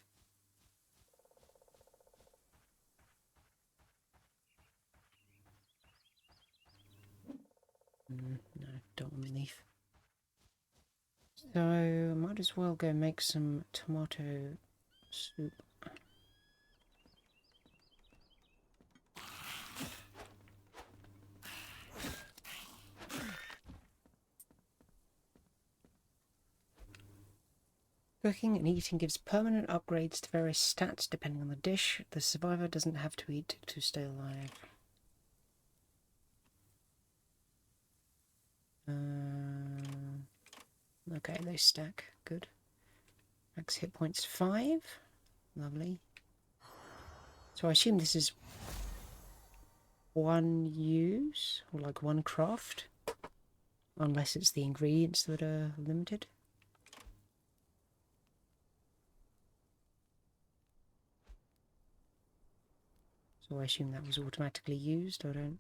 No, don't want the leaf. So, I might as well go make some tomato soup. Cooking and eating gives permanent upgrades to various stats depending on the dish. The survivor doesn't have to eat to stay alive. Okay, they stack. Good. Max hit points 5. Lovely. So I assume this is 1 use, or like 1 craft. Unless it's the ingredients that are limited. So I assume that was automatically used. I don't...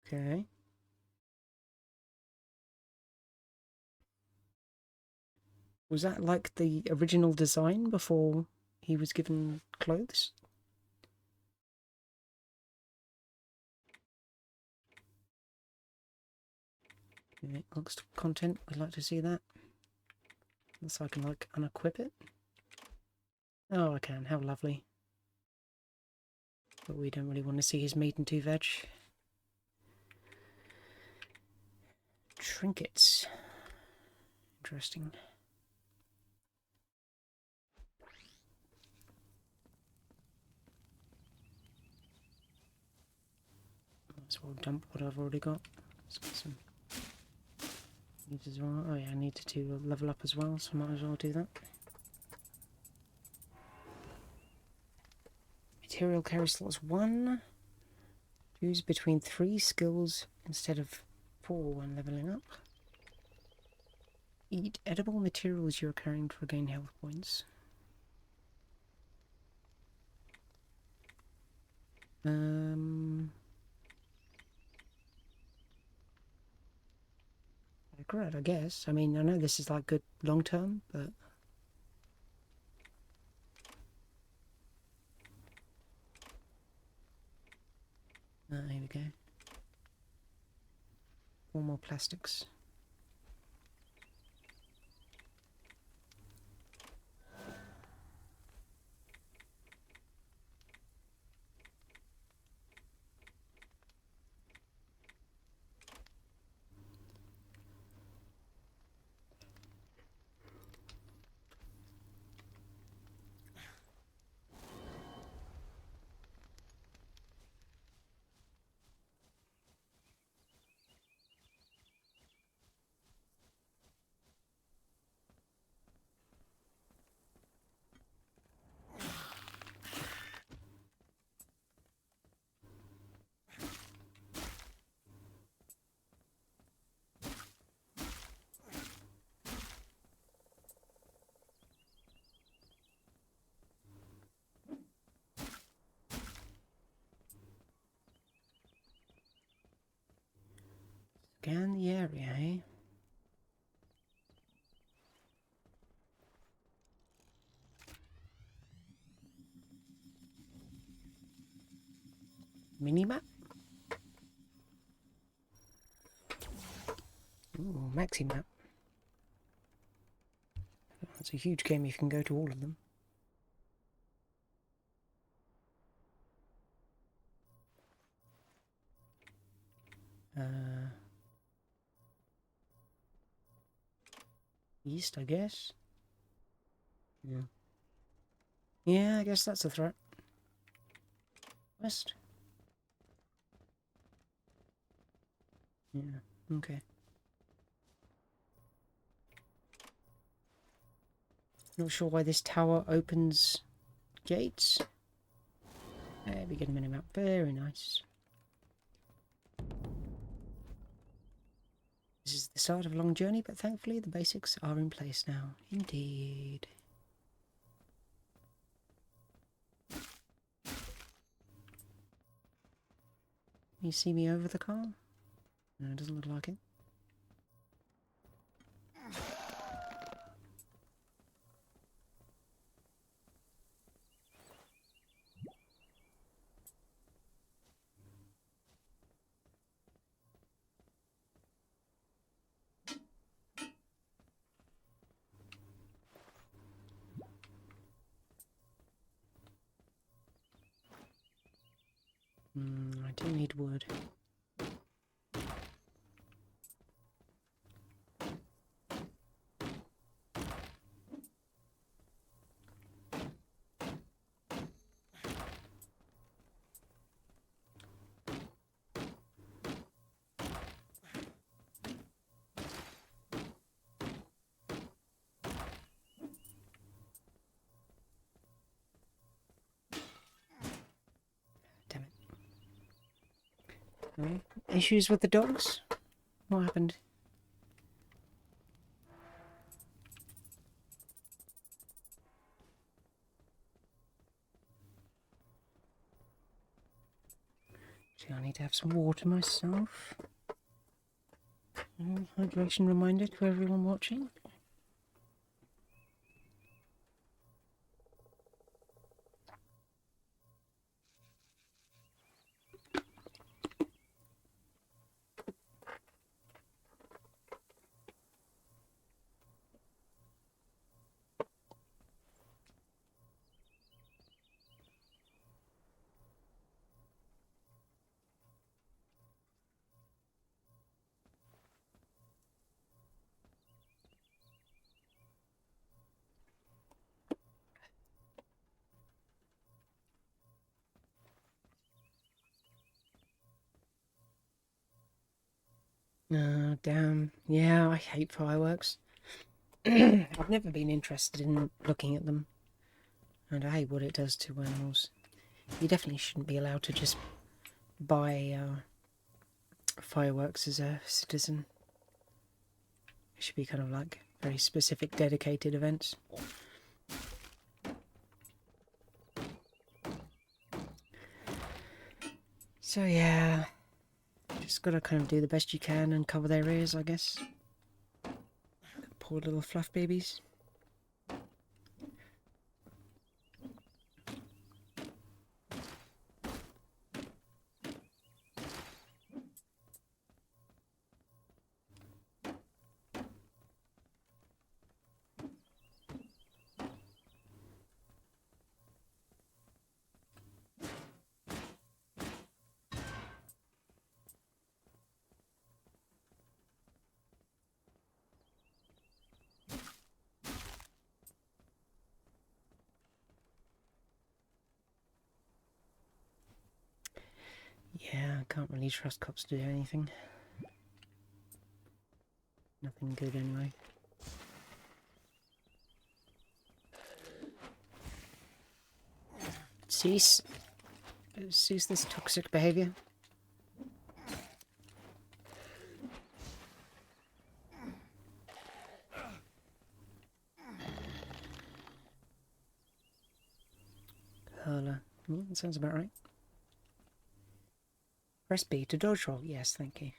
Okay. Was that like the original design before he was given clothes? Yeah, looks content. I'd like to see that. So I can like unequip it. Oh, I can. How lovely. But we don't really want to see his meat and 2 veg. Trinkets. Interesting. Might as well dump what I've already got. Let's get some needs as well. Oh yeah, I need to level up as well, so I might as well do that. Material carry slots 1. Choose between 3 skills instead of 4 when leveling up. Eat edible materials you're carrying to regain health points. Great, I guess. I mean, I know this is like good long term, but here we go. 4 more plastics. Scan the area, eh? Minimap? Ooh, maxi map. It's a huge game if you can go to all of them. East, I guess. Yeah. Yeah, I guess that's a threat. West. Yeah, okay. Not sure why this tower opens gates. There we get a minimap. Very nice. This is the start of a long journey, but thankfully the basics are in place now. Indeed. You see me over the car? No, it doesn't look like it. I do need wood. Damn it. Issues with the dogs? What happened? See, I need to have some water myself. Hydration reminder to everyone watching. Oh, damn. Yeah, I hate fireworks. I've never been interested in looking at them, and I hate what it does to animals. You definitely shouldn't be allowed to just buy fireworks as a citizen. It should be kind of like very specific, dedicated events. So yeah, just gotta kind of do the best you can and cover their ears, I guess. Poor little fluff babies. Yeah, I can't really trust cops to do anything. Nothing good anyway. Cease this toxic behaviour. Hurler. That sounds about right. Press B to dodge roll. Yes, thank you.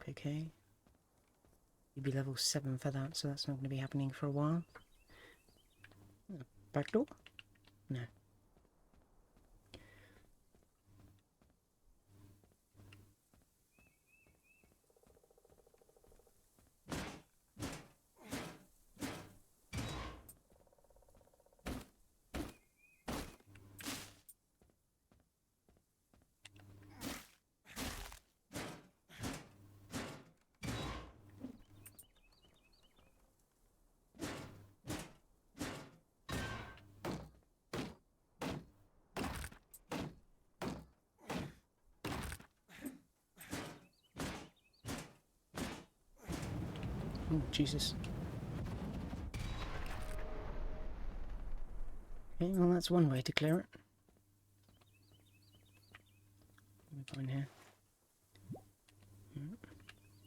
Okay. You'd be level 7 for that, so that's not going to be happening for a while. Back door? No. Oh, Jesus. Okay, well that's one way to clear it. Let me go in here.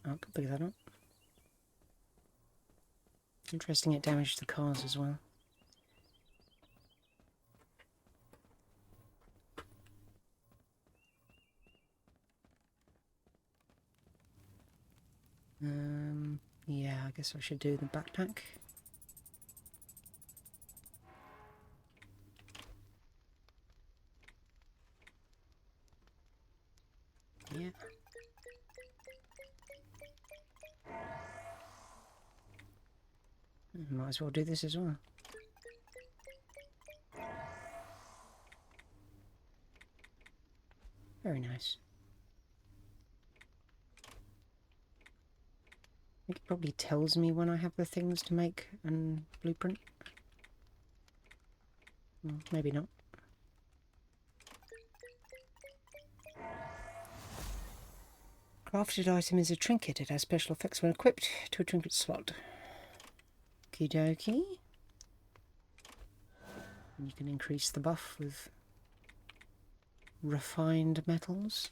Oh, I can pick that up. Interesting, it damaged the cars as well. Yeah, I guess I should do the backpack. Yeah. Might as well do this as well. Very nice. I think it probably tells me when I have the things to make a blueprint. Well, maybe not. Crafted item is a trinket. It has special effects when equipped to a trinket slot. Okie dokie. You can increase the buff with refined metals.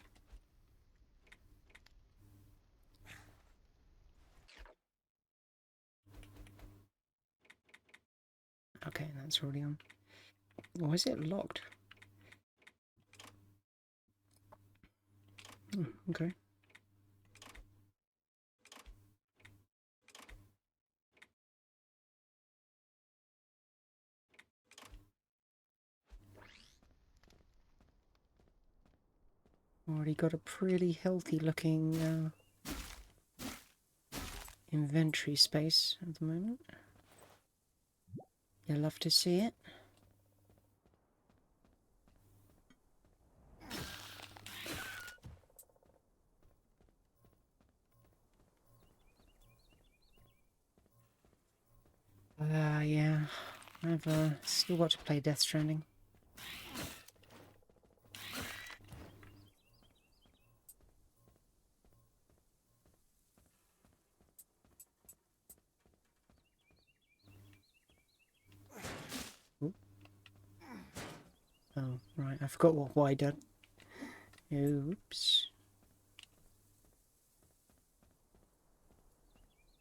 Okay, that's already on. Or is it locked? Okay. Already got a pretty healthy looking inventory space at the moment. You'll love to see it. Yeah. I've still got to play Death Stranding. Ooh. Oh, right, I forgot what Y done. Oops.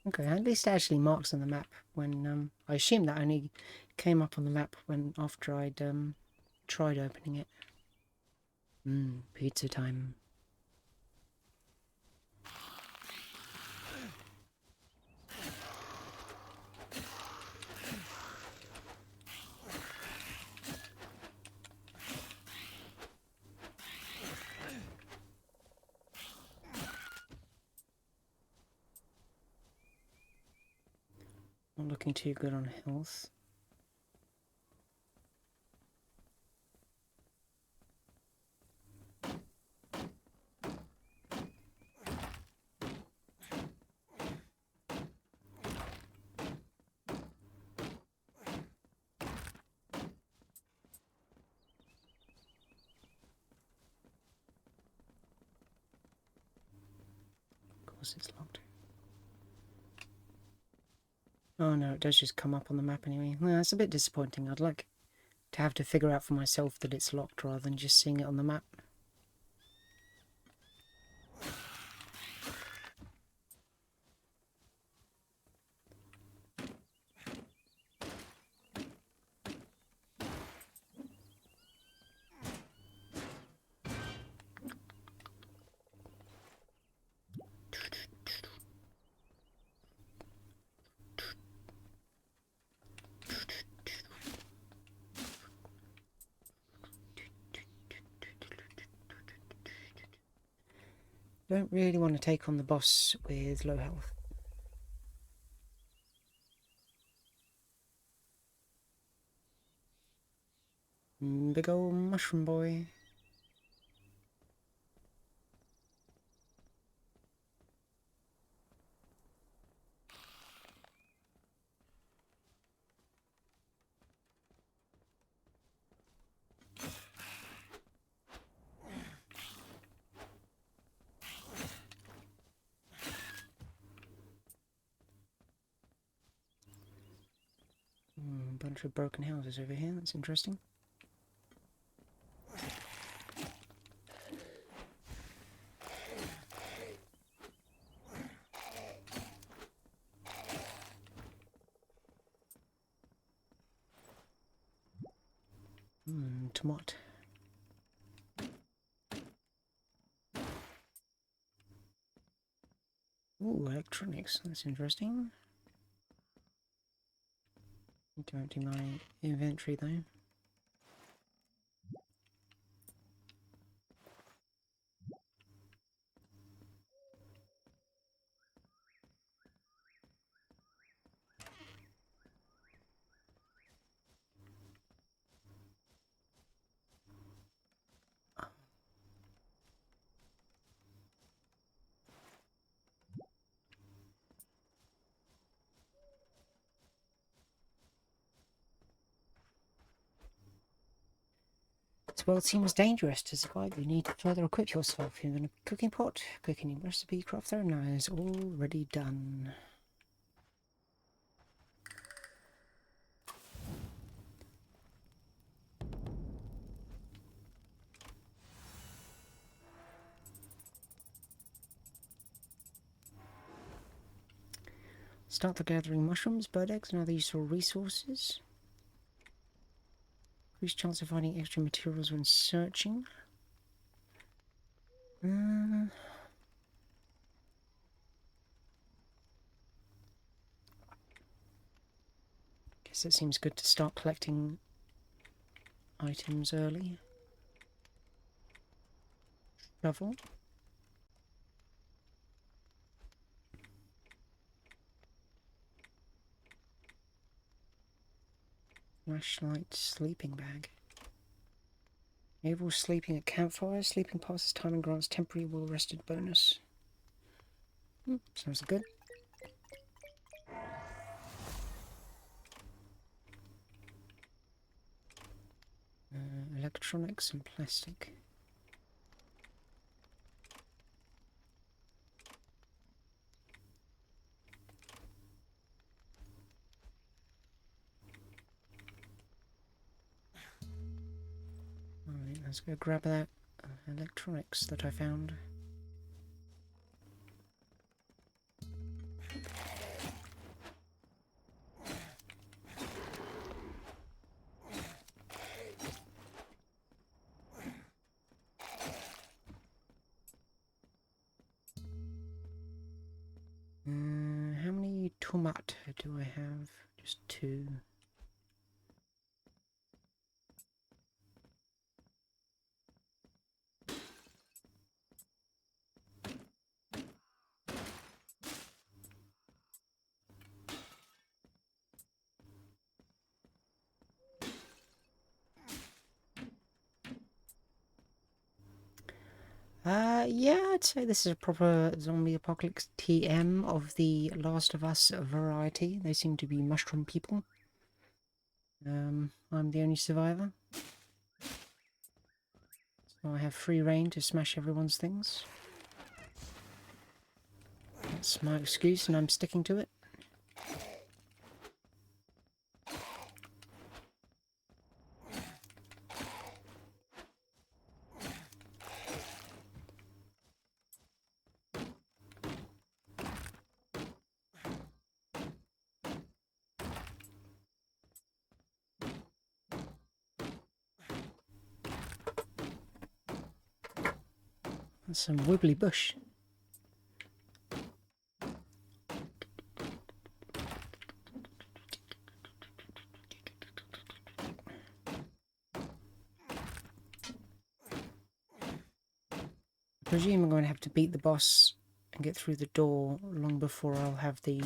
Okay, at least it actually marks on the map when, I assume that only came up on the map when after I'd, tried opening it. Pizza time. Not looking too good on health. Of course it's locked. Oh no, it does just come up on the map anyway. Well, that's a bit disappointing. I'd like to have to figure out for myself that it's locked rather than just seeing it on the map. Don't really want to take on the boss with low health. Big ol' mushroom boy. Bunch of broken houses over here, that's interesting. Tomato. Ooh, electronics, that's interesting. Need to empty my inventory though. This world seems dangerous. To survive, you need to further equip yourself. You're in a cooking pot, cooking recipe crafter, now is already done. Start the gathering mushrooms, bird eggs, and other useful resources. Increase chance of finding extra materials when searching. Guess it seems good to start collecting items early. Shovel. Flashlight, sleeping bag. Enable sleeping at campfires. Sleeping passes time and grants temporary well rested bonus. Sounds good. electronics and plastic. Alright, let's go grab that electronics that I found. How many tomato do I have? Just 2. Yeah, I'd say this is a proper zombie apocalypse TM of the Last of Us variety. They seem to be mushroom people. I'm the only survivor. So I have free reign to smash everyone's things. That's my excuse and I'm sticking to it. That's some wibbly bush. I presume I'm going to have to beat the boss and get through the door long before I'll have the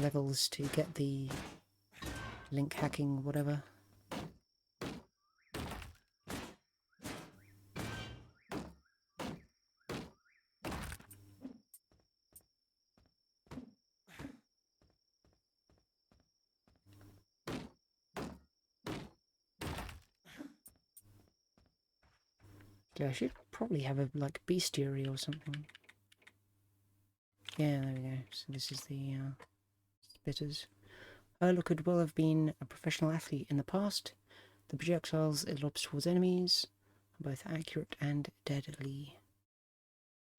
levels to get the link hacking whatever. Yeah, I should probably have a like bestiary or something. Yeah, there we go. So this is the spitters. Erla could well have been a professional athlete in the past. The projectiles it lobs towards enemies are both accurate and deadly.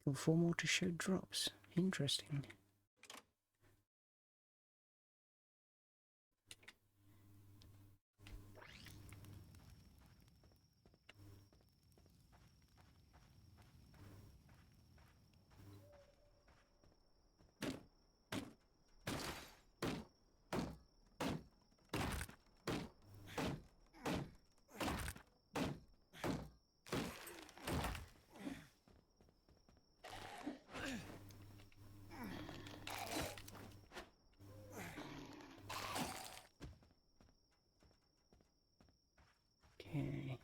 Kill 4 more to show drops. Interesting. Okay.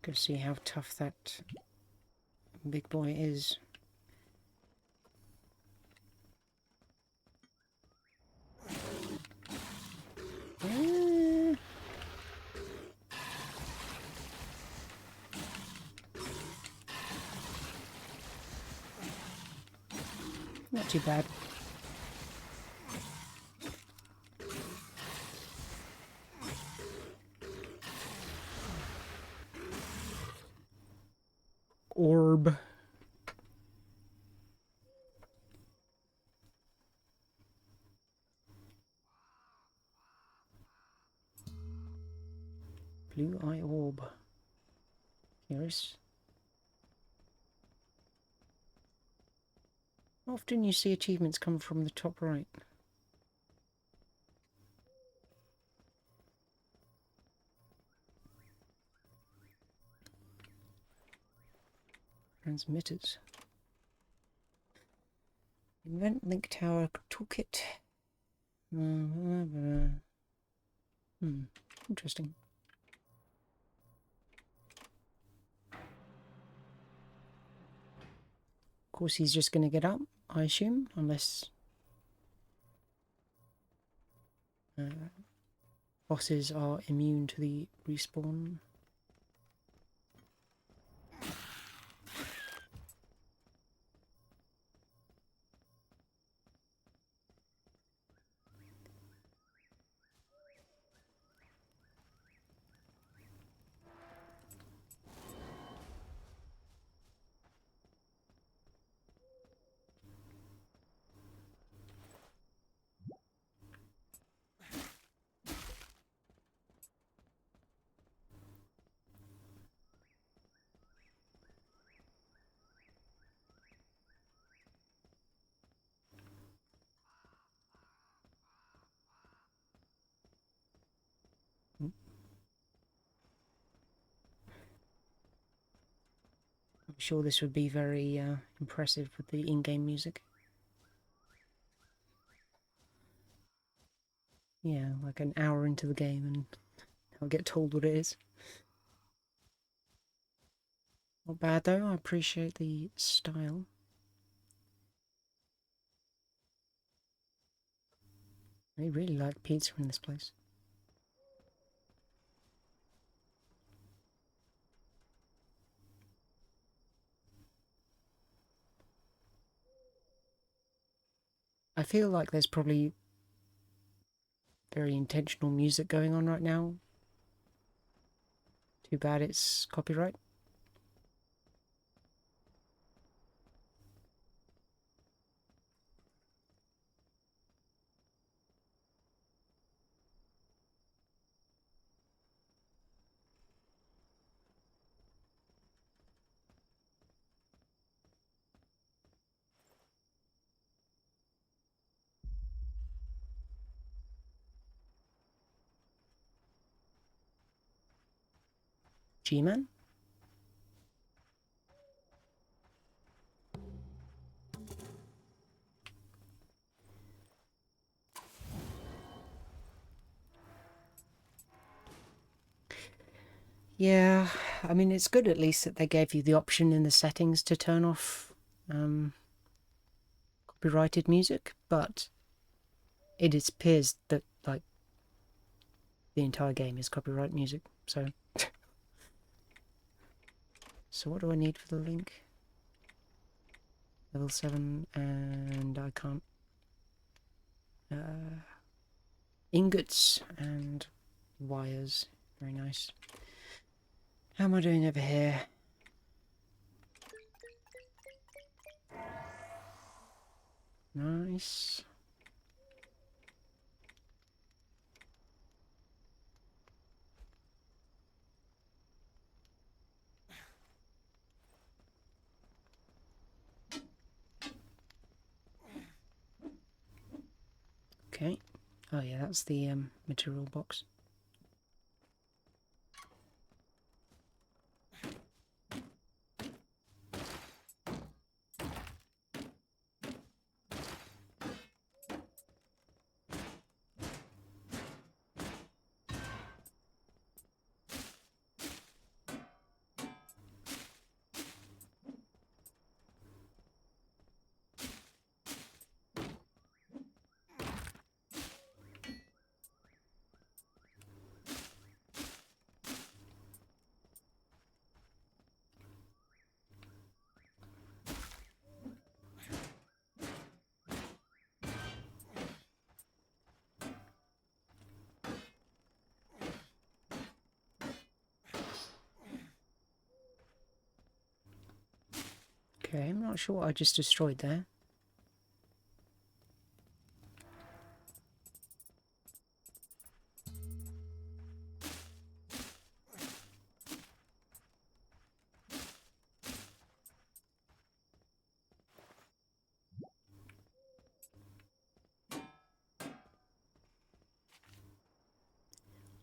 Go see how tough that big boy is. Not too bad. Orb. Blue eye orb. Curious. Often you see achievements come from the top right. Transmitters. Invent Link Tower Toolkit. Interesting. Of course, he's just going to get up, I assume, unless bosses are immune to the respawn. I'm sure this would be very impressive with the in-game music. Yeah, like an hour into the game and I'll get told what it is. Not bad though, I appreciate the style. They really like pizza in this place. I feel like there's probably very intentional music going on right now. Too bad it's copyright. G-Man? Yeah, I mean, it's good at least that they gave you the option in the settings to turn off copyrighted music, but it appears that, like, the entire game is copyright music, so... So what do I need for the link? Level 7, and I can't... ingots and wires. Very nice. How am I doing over here? Nice. Okay. Oh yeah, that's the material box. Okay, I'm not sure what I just destroyed there.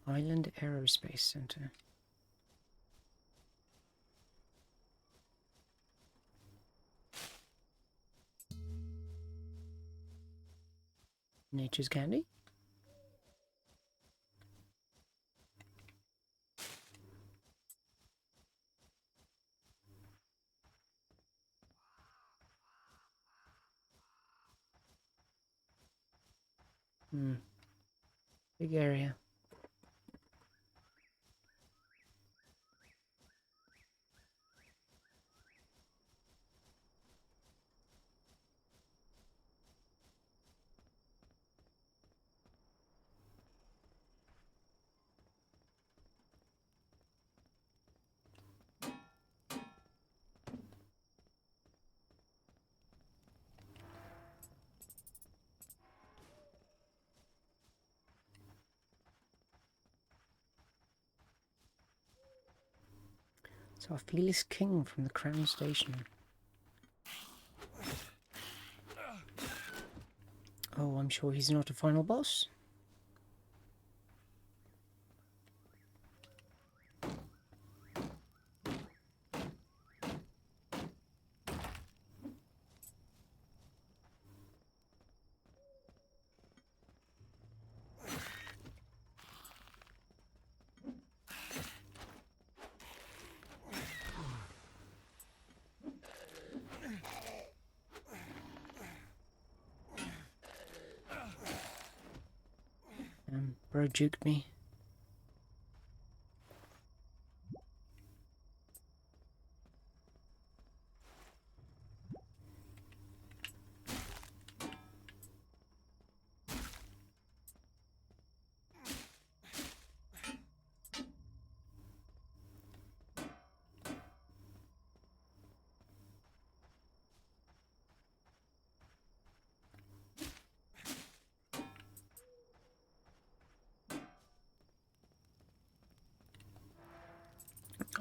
Island Aerospace Center. Nature's candy. Big area. So our fearless king from the Crown Station. Oh, I'm sure he's not a final boss. Bro juked me.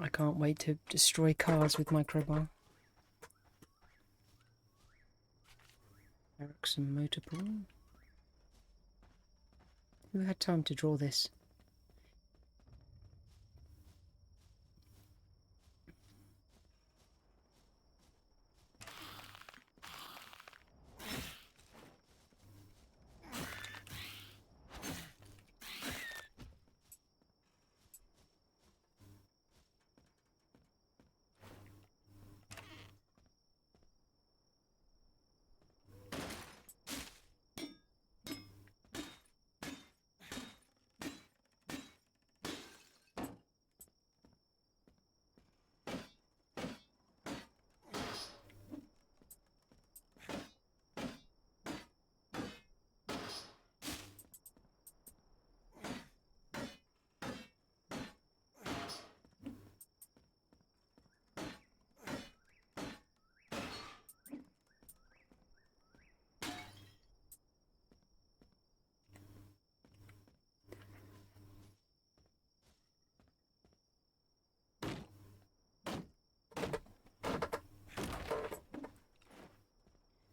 I can't wait to destroy cars with my crowbar. Barracks and motor pool. Who had time to draw this?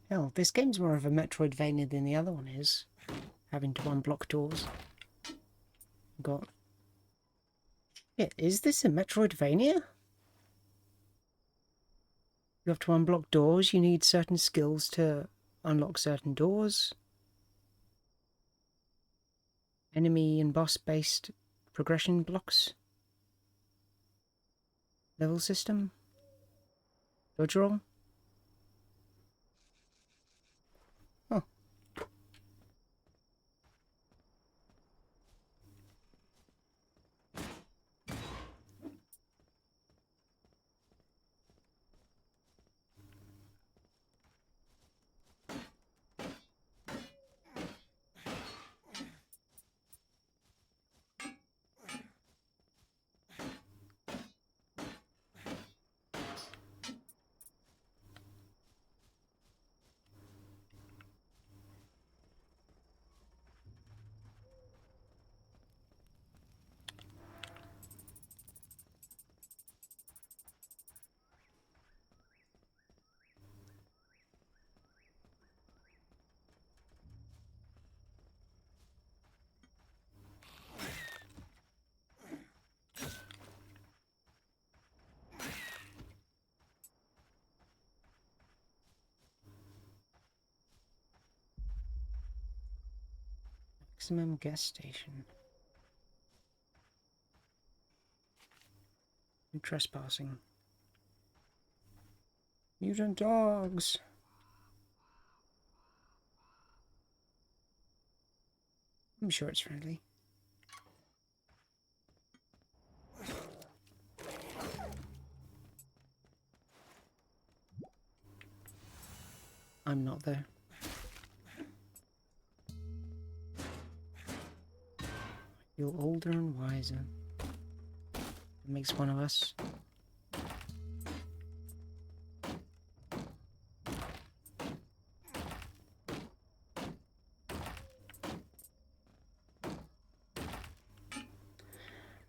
Hell, this game's more of a Metroidvania than the other one is. Having to unblock doors. Got... Yeah, is this a Metroidvania? You have to unblock doors, you need certain skills to unlock certain doors. Enemy and boss-based progression blocks. Level system. Dodge roll. Oh. Maximum gas station. And trespassing. Mutant dogs! I'm sure it's friendly. I'm not there. You're older and wiser. It makes one of us.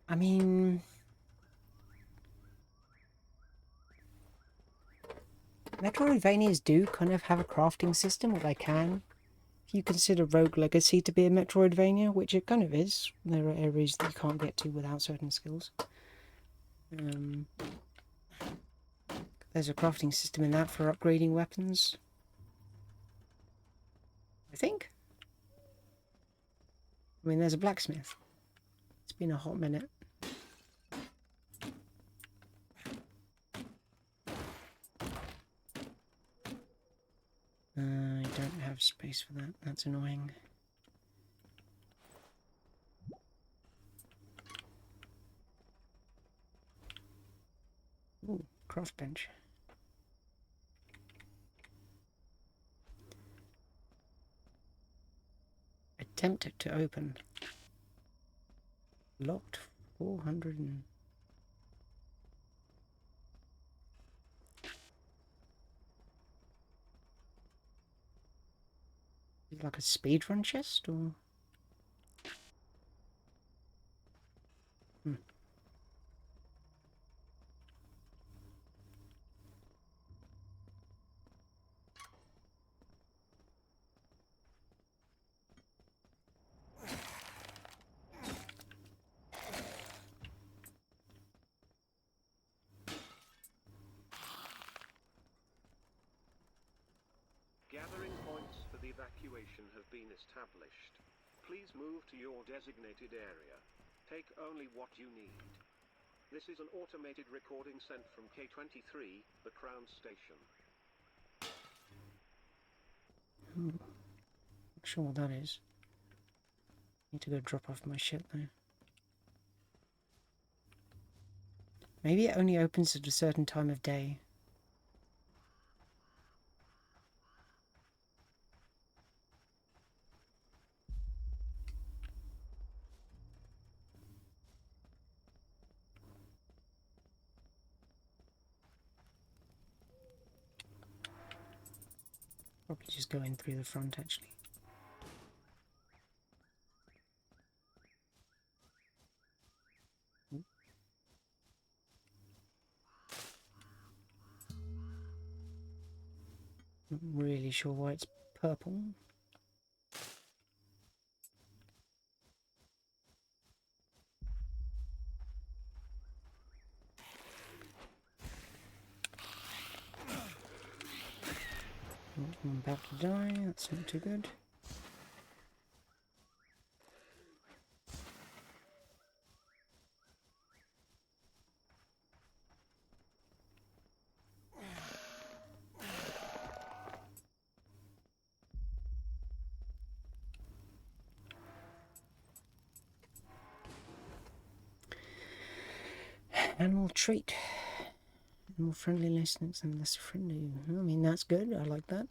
I mean... Metroidvanias do kind of have a crafting system, or they can. If you consider Rogue Legacy to be a Metroidvania, which it kind of is, there are areas that you can't get to without certain skills. There's a crafting system in that for upgrading weapons. I think. I mean, there's a blacksmith. It's been a hot minute. I don't have space for that. That's annoying. Ooh, craft bench. Attempt to open. Locked 400 and... Is it like a speedrun chest, or...? Gathering points for the evacuation have been established. Please move to your designated area. Take only what you need. This is an automated recording sent from K23, the Crown Station. Not sure what that is. Need to go drop off my shit though. Maybe it only opens at a certain time of day. Probably just go in through the front actually. Not really sure why it's purple. I'm about to die, that's not too good. Animal trait. More friendliness and less friendly. I mean, that's good. I like that.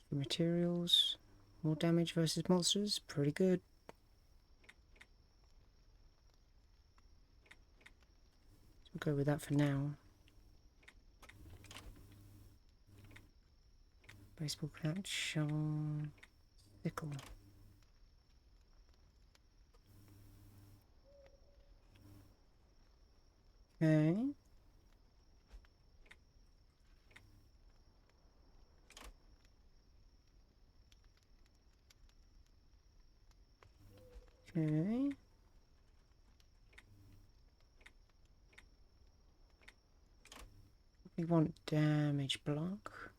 Materials. More damage versus monsters. Pretty good. So we'll go with that for now. Baseball cap, shovel, sickle. Okay. Okay. We want damage block.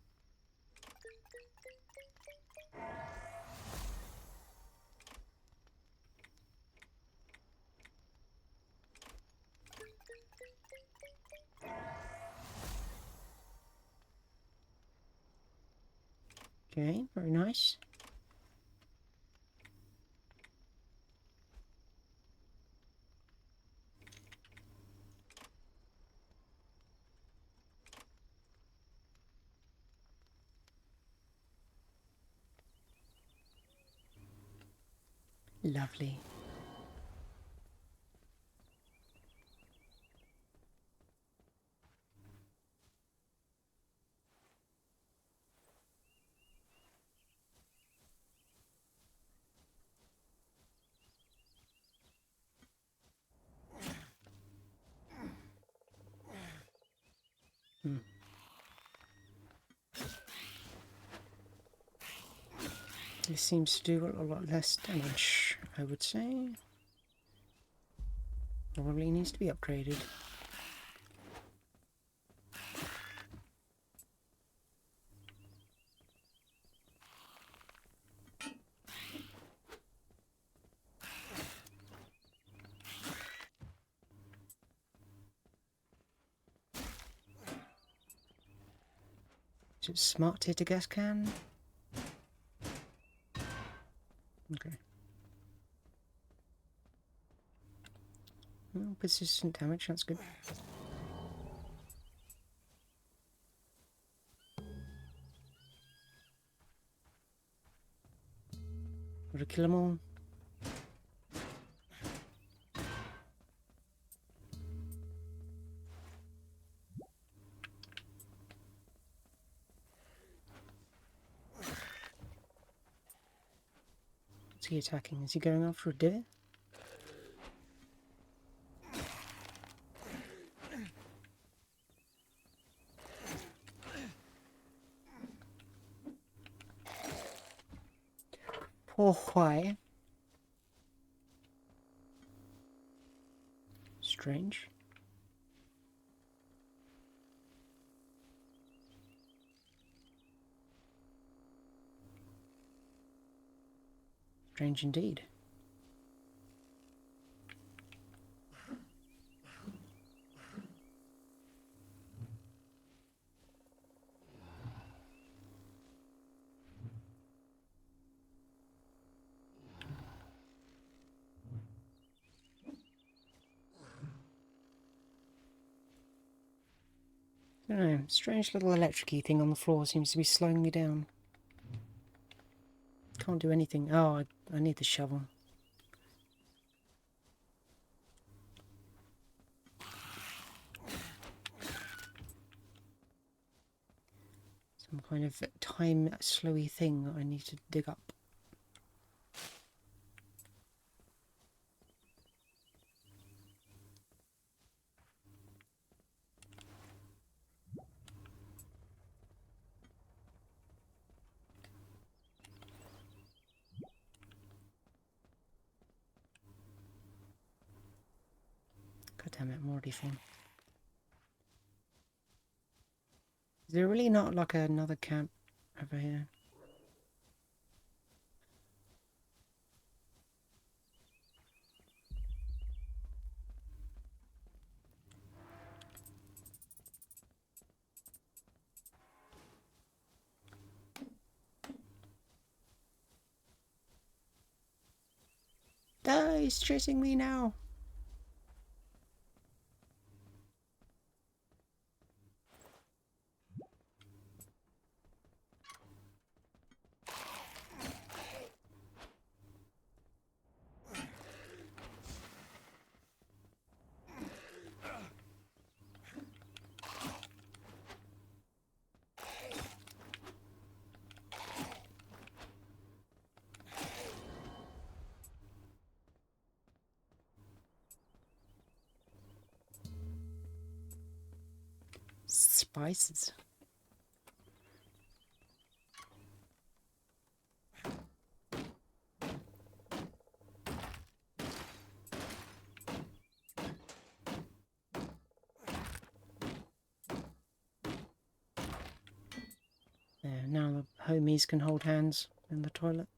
Okay, very nice. Lovely. This seems to do a lot less damage, I would say. Probably needs to be upgraded. Is it smart to hit a gas can? Okay. Oh, persistent damage, that's good. Gotta kill them all. What's he attacking? Is he going after a deer? Poor Huai. Strange. Strange indeed. I don't know, strange little electric-y thing on the floor seems to be slowing me down. Can't do anything. Oh, I need the shovel. Some kind of time slowy thing that I need to dig up. God damn it, I'm already full. Is there really not like another camp over here? Ah, he's chasing me now. Spices. There, now the homies can hold hands in the toilet.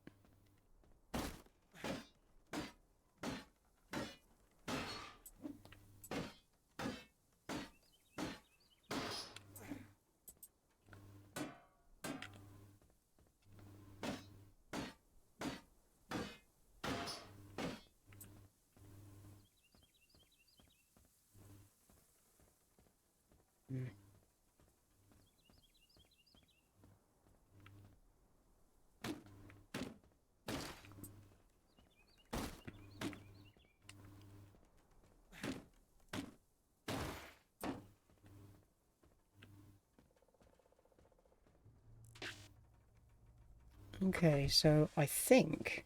Okay, so I think...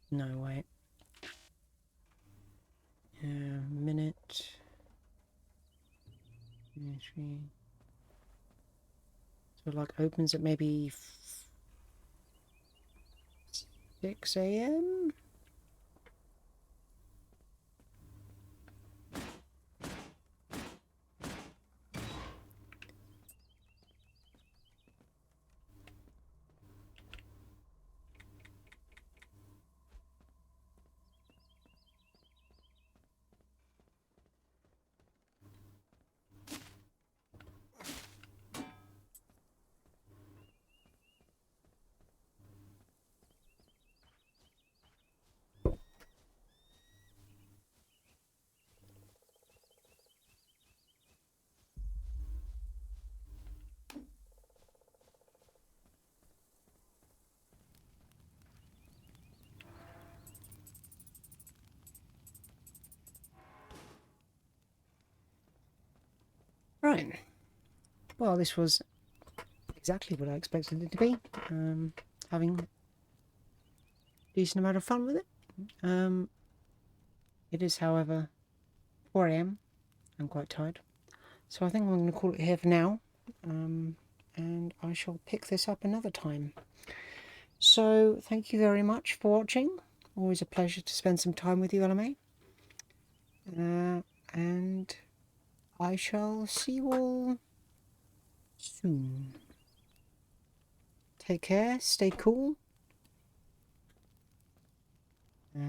No, wait. Minute... 3... So it like opens at maybe 6 a.m? Right. Well, this was exactly what I expected it to be. Having a decent amount of fun with it. It is, however, 4 a.m. I'm quite tired. So I think I'm going to call it here for now. And I shall pick this up another time. So thank you very much for watching. Always a pleasure to spend some time with you, LMA. And I shall see you all soon. Take care, stay cool,